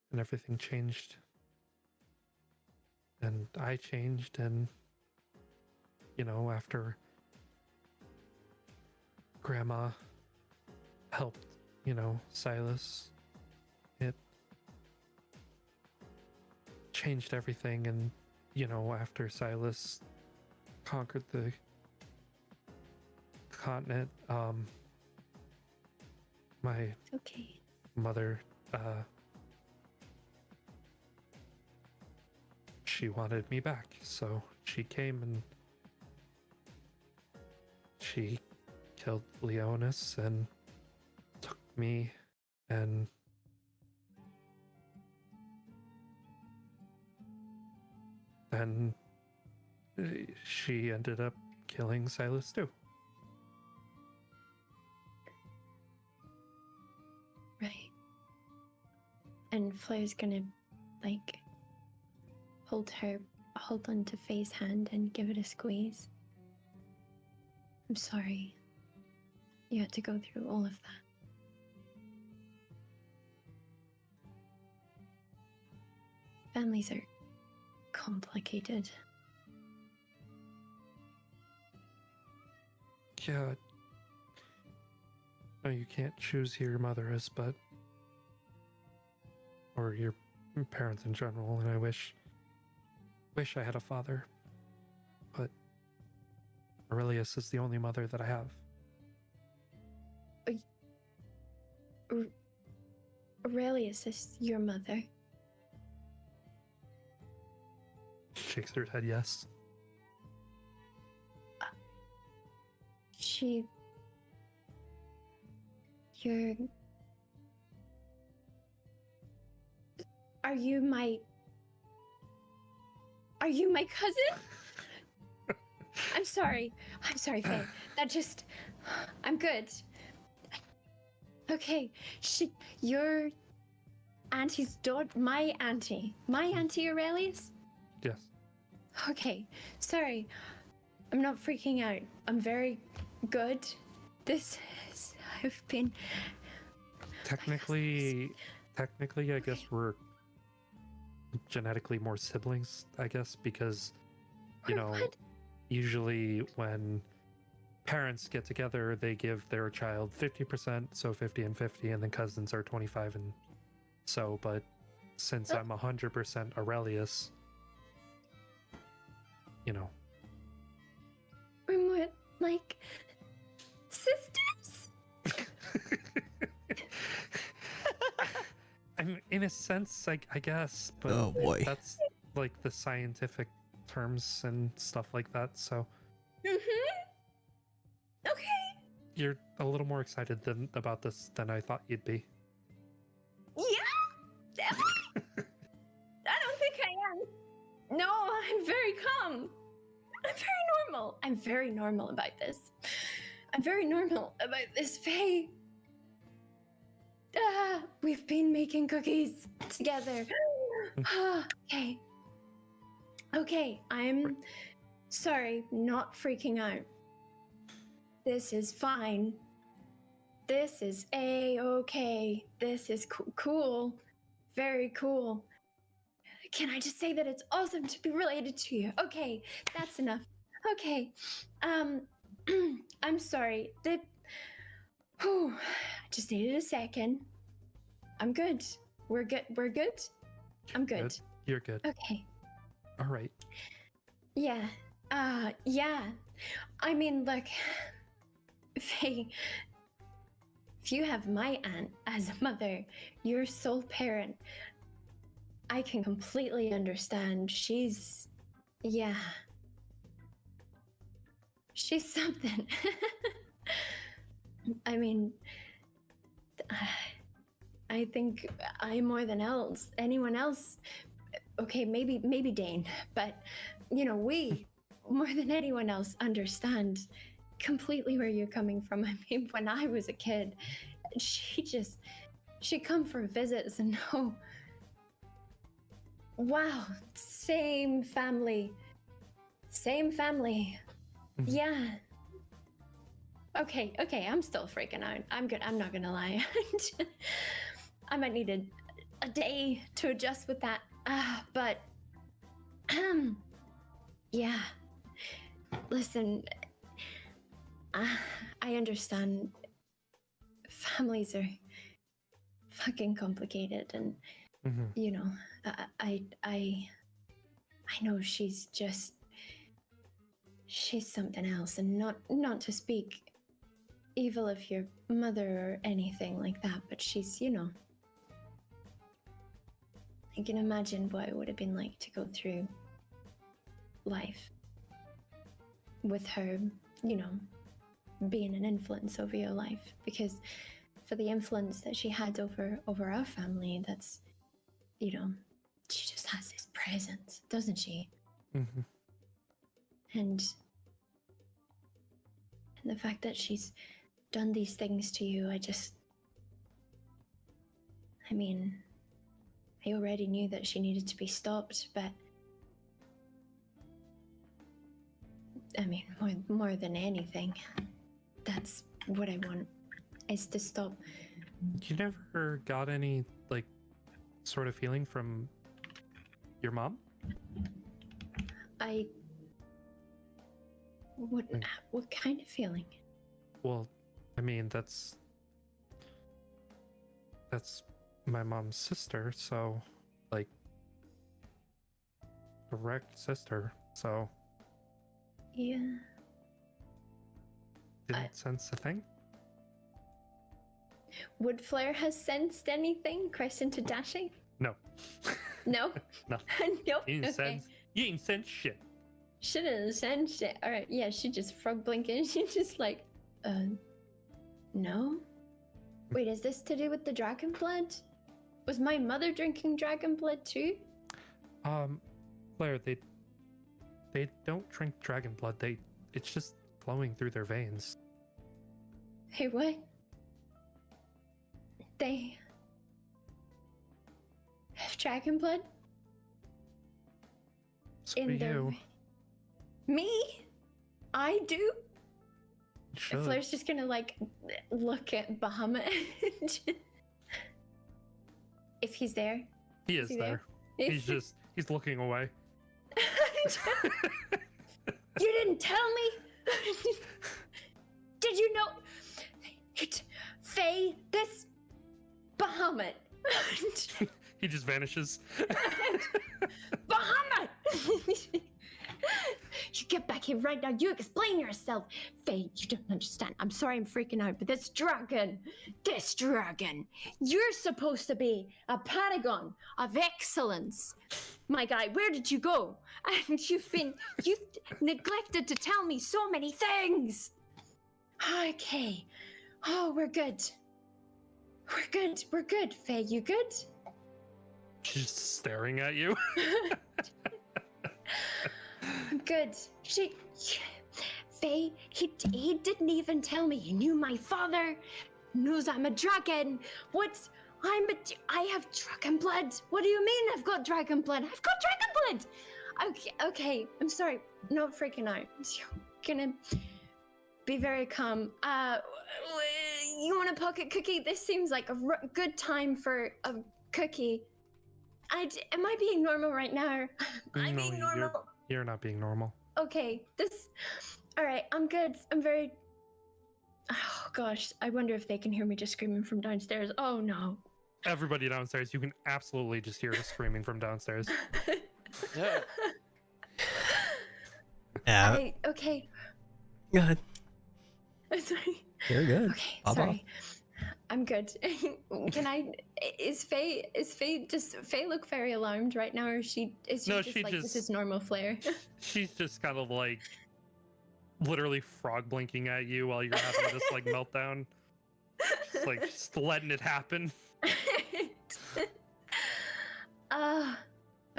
and everything changed, and I changed, and after Grandma helped, Silas, it changed everything. And after Silas conquered the continent, my It's okay. mother, she wanted me back, so she came and she killed Leonis and took me, and then she ended up killing Silas too. Right. And Flair's gonna, like, hold onto Faye's hand and give it a squeeze. I'm sorry. You had to go through all of that. Families are complicated. Yeah. No, you can't choose who your mother is, but or your parents in general, and I wish I had a father, but Aurelius is the only mother that I have. Aurelius is your mother. She shakes her head yes. You're... Are you my cousin? I'm sorry, Faye. That just... I'm good. Okay, your auntie's daughter... My auntie Aurelius? Yes. Okay, sorry. I'm not freaking out. I'm very good. I've been... Technically, I guess we're genetically more siblings, I guess, because, What? usually when parents get together, they give their child 50%, so 50 and 50, and then cousins are 25 and so, but since I'm 100% Aurelius, We're more like sisters? I'm in a sense, I guess, but Oh, boy. that's like the scientific terms and stuff like that. So Okay. you're a little more excited about this than I thought you'd be. Yeah? Am I? I don't think I am. No, I'm very calm. I'm very normal. I'm very normal about this. I'm very normal about this, Faye. We've been making cookies together. Okay. Okay, I'm sorry, not freaking out. This is fine. This is A-okay. This is cool. Very cool. Can I just say that it's awesome to be related to you? Okay, that's enough. Okay. I'm sorry. I just needed a second. I'm good. We're good. We're good? I'm good. You're good. Okay. All right. Yeah. Yeah. I mean, look, Faye, if you have my aunt as a mother, your sole parent, I can completely understand. She's something. I mean, I think I more than anyone else, okay, maybe Dane, but we more than anyone else understand completely where you're coming from. I mean, when I was a kid, she'd come for visits and wow, same family. Mhm. Yeah. Okay, I'm still freaking out. I'm good. I'm not gonna lie. I might need a day to adjust with that. But yeah. Listen, I understand. Families are fucking complicated, and you know, I know she's something else, and not to speak evil of your mother or anything like that, but she's, you know, I can imagine what it would have been like to go through life with her, you know, being an influence over your life, because for the influence that she had over our family, that's, you know, she just has this presence, doesn't she? And the fact that she's done these things to you, I mean, I already knew that she needed to be stopped, but I mean, more than anything, that's what I want, is to stop. You never got any, like, sort of feeling from your mom? What kind of feeling? Well, I mean, that's my mom's sister, so, like, direct sister, so Yeah. didn't sense a thing? Would Flair has sensed anything? Question to Dashing? No. No? No. Nope. You didn't Okay. sense, you didn't sense shit. Shouldn't sensed it. Alright, yeah, she just frog blinking. She just like, no? Wait, is this to do with the dragon blood? Was my mother drinking dragon blood too? Flair, they don't drink dragon blood. It's just flowing through their veins. Hey, what? They have dragon blood So in do their you. Me? I do? You should. Flair's just gonna like look at Bahamut. If he's there. He is he there. He's looking away. You didn't tell me? Did you know? Faye, this Bahamut. He just vanishes. Bahamut! You get back here right now. You explain yourself. Faye, you don't understand. I'm sorry I'm freaking out, but this dragon, you're supposed to be a paragon of excellence. My guy, where did you go? And you've neglected to tell me so many things. Okay. Oh, we're good. We're good, Faye. You good? She's just staring at you. Good. Faye, he didn't even tell me. He knew my father, knows I'm a dragon. I have dragon blood. What do you mean I've got dragon blood? I've got dragon blood. Okay. I'm sorry. Not freaking out. Gonna be very calm. You want a pocket cookie? This seems like a good time for a cookie. Am I being normal right now? I'm No, being normal. You're not being normal. Okay, all right, I'm good. I'm very, oh gosh, I wonder if they can hear me just screaming from downstairs. Oh no. Everybody downstairs, you can absolutely just hear us screaming from downstairs. Yeah. Okay. Go ahead. I'm sorry. You're good. Okay, Pop sorry. I'm good. Is Faye look very alarmed right now, or is she No, just she like, just- this is normal Flair? She's just kind of like literally frog blinking at you while you're having this like meltdown. Just letting it happen.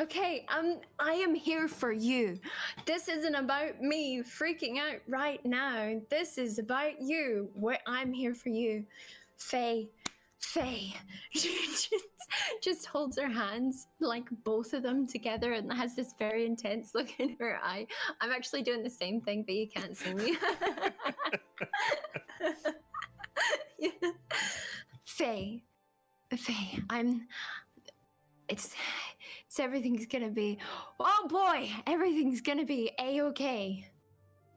Okay, I am here for you. This isn't about me freaking out right now. This is about you. I'm here for you. Faye, Faye. She just holds her hands, like both of them together, and has this very intense look in her eye. I'm actually doing the same thing, but you can't see me. Yeah. Faye, it's everything's gonna be, oh boy, everything's gonna be a-okay.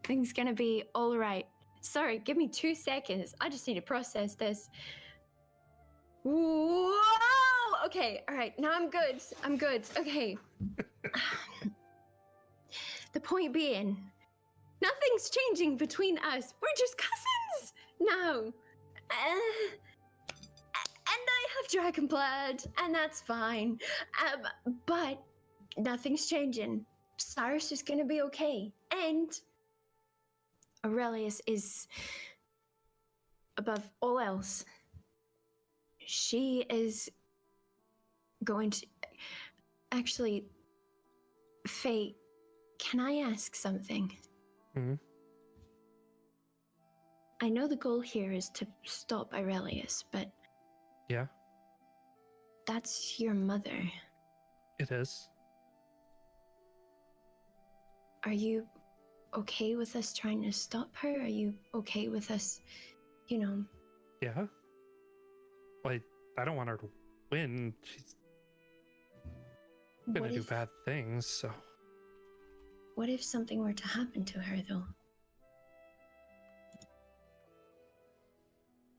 Things gonna be all right. Sorry, give me 2 seconds. I just need to process this. Whoa! Okay, all right, now I'm good. Okay. The point being, nothing's changing between us. We're just cousins now. And I have dragon blood, and that's fine. But nothing's changing. Cyrus is gonna be okay. And Aurelius is, above all else, she is going to... Actually, Faye, can I ask something? Hmm? I know the goal here is to stop Aurelius, but... Yeah, That's your mother. it is. Are you okay with us trying to stop her? Are you okay with us, Yeah. Like, I don't want her to win. She's gonna what do if, bad things, so. what if something were to happen to her, though?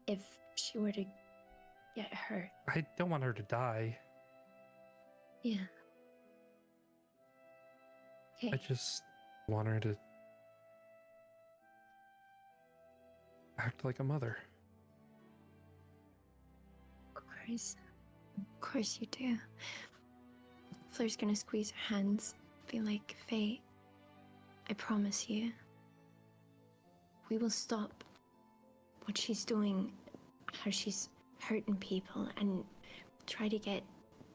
If she were to get hurt. I don't want her to die. Yeah. Okay. I just want her to act like a mother. Of course you do. Flair's gonna squeeze her hands, be like, Faye, I promise you, we will stop what she's doing, how she's hurting people, and try to get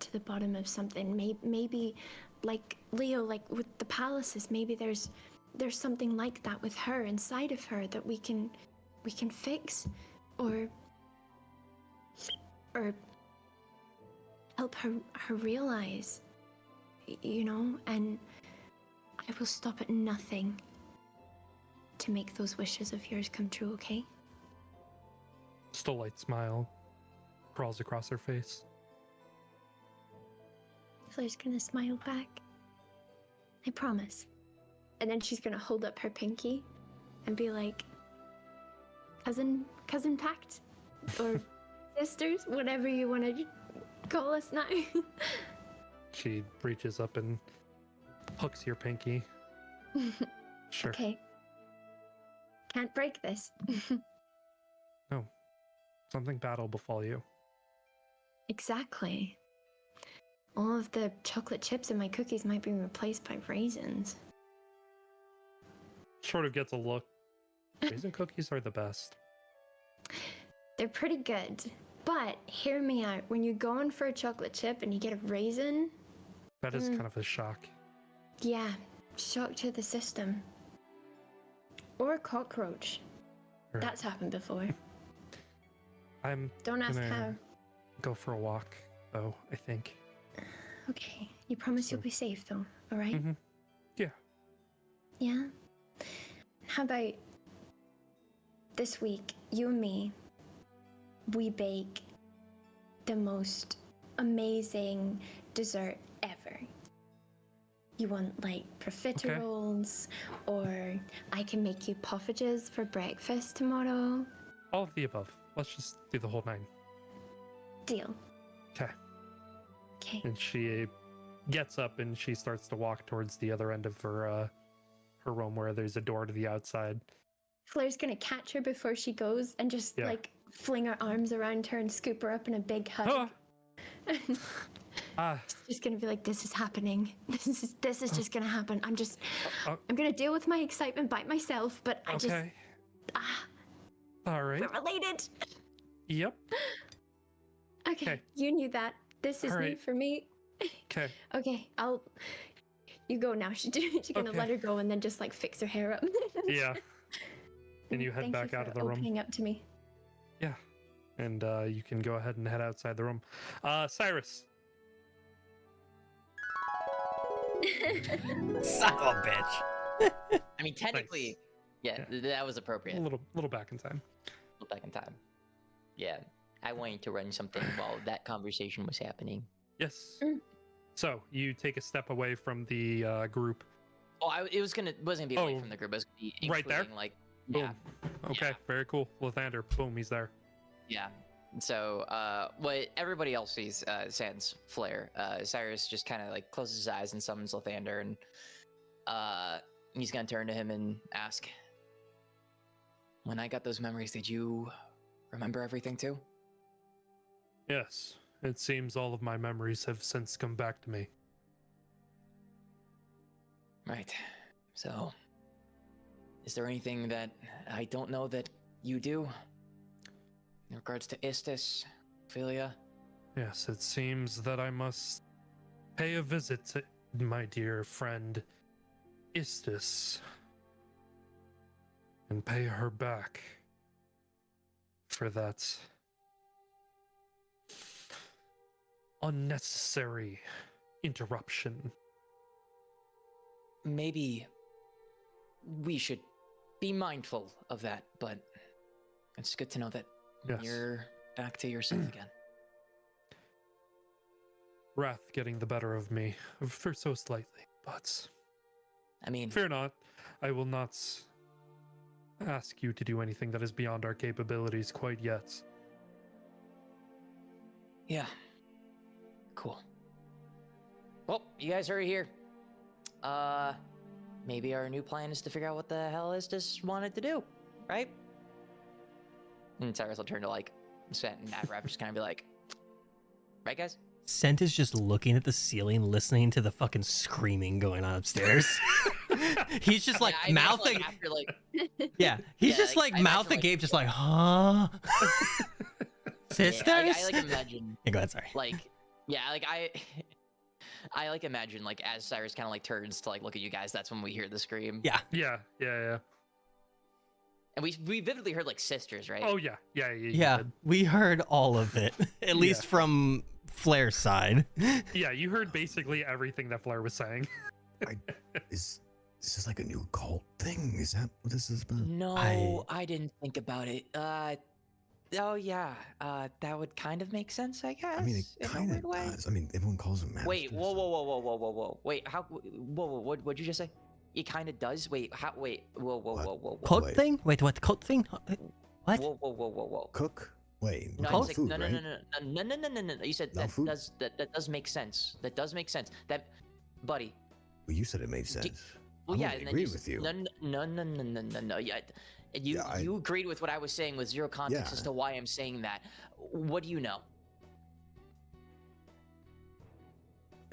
to the bottom of something. Maybe like Leo, like with the palaces, maybe there's something like that with her, inside of her, that we can fix, or help her realize, and I will stop at nothing to make those wishes of yours come true, okay? Just a light smile crawls across her face. Flair's gonna smile back. I promise. And then she's gonna hold up her pinky and be like, cousin pact? Or sisters? Whatever you want to call us now. She reaches up and hooks your pinky. Sure. Okay. Can't break this. No. Something bad will befall you. Exactly. All of the chocolate chips in my cookies might be replaced by raisins. Sort of gets a look. Raisin cookies are the best. They're pretty good. But hear me out. When you're going for a chocolate chip and you get a raisin, That is kind of a shock. yeah, shock to the system. Or a cockroach. Right. That's happened before. I'm Don't ask gonna how. go for a walk, though, I think. Okay, you promise you'll be safe though, alright? Mm-hmm. Yeah. Yeah? How about this week, you and me, we bake the most amazing dessert ever. You want like profiteroles, or I can make you poffages for breakfast tomorrow. All of the above. Let's just do the whole 9. Deal. Okay. Okay. And she gets up and she starts to walk towards the other end of her room where there's a door to the outside. Flair's gonna catch her before she goes and just like fling her arms around her and scoop her up in a big hug. Ah. She's just gonna be like, this is happening. This is just gonna happen. I'm gonna deal with my excitement by myself, but I just All right. we're related. Yep. Okay, you knew that. This is All new right. for me. Okay. Okay, you go now. She's gonna let her go and then just like fix her hair up. Yeah. And you head Thank back you out for of the room. opening up to me. Yeah. and you can go ahead and head outside the room. Cyrus. Son of a bitch. I mean, technically, Yeah. that was appropriate. A little back in time. Look back in time. Yeah, I wanted to run something while that conversation was happening. Yes. So you take a step away from the group. Oh, wasn't gonna be away from the group. It was gonna be Right there? including, like, Boom. yeah, Okay, Yeah. very cool. Lathander, boom, he's there. yeah. So, what everybody else sees, sans Flair, Cyrus just kind of like closes his eyes and summons Lathander, and he's gonna turn to him and ask, "When I got those memories, did you remember everything too?" Yes. It seems all of my memories have since come back to me. Right. So, is there anything that I don't know that you do? In regards to Istis, Ophelia? Yes, it seems that I must pay a visit to my dear friend Istis and pay her back for that unnecessary interruption. Maybe we should be mindful of that, but it's good to know that Yes. you're back to yourself again. Wrath getting the better of me for so slightly, but I mean, fear not, I will not ask you to do anything that is beyond our capabilities quite yet. yeah. Cool. Well, you guys are here. Maybe our new plan is to figure out what the hell Istis wanted to do, right? And Cyrus will turn to like Sent and Avraf, just kind of be like, right, guys? Sent is just looking at the ceiling, listening to the fucking screaming going on upstairs. He's just like Yeah, I mouth imagine, ag- like, after like yeah, he's Yeah, just like, like I mouth imagine, like- agape, just like, huh? Sisters? Yeah, I like imagine Yeah, go ahead, sorry. like yeah, like I like imagine like as Cyrus kind of like turns to like look at you guys, that's when we hear the scream. Yeah. Yeah. And we vividly heard like sisters, right? Oh yeah. You Yeah, did. we heard all of it, at least from Flair's side. Yeah, you heard basically everything that Flair was saying. Is this like a new cult thing? Is that what this is about? No, I didn't think about it. Oh yeah, that would kind of make sense, I guess. I mean, it in a kind weird of way. does. I mean, everyone calls them Wait, masters. whoa. Wait, how? Whoa, what'd you just say? It kind of does. Wait, how? Wait, whoa. Cult Wait. thing? Wait, what? Cult thing? What? Whoa. Cook? Wait, we No, call it's it like, food, right? no. You said No that food? does make sense. That does make sense. That, buddy. Well, you said it made sense. Well, I'm yeah, gonna and then agree you with you. No. Yeah, you agreed with what I was saying with zero context Yeah. as to why I'm saying that. What do you know?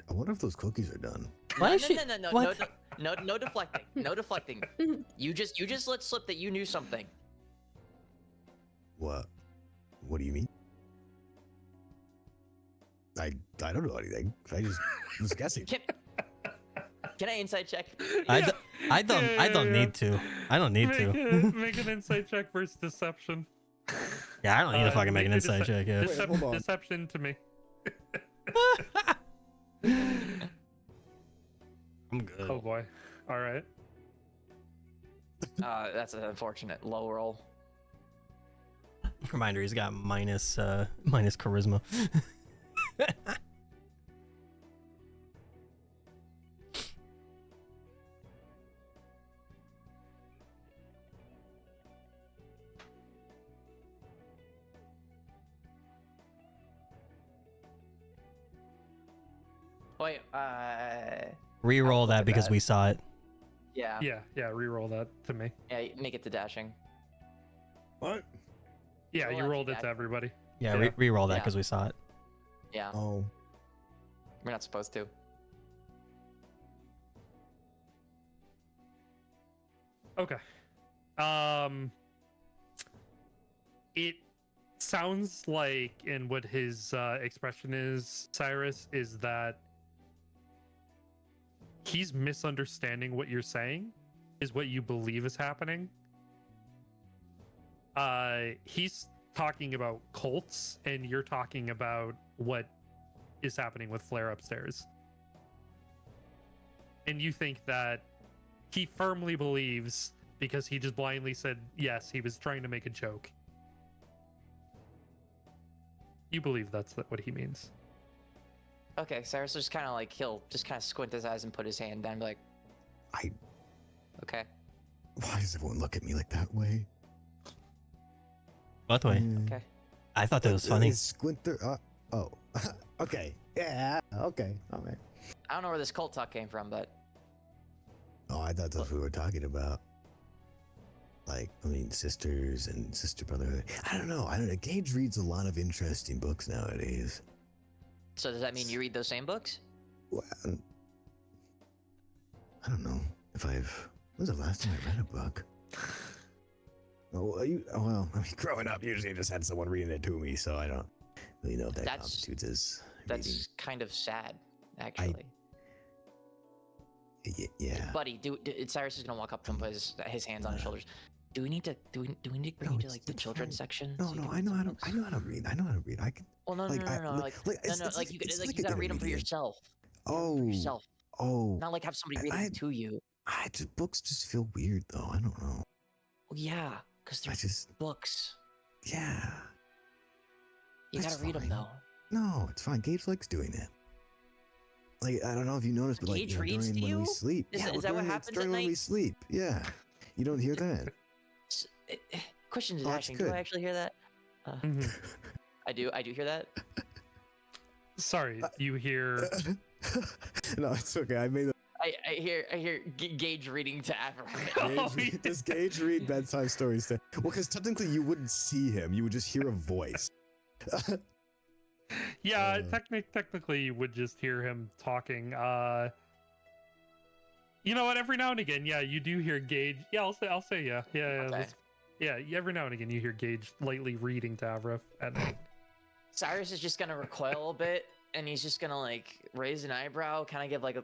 I wonder if those cookies are done. Why no, is she- no, what? no deflecting. No deflecting. You just let slip that you knew something. What? What do you mean? I don't know anything. I just was guessing. Can I insight check? I don't need to. I don't need to. Make an insight check versus deception. Yeah, I don't need to fucking make an a insight check. Yeah. Wait, hold on. Deception to me. I'm good. Oh boy. All right. That's an unfortunate low roll. Reminder, he's got minus charisma. Wait, Reroll look that at because that. we saw it. yeah, Yeah. Reroll that to me. yeah, make it to dashing. What? Yeah, Roll you that rolled it to feedback. everybody. Yeah, Yeah. reroll that Yeah. because we saw it. Yeah, Oh, we're not supposed to. Okay. It sounds like, and what his expression is, Cyrus, is that he's misunderstanding what you're saying, is what you believe is happening. He's talking about cults, and you're talking about what is happening with Flair upstairs. And you think that he firmly believes, because he just blindly said yes, he was trying to make a joke. You believe that's what he means. Okay, Cyrus just kind of like, he'll just kind of squint his eyes and put his hand down and be like, I. okay. Why does everyone look at me like that way? What way? Okay. I thought that was funny. Squint their. Oh. Okay. Yeah. Okay. All right. I don't know where this cult talk came from, but Oh, I thought that's what we were talking about. Like, I mean, sisters and sister brotherhood. I don't know. Gage reads a lot of interesting books nowadays. so does that mean you read those same books? Well, I don't know if I've. When was the last time I read a book? Well, I mean, growing up, usually I just had someone reading it to me, so I don't really know if that constitutes as reading. That's kind of sad, actually. Yeah. Buddy, Cyrus is gonna walk up to him, put his hands on his shoulders. Do we need to bring you to like the children's section? No, so you no, can I read know some how to. books? I know how to read. I know how to read. I can. Well, no, like, no. Like, you gotta read them for yourself. Oh. For yourself. Oh. Not like have somebody read them to you. Books just feel weird, though. I don't know. Well, yeah, because they're books. Yeah. You That's gotta read them fine. though. No, it's fine. Gage likes doing it. Like, I don't know if you noticed, but like, Gage reads during to when we you? sleep. Is Yeah, that what during- happens during at when we night? sleep? Yeah. You don't hear that? Question is Oh, that's asking, do I good. actually hear that? Mhm. I do hear that. Sorry, you hear. No, it's okay. I made I hear Gage reading to Average. Oh, Does Gage read bedtime stories? Well, because technically you wouldn't see him. You would just hear a voice. Yeah, technically you would just hear him talking. You know what? Every now and again, yeah, you do hear Gage. Yeah, I'll say yeah. Okay. Yeah, every now and again you hear Gage lightly reading to Avril at night. Cyrus is just gonna recoil a little bit, and he's just gonna like raise an eyebrow, kind of give like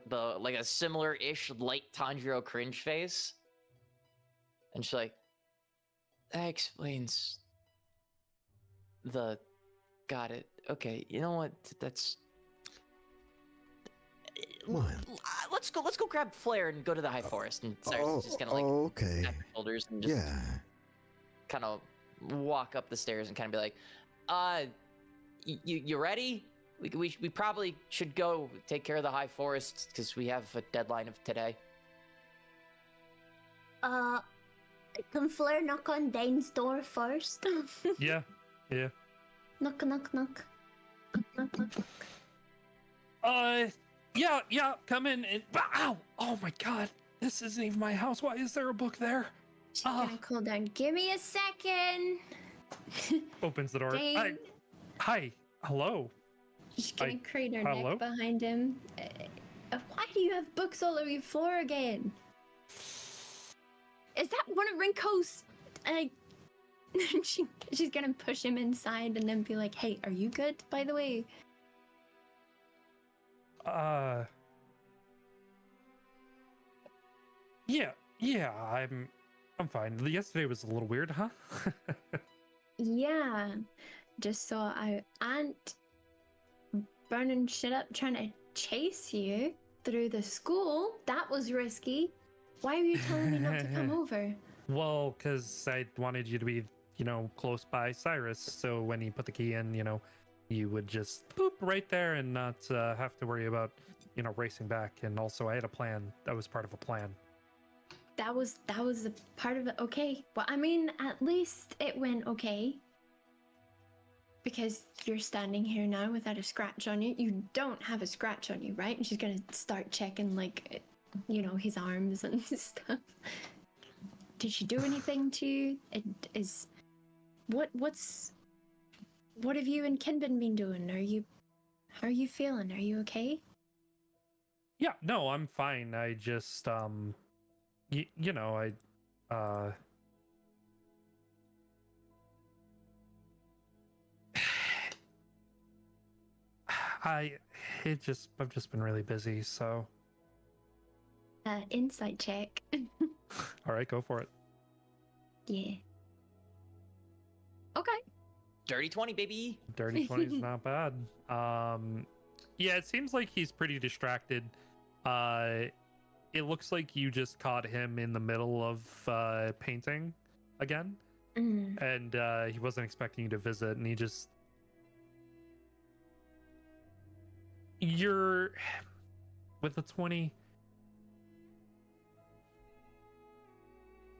a similar-ish light Tanjiro cringe face, and she's like, "That explains the." Got it. Okay, you know what? That's. What? Let's go grab Flair and go to the High Forest. And Cyrus is just gonna like okay. tap his shoulders and just Yeah. kind of walk up the stairs and kind of be like, you ready? We probably should go take care of the High Forest because we have a deadline of today. Can Flair knock on Dane's door first? Yeah. Knock, knock, knock. Knock, knock, knock. Yeah, come in and ow! Oh my god, this isn't even my house. Why is there a book there? She's gonna call down. Give me a second. Opens the door. Dane. Hi. Hello. She's gonna crane her hello? neck behind him. Why do you have books all over your floor again? Is that one of Rinko's? She's gonna push him inside and then be like, "Hey, are you good? By the way." Yeah, I'm fine. Yesterday was a little weird, huh? Yeah, just saw our aunt burning shit up trying to chase you through the school. That was risky. Why were you telling me not to come over? Well, because I wanted you to be, close by Cyrus, so when he put the key in, you would just boop right there and not have to worry about, racing back. And also, I had a plan. That was part of a plan. That was a part of it. Okay. Well, I mean, at least it went okay. Because you're standing here now without a scratch on you. You don't have a scratch on you, right? And she's gonna start checking, like, his arms and stuff. Did she do anything to you? What have you and Kinbin been doing? How are you feeling? Are you okay? Yeah, no, I'm fine. I just, I've just been really busy, so. Insight check. All right, go for it. Yeah. Okay. Dirty 20, baby. Dirty 20 is not bad. Yeah, it seems like he's pretty distracted. It looks like you just caught him in the middle of painting again, and he wasn't expecting you to visit, and you're with the 20.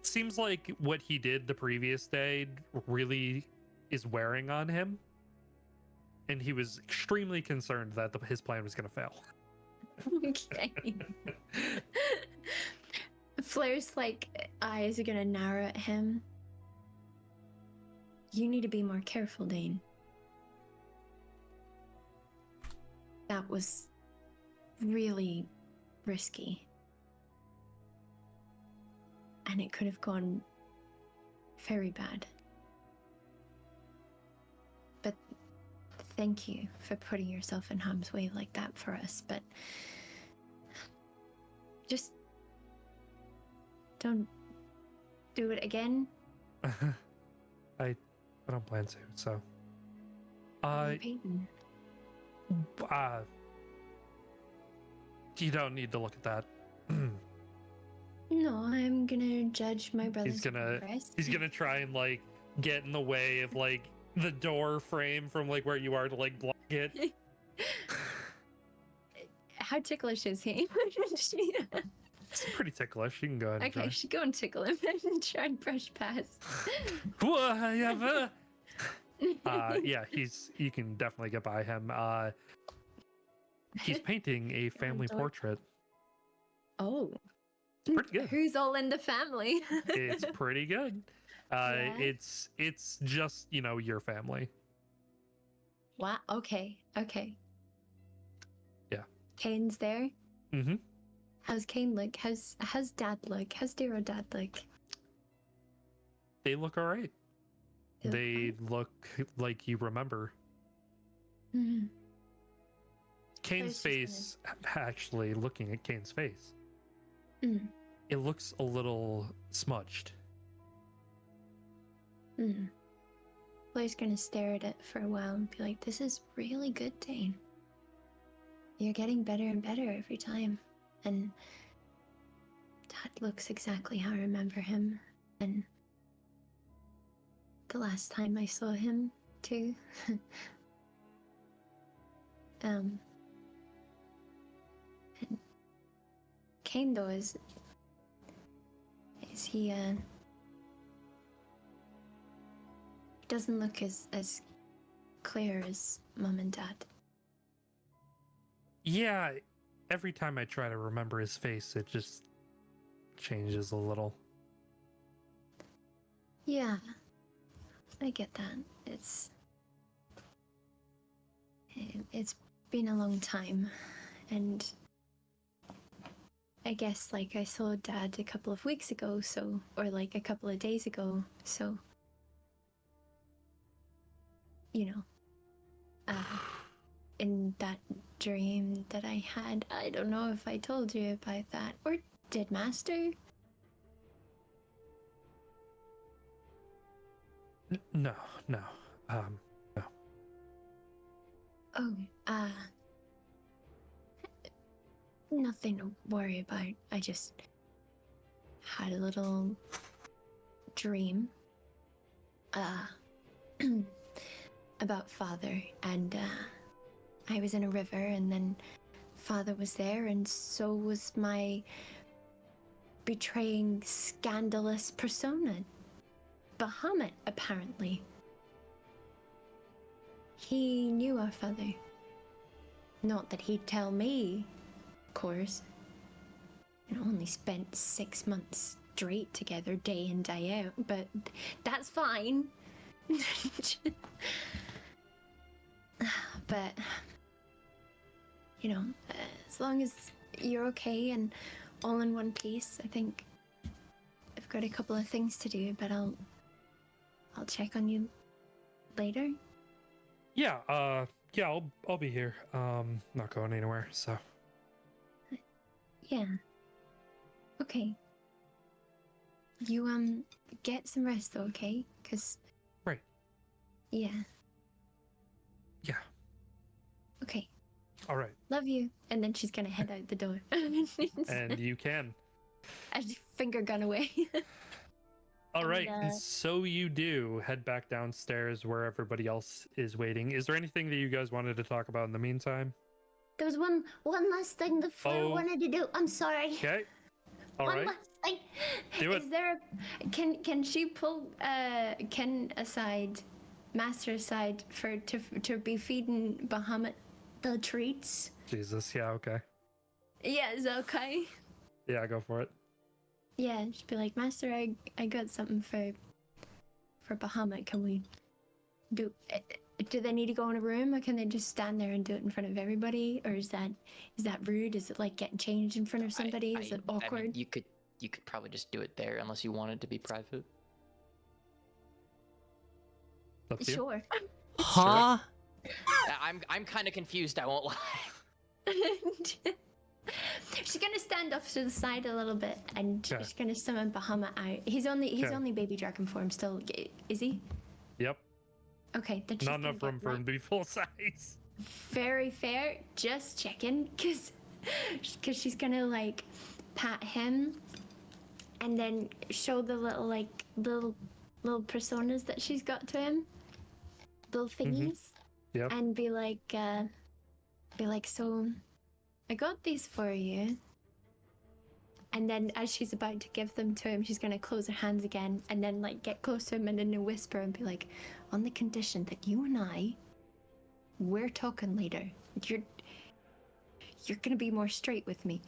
Seems like what he did the previous day really is wearing on him, and he was extremely concerned that his plan was going to fail. Okay. Flair's like eyes are gonna narrow at him. You need to be more careful, Dane. That was really risky. And it could have gone very bad. But thank you for putting yourself in harm's way like that for us, but just don't do it again. I don't plan to, so Peyton. You don't need to look at that. No, I'm gonna judge my brother's progress. He's gonna try and like get in the way of like the door frame from like where you are to like block it. How ticklish is he? It's pretty ticklish. You can go ahead and Okay, she go and tickle him and try and brush past. try. Yeah, you can definitely get by him. He's painting a family portrait. Oh. Pretty good. Who's all in the family? It's pretty good. Yeah. It's just, your family. Wow. Okay. Yeah. Kane's there. Mm-hmm. How's Kane look? How's Dad look? How's dear old Dad look? They look all right. They They look like you remember. Mhm. Kane's just gonna- face, actually looking at Kane's face, Mm. it looks a little smudged. Blair's gonna stare at it for a while and be like, "This is really good, Dane. You're getting better and better every time." And Dad looks exactly how I remember him. And the last time I saw him, too. And Kane, though, is he, doesn't look as clear as Mom and Dad. Yeah, every time I try to remember his face, it just changes a little. Yeah, I get that. It's been a long time, and I guess like I saw Dad a couple of weeks ago, or like a couple of days ago, so in that dream that I had, I don't know if I told you about that, or did Master? No. No. Oh, nothing to worry about. I just had a little dream, about Father, and, I was in a river, and then Father was there, and so was my betraying, scandalous persona, Bahamut, apparently. He knew our father. Not that he'd tell me, of course. And only spent 6 months straight together, day in, day out, but that's fine. But, as long as you're okay and all in one piece, I think I've got a couple of things to do, but I'll check on you later. Yeah, I'll be here. Not going anywhere, so. Yeah. Okay. You, get some rest though, okay? 'Cause... Right. Yeah. All right, Love you. And then she's gonna head out the door. and you can. As finger gun away. All And, right, and so you do head back downstairs where everybody else is waiting. Is there anything that you guys wanted to talk about in the meantime? There was one last thing the Flair wanted to do. I'm sorry. Okay. All One right. last thing. Do it. Is there can she pull Ken aside, Master aside to be feeding Bahamut the treats? Jesus. Yeah. Okay. Yeah, is that okay? Yeah. Go for it. Yeah, just be like, Master, I got something for Bahamut. Can we do they need to go in a room, or can they just stand there and do it in front of everybody? Or is that rude? Is it like getting changed in front of somebody? Is it awkward? I mean, you could probably just do it there unless you want it to be private. Up to you. Sure. Huh? I'm kind of confused. I won't lie. She's gonna stand off to the side a little bit, and Okay. she's gonna summon Bahamut out. He's Okay. only baby dragon form still, is he? Yep. Okay, then she's Not gonna enough room get, for him like, to be full size. very fair. Just checking, cause she's gonna like pat him, and then show the little personas that she's got to him, little thingies, Yep. and be like, so I got these for you. And then as she's about to give them to him, she's gonna close her hands again and then like get close to him and in a whisper and be like, on the condition that you and we're talking later. You're gonna be more straight with me.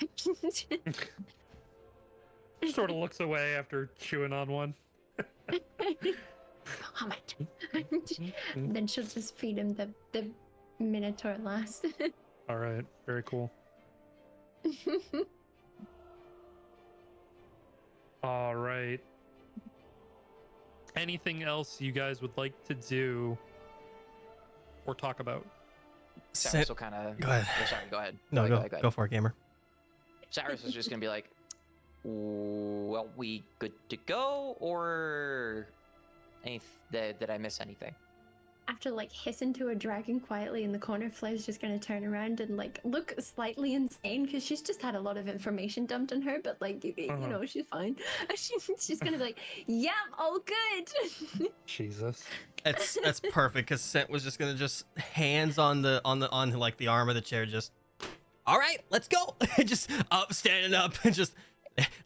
Sort of looks away after chewing on one. Bahamut. Then she'll just feed him the Minotaur last. All right. Very cool. All right. Anything else you guys would like to do or talk about? Cyrus will kind of. Go ahead. Oh, sorry, go ahead. No, Go ahead. go for it, gamer. Cyrus is just gonna be like, "Well, we good to go, or did I miss anything?" After like hissing to a dragon quietly in the corner, Flair's just gonna turn around and like look slightly insane because she's just had a lot of information dumped on her, but like you know, she's fine. She's gonna be like, "Yeah, all good." Jesus. That's perfect because Sent was just gonna just hands on like the arm of the chair, just all right, let's go. Just up, standing up, and just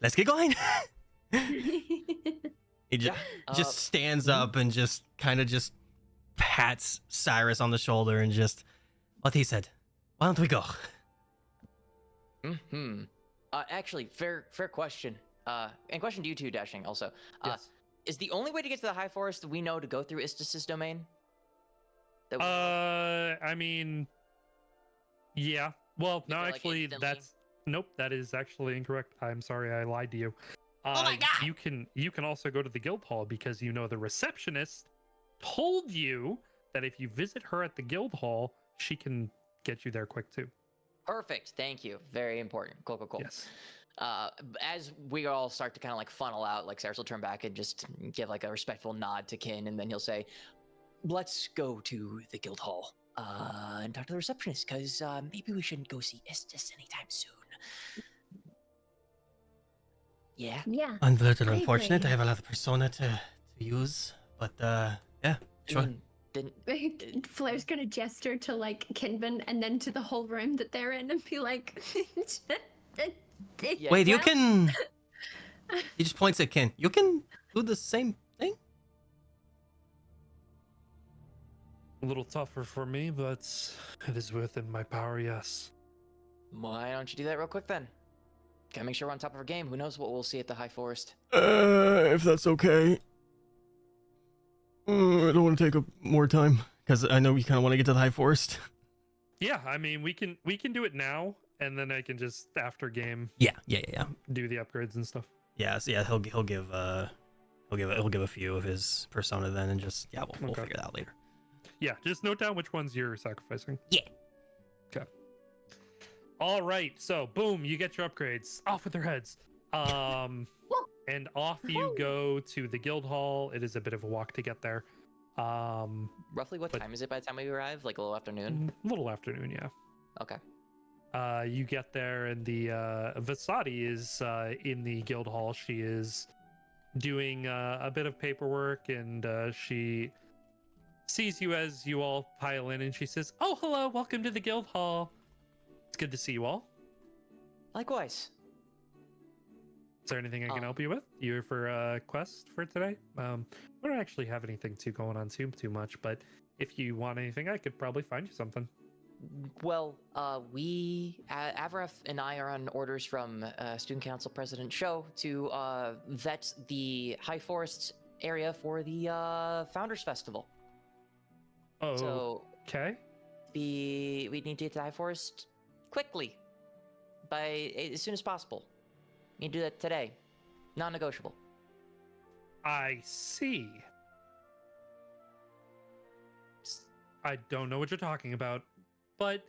let's get going. He just stands up and just kind of just pats Cyrus on the shoulder and just what he said. Why don't we go? Actually, fair question. And question to you too, Dashing. Also, Yes. is the only way to get to the High Forest we know to go through Istis's domain? I mean, yeah. Well, no, feel like actually, instantly- nope. That is actually incorrect. I'm sorry, I lied to you. Oh my God! You can also go to the guild hall because you know the receptionist told you that if you visit her at the guild hall, she can get you there quick too. Perfect. Thank you. Very important. Cool. Yes. As we all start to kind of like funnel out, like Cyrus will turn back and just give like a respectful nod to Kin, and then he'll say, "Let's go to the guild hall and talk to the receptionist, because maybe we shouldn't go see Istis anytime soon." Yeah. Yeah. Unfortunate, I unfortunate. agree. I have a lot of persona to use, but yeah, sure. I mean, didn't Flair's gonna gesture to like Kinvin and then to the whole room that they're in and be like, Yeah. Wait, you well- can. He just points at Ken. You can do the same thing. A little tougher for me, but it is within my power. Yes. Why don't you do that real quick then? Gotta make sure we're on top of our game. Who knows what we'll see at the High Forest? If that's okay. I don't want to take up more time because I know you kind of want to get to the High Forest. Yeah. I mean, we can do it now, and then I can just after game Yeah. do the upgrades and stuff. Yeah, so yeah, he'll give a few of his persona then, and just we'll Okay. figure it out later. Yeah, just note down which ones you're sacrificing. Yeah. Okay. All right. So, boom, you get your upgrades. Off with their heads. And off you go to the guild hall. It is a bit of a walk to get there. Roughly what But- time is it by the time we arrive? Like a little afternoon? Little afternoon, yeah. Okay. You get there, and the Vasadi is in the guild hall. She is doing a bit of paperwork, and she sees you as you all pile in, and she says, "Oh, hello, welcome to the guild hall. It's good to see you all. Likewise. Is there anything I can help you with? You here for a quest for today? We don't actually have anything going on too much, but if you want anything, I could probably find you something." Well, Avaref and I are on orders from Student Council President Sho to vet the High Forest area for the Founders Festival. Oh, So okay. we need to get to High Forest quickly, as soon as possible. We need to do that today, non-negotiable. I see. I don't know what you're talking about, but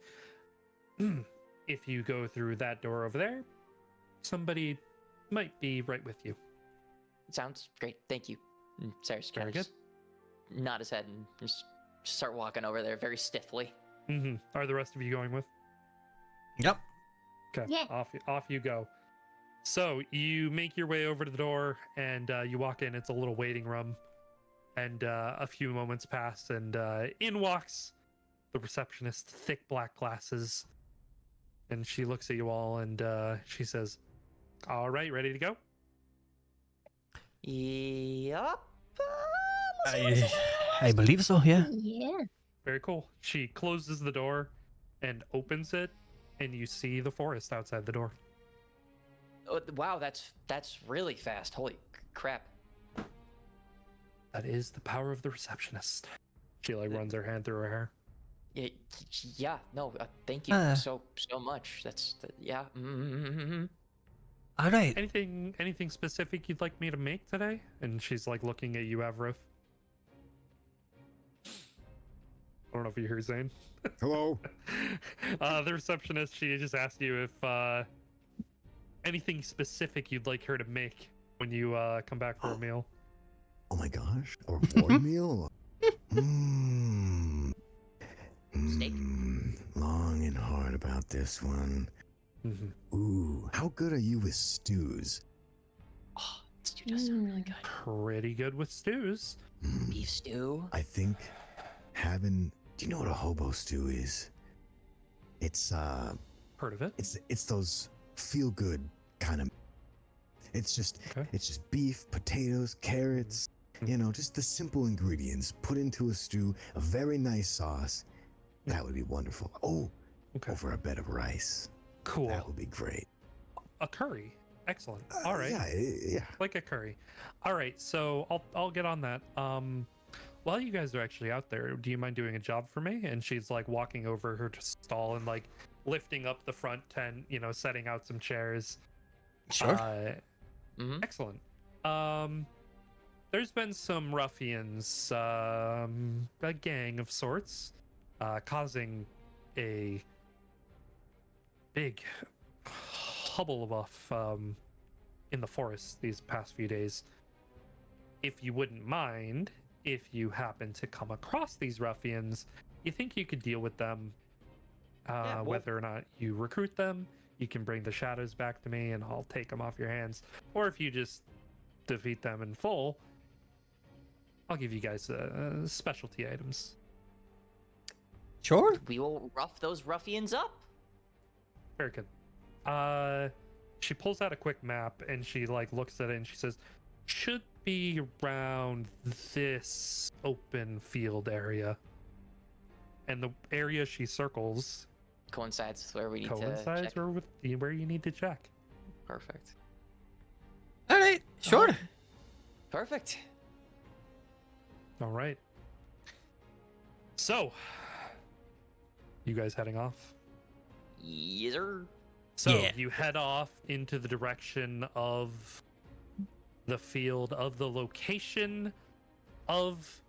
if you go through that door over there, somebody might be right with you. Sounds great. Thank you. And Cyrus Very kind of just nod his head and just start walking over there very stiffly. Are the rest of you going with? Yep. Okay. Yeah. Off you go. So you make your way over to the door, and you walk in. It's a little waiting room, and a few moments pass, and in walks the receptionist, thick black glasses, and she looks at you all, and she says, "All right, ready to go?" Yup. I believe so, yeah. Yeah. Very cool. She closes the door and opens it, and you see the forest outside the door. Oh, wow, that's really fast. Holy crap. That is the power of the receptionist. She runs her hand through her hair. Yeah, no, thank you so much. Yeah. All right. Anything specific you'd like me to make today? And she's looking at you, Avrith. I don't know if you hear Zane. Hello. The receptionist, she just asked you if anything specific you'd like her to make when you come back for a meal. Oh my gosh. A reward meal? Steak? Long and hard about this one. Ooh, how good are you with stews? Oh, stew does sound really good. Pretty good with stews. Beef stew? I think do you know what a hobo stew is? It's Heard of it? it's those feel good kind of. It's just beef, potatoes, carrots, just the simple ingredients put into a stew, a very nice sauce. That would be wonderful. Oh, over a bed of rice. Cool. That would be great. A curry. Excellent. All right. Yeah. Like a curry. All right. So I'll get on that. While you guys are actually out there, do you mind doing a job for me? And she's walking over her stall and lifting up the front tent, setting out some chairs. Sure. Excellent. There's been some ruffians, a gang of sorts, causing a big hubble in the forest these past few days. If you wouldn't mind, if you happen to come across these ruffians, you think you could deal with them, whether or not you recruit them, you can bring the shadows back to me and I'll take them off your hands. Or if you just defeat them in full, I'll give you guys specialty items. Sure. We will rough those ruffians up. Very good. She pulls out a quick map and she looks at it and she says, should be around this open field area. And the area she circles Coincides with where we need to check. where you need to check. Perfect. All right. Sure. Perfect. All right. So, you guys heading off? Yes, sir. So Yeah. you head off into the direction of the field, of the location of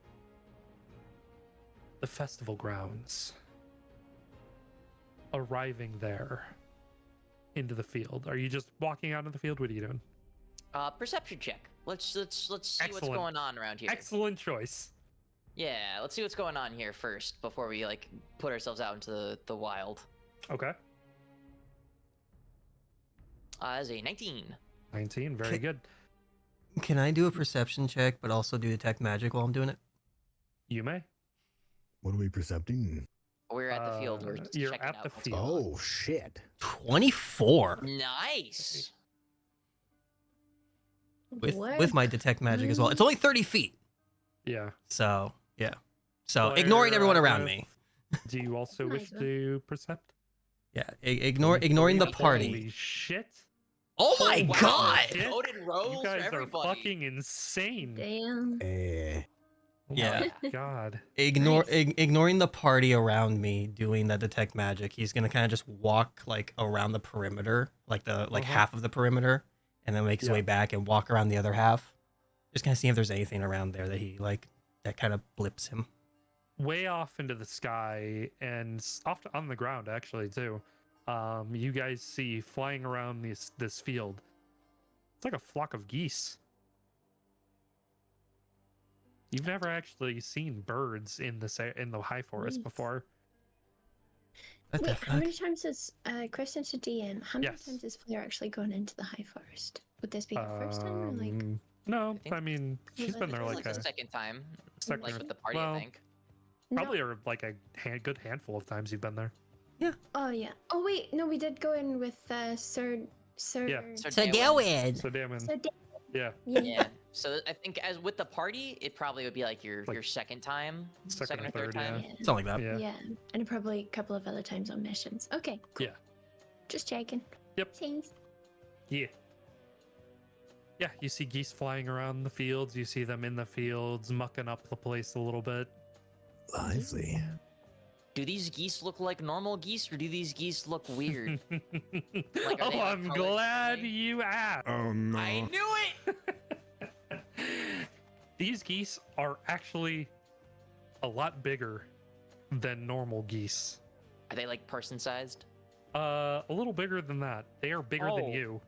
the festival grounds. Arriving there into the field. Are you just walking out of the field? What are you doing? Perception check. Let's see what's Excellent. going on around here. Excellent choice. Yeah, let's see what's going on here first before we put ourselves out into the wild. Okay. As a 19. 19. Very Okay. good. Can I do a perception check, but also do detect magic while I'm doing it? You may. What are we percepting? We're at the field. We're just You're checking at out the what's field. going on. Oh shit! 24 Nice. with my detect magic as well. It's only 30 feet, Yeah. so yeah. So Flair, ignoring everyone around Griff, me. Do you also Might wish as well. to percept? Yeah, ignoring the party. Holy shit! Oh my wow. god! Shit. Coded roles You guys for are everybody. fucking insane. Damn. Oh Yeah. my god. Nice. Nice. Ignoring the party around me doing that detect magic, he's gonna kind of just walk like around the perimeter, like half of the perimeter, and then make his way back and walk around the other half. Just kind of see if there's anything around there that he that kind of blips him. Way off into the sky and on the ground actually too. You guys see flying around this field. It's like a flock of geese. You've never actually seen birds in the high forest Geese. before. What Wait, the how fuck? many times has question to DM? How many Yes. times has Flair actually gone into the high forest? Would this be the first time or like? No, think I mean she's been it there was like the a second time. second Like or with the party, well, I think. probably No. are like a good handful of times you've been there. Oh yeah. Oh wait, no, we did go in with Sir. Yeah. So So Daewin- do it. So damn Sir yeah. Yeah. So I think as with the party, it probably would be like your Like second time, second or or third third, yeah. time. Yeah. Something like that. Yeah. Yeah, and probably a couple of other times on missions. Okay, cool. Yeah. Just checking. Yep. Thanks. Yeah. Yeah, you see geese flying around the fields. You see them in the fields, mucking up the place a little bit. Lively. Do these geese look like normal geese, or do these geese look weird? are they, oh, like, I'm colored glad differently? you asked. Oh no! I knew it. These geese are actually a lot bigger than normal geese. Are they like person-sized? A little bigger than that. They are bigger than Oh. you.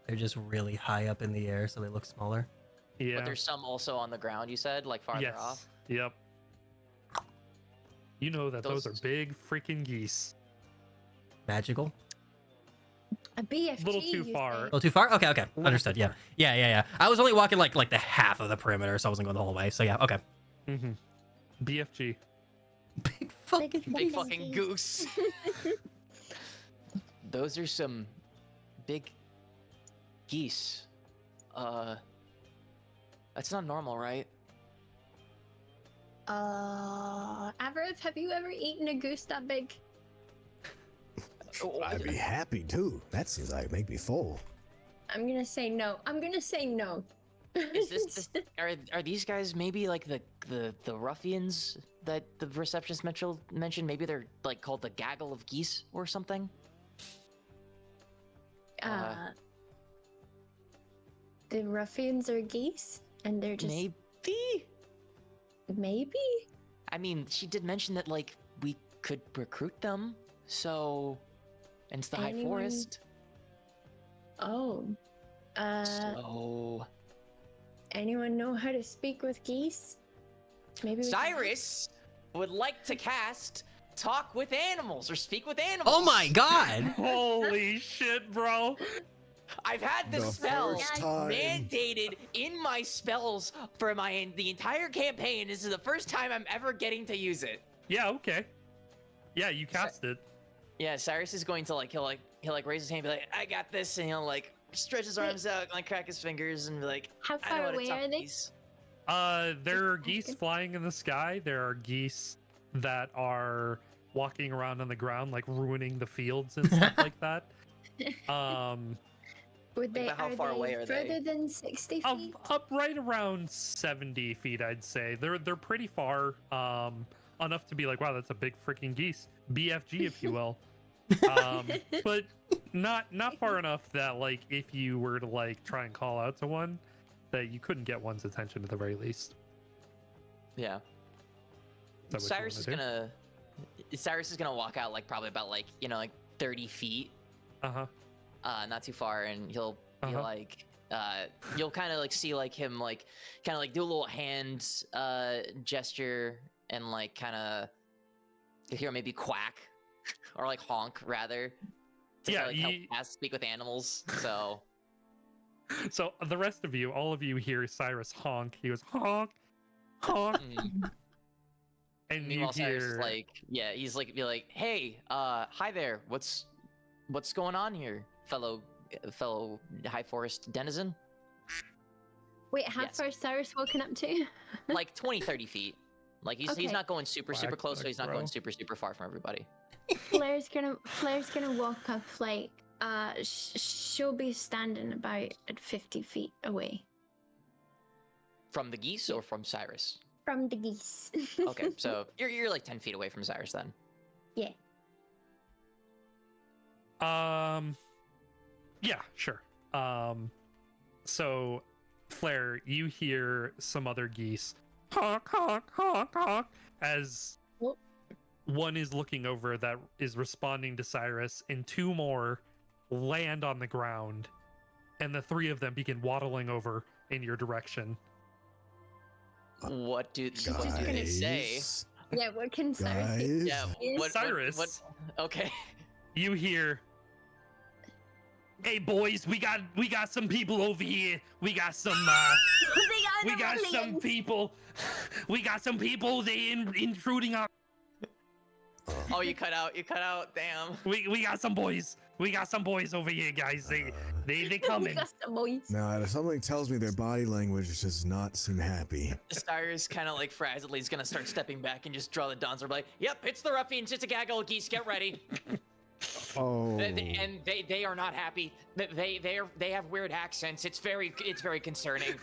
They're just really high up in the air, so they look smaller. Yeah. But there's some also on the ground. You said like farther yes. off. Yep. You know that those are Those- big freaking geese. Magical? A BFG. Little too you far. say. A little too far? Okay, understood. Yeah. Yeah. I was only walking like the half of the perimeter, so I wasn't going the whole way. So yeah, okay. Mm-hmm. BFG. Big fucking Big fucking goose. Those are some big geese. That's not normal, right? Avarice, have you ever eaten a goose that big? I'd be happy too. That seems like make me full. I'm gonna say no. I'm gonna say no. Is this are these guys maybe like the ruffians that the receptionist mentioned? Maybe they're like called the gaggle of geese or something. The ruffians are geese, and they're just Maybe. maybe. I mean, she did mention that like we could recruit them. So, and it's the high Anyone- forest. Oh. So Anyone know how to speak with geese? Maybe we can- Cyrus would like to cast talk with animals or speak with animals. Oh my god! Holy shit, bro. I've had the The spell first time. mandated in my spells for the entire campaign. This is the first time I'm ever getting to use it. Yeah, okay. Yeah, you cast it. Yeah, Cyrus is going to he'll raise his hand and be like, I got this, and he'll like stretch his arms out, like crack his fingers, and be like, How I know far how to away talk are to they? these. There are Just geese asking. flying in the sky. There are geese that are walking around on the ground, like ruining the fields and stuff like that. Would they? About how are far they away are they? further than 60 Up, feet? up right around 70 feet, I'd say. They're pretty far, enough to be like, wow, that's a big freaking geese. BFG, if you will. But not far enough that like if you were to like try and call out to one, that you couldn't get one's attention at the very least. Yeah. Is that what you Cyrus wanna is gonna walk out like probably about like 30 feet, do? Uh-huh. not too far, and he'll be Uh-huh. like, you'll kind of like see like him like kind of like do a little hand gesture and like kind of hear maybe quack or like honk rather, to Yeah, like help Cass speak with animals. So So the rest of you, all of you hear Cyrus honk. He goes honk, honk, and you meanwhile, Cyrus is hear like, yeah, he's like, be like, hey, hi there, what's going on here, fellow high forest denizen? Wait, how Yes. far is Cyrus walking up to? Like 20, 30 feet. Like he's Okay. not going super Black close, so Black he's not Bro. going super far from everybody. Flair's gonna walk up like she'll be standing about at 50 feet away From the geese or from Cyrus? from the geese. Okay, so you're like 10 feet away from Cyrus then. Yeah. Yeah, sure. So Flair, you hear some other geese honk, honk, honk, honk, as What? one is looking over that is responding to Cyrus, and two more land on the ground, and the three of them begin waddling over in your direction. What do just gonna they say? Guys, Yeah, what can Cyrus say? guys. Yeah, what, Cyrus, what, okay. you hear, "Hey boys, we got some people over here. We got some we got some people. We got some people. They intruding on. Oh, you cut out. Damn. We got some boys. We got some boys over here, guys. They We coming. got some boys. Now, something tells me their body language does not seem happy. Cyrus kind of like frazzledly is gonna start stepping back and just draw the Donzer like, yep, it's the ruffians. It's a gaggle of geese. Get ready. Oh. And they are not happy. They have weird accents. It's very concerning.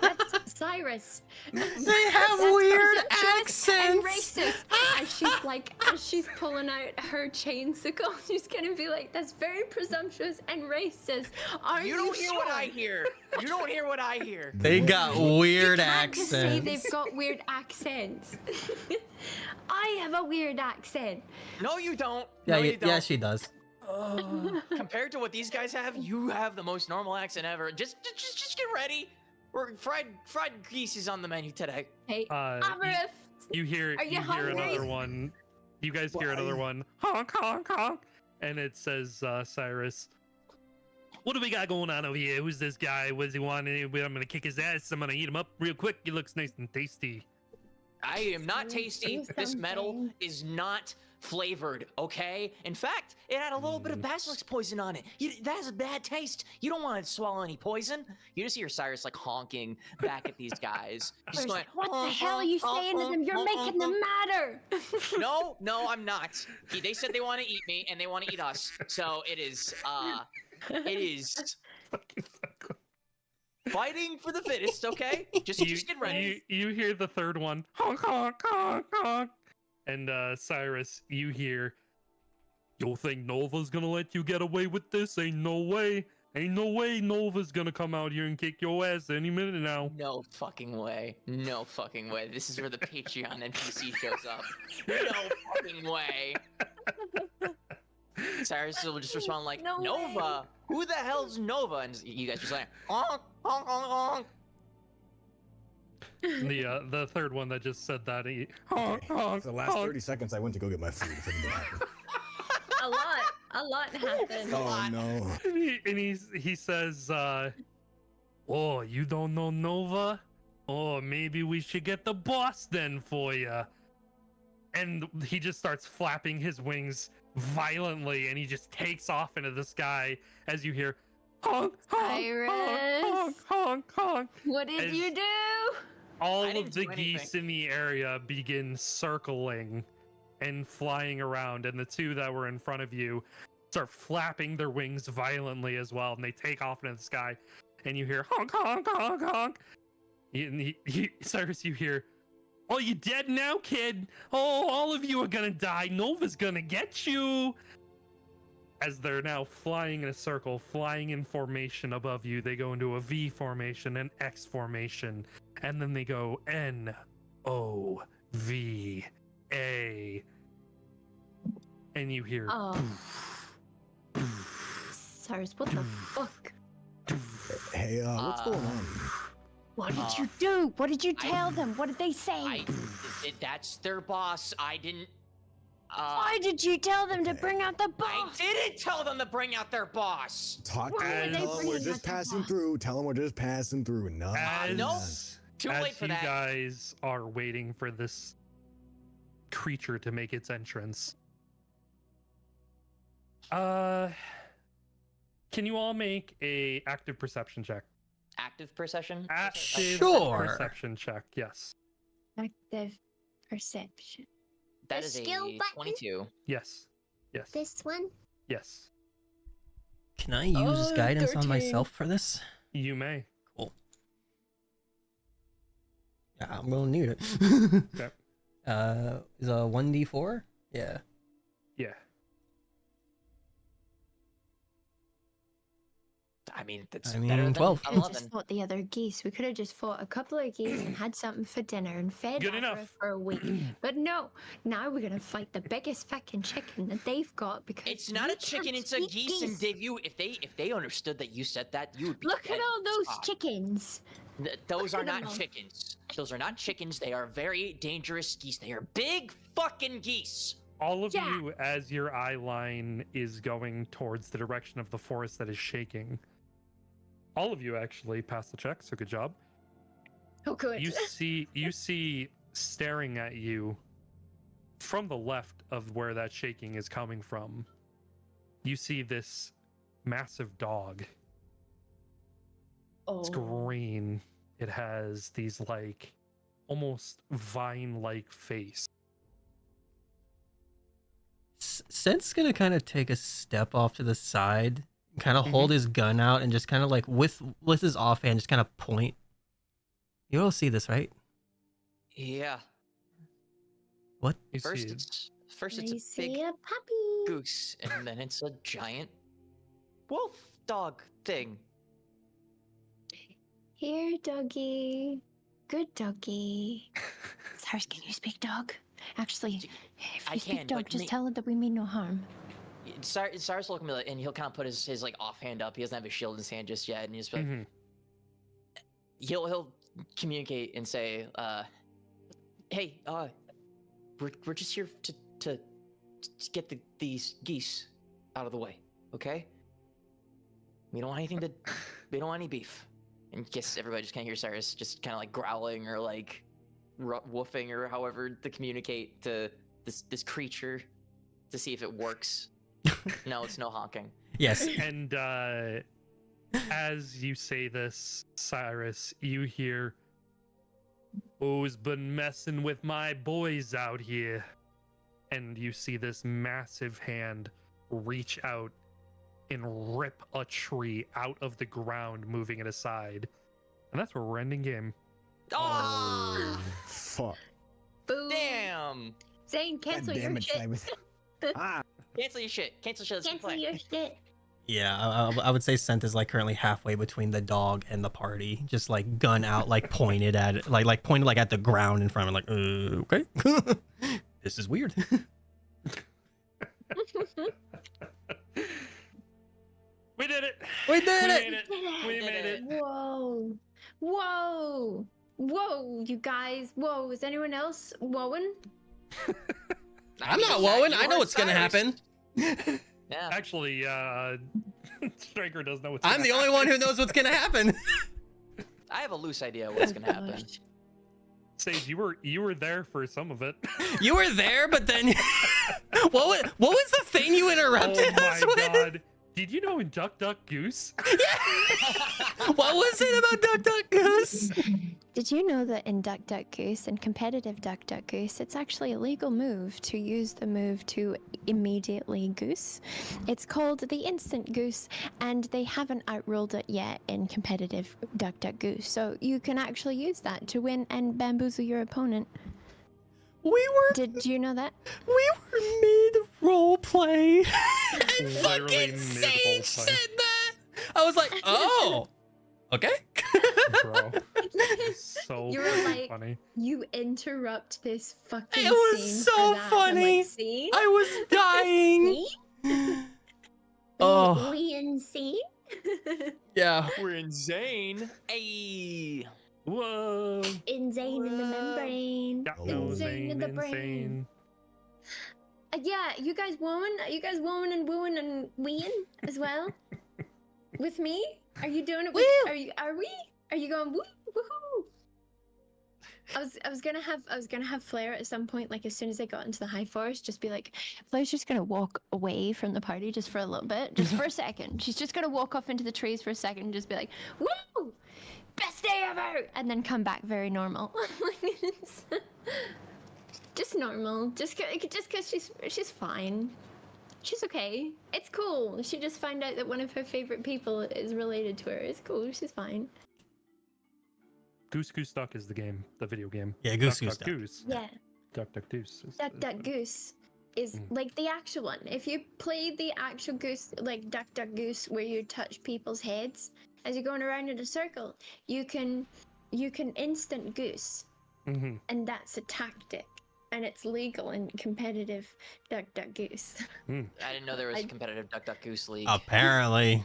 That's Cyrus. They have weird presumptuous and accents. racist. As she's pulling out her chainsicle, she's gonna be like, "That's very presumptuous and racist." Are you You don't hear what sure? I hear. You don't hear what I hear. They got weird You can't just say accents. they've got weird accents. I have a weird accent. No, you don't. Yeah, no, you don't. yeah, she does. Compared to what these guys have, you have the most normal accent ever. Just get ready. We're fried geese is on the menu today. Hey, Uh, Amarif, You hear Are you hear hungry? another one. You guys hear another one. Honk honk honk, and it says Cyrus. What do we got going on over here? Who's this guy? What does he want? I'm gonna kick his ass. I'm gonna eat him up real quick. He looks nice and tasty. I am not tasty. do This metal something. is not flavored, okay? In fact, it had a little bit of basilisk poison on it. That has a bad taste. You don't want to swallow any poison. You just hear Cyrus like honking back at these guys. Just going, what the hell are you saying to them? You're making them madder. No, I'm not. They said they want to eat me and they want to eat us. So it is fighting for the fittest, okay? Just get ready. You hear the third one. Honk honk honk honk. And Cyrus, you hear, "You think Nova's gonna let you get away with this? Ain't no way. Ain't no way Nova's gonna come out here and kick your ass any minute now." No fucking way. No fucking way. This is where the Patreon NPC shows up. No fucking way. Cyrus will just respond like, No Nova? way. Who the hell's Nova? And you guys just like, honk, honk, honk, honk. The third one that just said that, he honk Okay. honk For the last honk. 30 seconds, I went to go get my food. If anything happened. A lot happened. Oh no. And he says, "Oh, you don't know Nova? Oh, maybe we should get the boss then for you." And he just starts flapping his wings violently, and he just takes off into the sky as you hear honk honk honk honk honk honk. What did As- you do? All I of didn't the do geese in the area begin circling and flying around, and the two that were in front of you start flapping their wings violently as well, and they take off into the sky, and you hear honk honk honk honk. Cyrus, you hear, "Oh, you dead now, kid? Oh, all of you are gonna die. Nova's gonna get you." As they're now flying in a circle, flying in formation above you, they go into a V formation, an X formation, and then they go NOVA. And you hear Oh. Cyrus, what the fuck? Hey, what's going on? What did you do? What did you tell them? What did they say? That's their boss. I Why did you tell them to okay. bring out the I boss? didn't tell them to bring out their boss. Talk to Why them. are they Tell them we're bringing just out the passing boss? through. Tell them we're just passing through. No. no. Too As late for you that. guys are waiting for this creature to make its entrance, can you all make a active perception check? Active perception. Active Sure. perception check. Yes. Active perception. That The is skill a button? 22. Yes. Yes. This one? Yes. Can I use guidance on 13. myself for this? You may. Cool. Yeah, I'm gonna need it. Okay. Is a 1d4? Yeah. Yeah. I mean, that's I mean, better than 12. We could have 11. just fought the other geese. We could have just fought a couple of geese and had something for dinner and fed Good Avra enough. for a week. But no, now we're gonna fight the biggest fucking chicken that they've got because It's not we a chicken, can't it's a speak geese. And Dave, if they understood that you said that, you would be Look dead at all on the those spot. chickens. Those Look are at not them all. chickens. Those are not chickens. They are very dangerous geese. They are big fucking geese. All of Yeah. you, as your eye line is going towards the direction of the forest that is shaking, all of you actually passed the check, so good job. Oh, good. You see staring at you from the left of where that shaking is coming from. You see this massive dog. It's green. It has these like almost vine-like face. Seth's gonna kind of take a step off to the side, kind of hold his gun out, and just kind of like with his offhand, just kind of point. You all see this, right? Yeah. What? You First, see it's I a see big a puppy. goose, and then it's a giant wolf dog thing. Here, doggy. Good doggy. Cyrus, can you speak dog? Actually, if I you speak can, dog, but just me- tell it that we mean no harm. Cyrus will look at me and he'll kind of put his like offhand up. He doesn't have his shield in his hand just yet, and he's like, Mhm. he'll communicate and say, "Hey, we're just here to get these geese out of the way, okay? We don't want anything to, we don't want any beef." And guess everybody just kind of hears Cyrus just kind of like growling or like woofing or however to communicate to this creature to see if it works. No, it's no honking. Yes. And as you say this, Cyrus, you hear, "Who's been messing with my boys out here?" And you see this massive hand reach out and rip a tree out of the ground, moving it aside. And that's where we're ending game. Oh, Fuck. Boom. damn! Zane, cancel God your damn it, shit. Cyrus. Ah, Cancel your shit. Cancel shit. Let's Cancel play. your shit. Yeah, I would say Sent is like currently halfway between the dog and the party, just like gun out, like pointed at it, like pointed like at the ground in front of him, like okay, this is weird. We did it! We did We it! made it! We made it! Whoa. Whoa. Whoa, you guys. Whoa, is anyone else wowing? I'm not wowing. I know what's gonna happen. Yeah. Actually, Striker does know what's I'm the only one who knows what's gonna happen. I have a loose idea what's gonna happen. Gosh. Sage, you were there for some of it. You were there, but then what was the thing you interrupted Oh us my with? god. Did you know in Duck Duck Goose? What was it about Duck Duck Goose? Did you know that in Duck Duck Goose, in competitive Duck Duck Goose, it's actually a legal move to use the move to immediately goose? It's called the instant goose, and they haven't outruled it yet in competitive Duck Duck Goose. So you can actually use that to win and bamboozle your opponent. Did you know that? We were mid role play. And Literally fucking mid Sage roleplay. said that. I was like, oh, okay. Bro. So You were like- funny. You interrupt this fucking It was scene so for that. I'm funny. like, see? I was dying. Oh. We insane? Yeah. We're insane. Hey. Whoa. Insane in the membrane. Yeah, Oh. no, Insane in Zane, the brain. insane. Yeah, you guys wooing? Are you guys wooing and weeing as well? With me? Are you doing it with? Are you going woo woohoo? I was gonna have Flair at some point, like as soon as I got into the high forest, just be like, Flair's just gonna walk away from the party just for a little bit, just for a second. She's just gonna walk off into the trees for a second and just be like, woo! Best day ever! And then come back very normal. Just normal. Just cause she's fine. She's okay. It's cool. She just found out that one of her favorite people is related to her. It's cool. She's fine. Goose Goose Duck is the game, the video game. Yeah, Goose Duck, Goose Duck, Duck. Goose. Yeah. Duck Duck Goose. Duck Duck Goose is like the actual one. If you play the actual goose, like Duck Duck Goose, where you touch people's heads as you're going around in a circle, you can instant goose, and that's a tactic. And it's legal in competitive Duck Duck Goose. I didn't know there was a competitive Duck Duck Goose League. Apparently.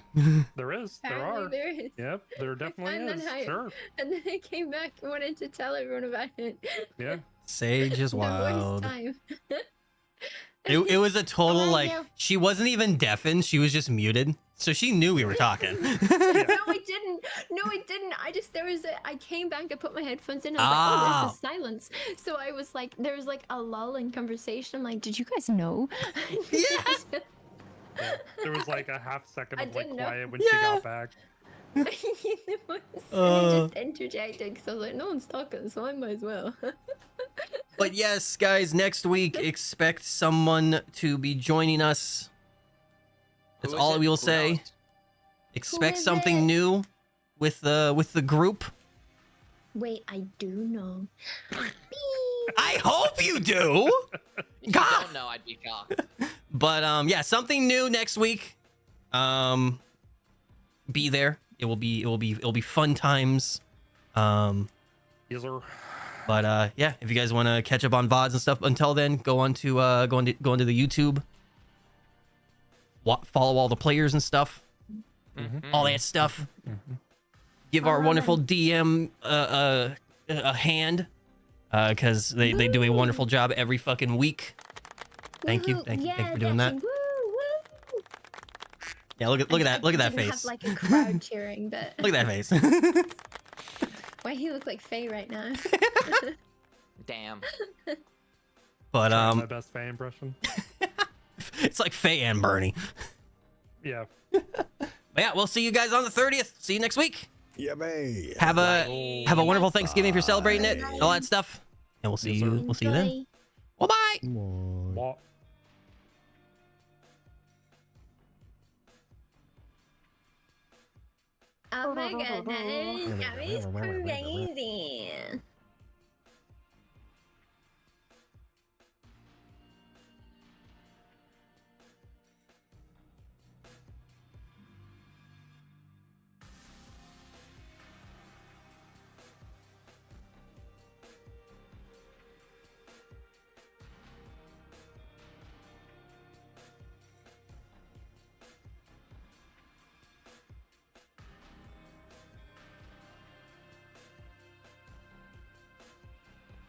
There is. There Apparently are. there is. Yep, there definitely found that is. out. Sure. And then I came back and wanted to tell everyone about it. Yeah. Sage is The worst wild. time. It was a total, Oh, like, yeah. she wasn't even deafened. She was just muted. So she knew we were talking. No, I didn't. No, I didn't. I came back, I put my headphones in, I was like, oh, there's a silence. So I was like, there was like a lull in conversation. I'm like, did you guys know? Yeah. Yeah. There was like a half second I of like didn't know. quiet when she got back. It was, and I just interjected because I was like, no one's talking, so I might as well. But yes, guys, next week, expect someone to be joining us. That's Who is all it? we will Who say. knows? Expect is something it? new with the group. Wait, I do know. I hope you do. If you God. don't know, I'd be shocked. But yeah, something new next week. Be there. It'll be fun times. Yes, sir. But yeah, if you guys want to catch up on VODs and stuff, until then, go onto the YouTube. Follow all the players and stuff. All that stuff. Give our wonderful DM a hand, because they do a wonderful job every fucking week. Thank you for doing that. Woo, woo. Yeah, look at that Didn't face. have like a crowd cheering, but Look at that face. why he look like Faye right now? Damn. But Trying my best fan impression. it's like Faye and Bernie. Yeah. But yeah, we'll see you guys on the 30th. See you next week. Yeah, man. Have a wonderful Thanksgiving if you're celebrating it, all that stuff. And we'll see Yes, you. sir. We'll see you then. Bye bye. Come on. What? Oh my goodness, that was crazy.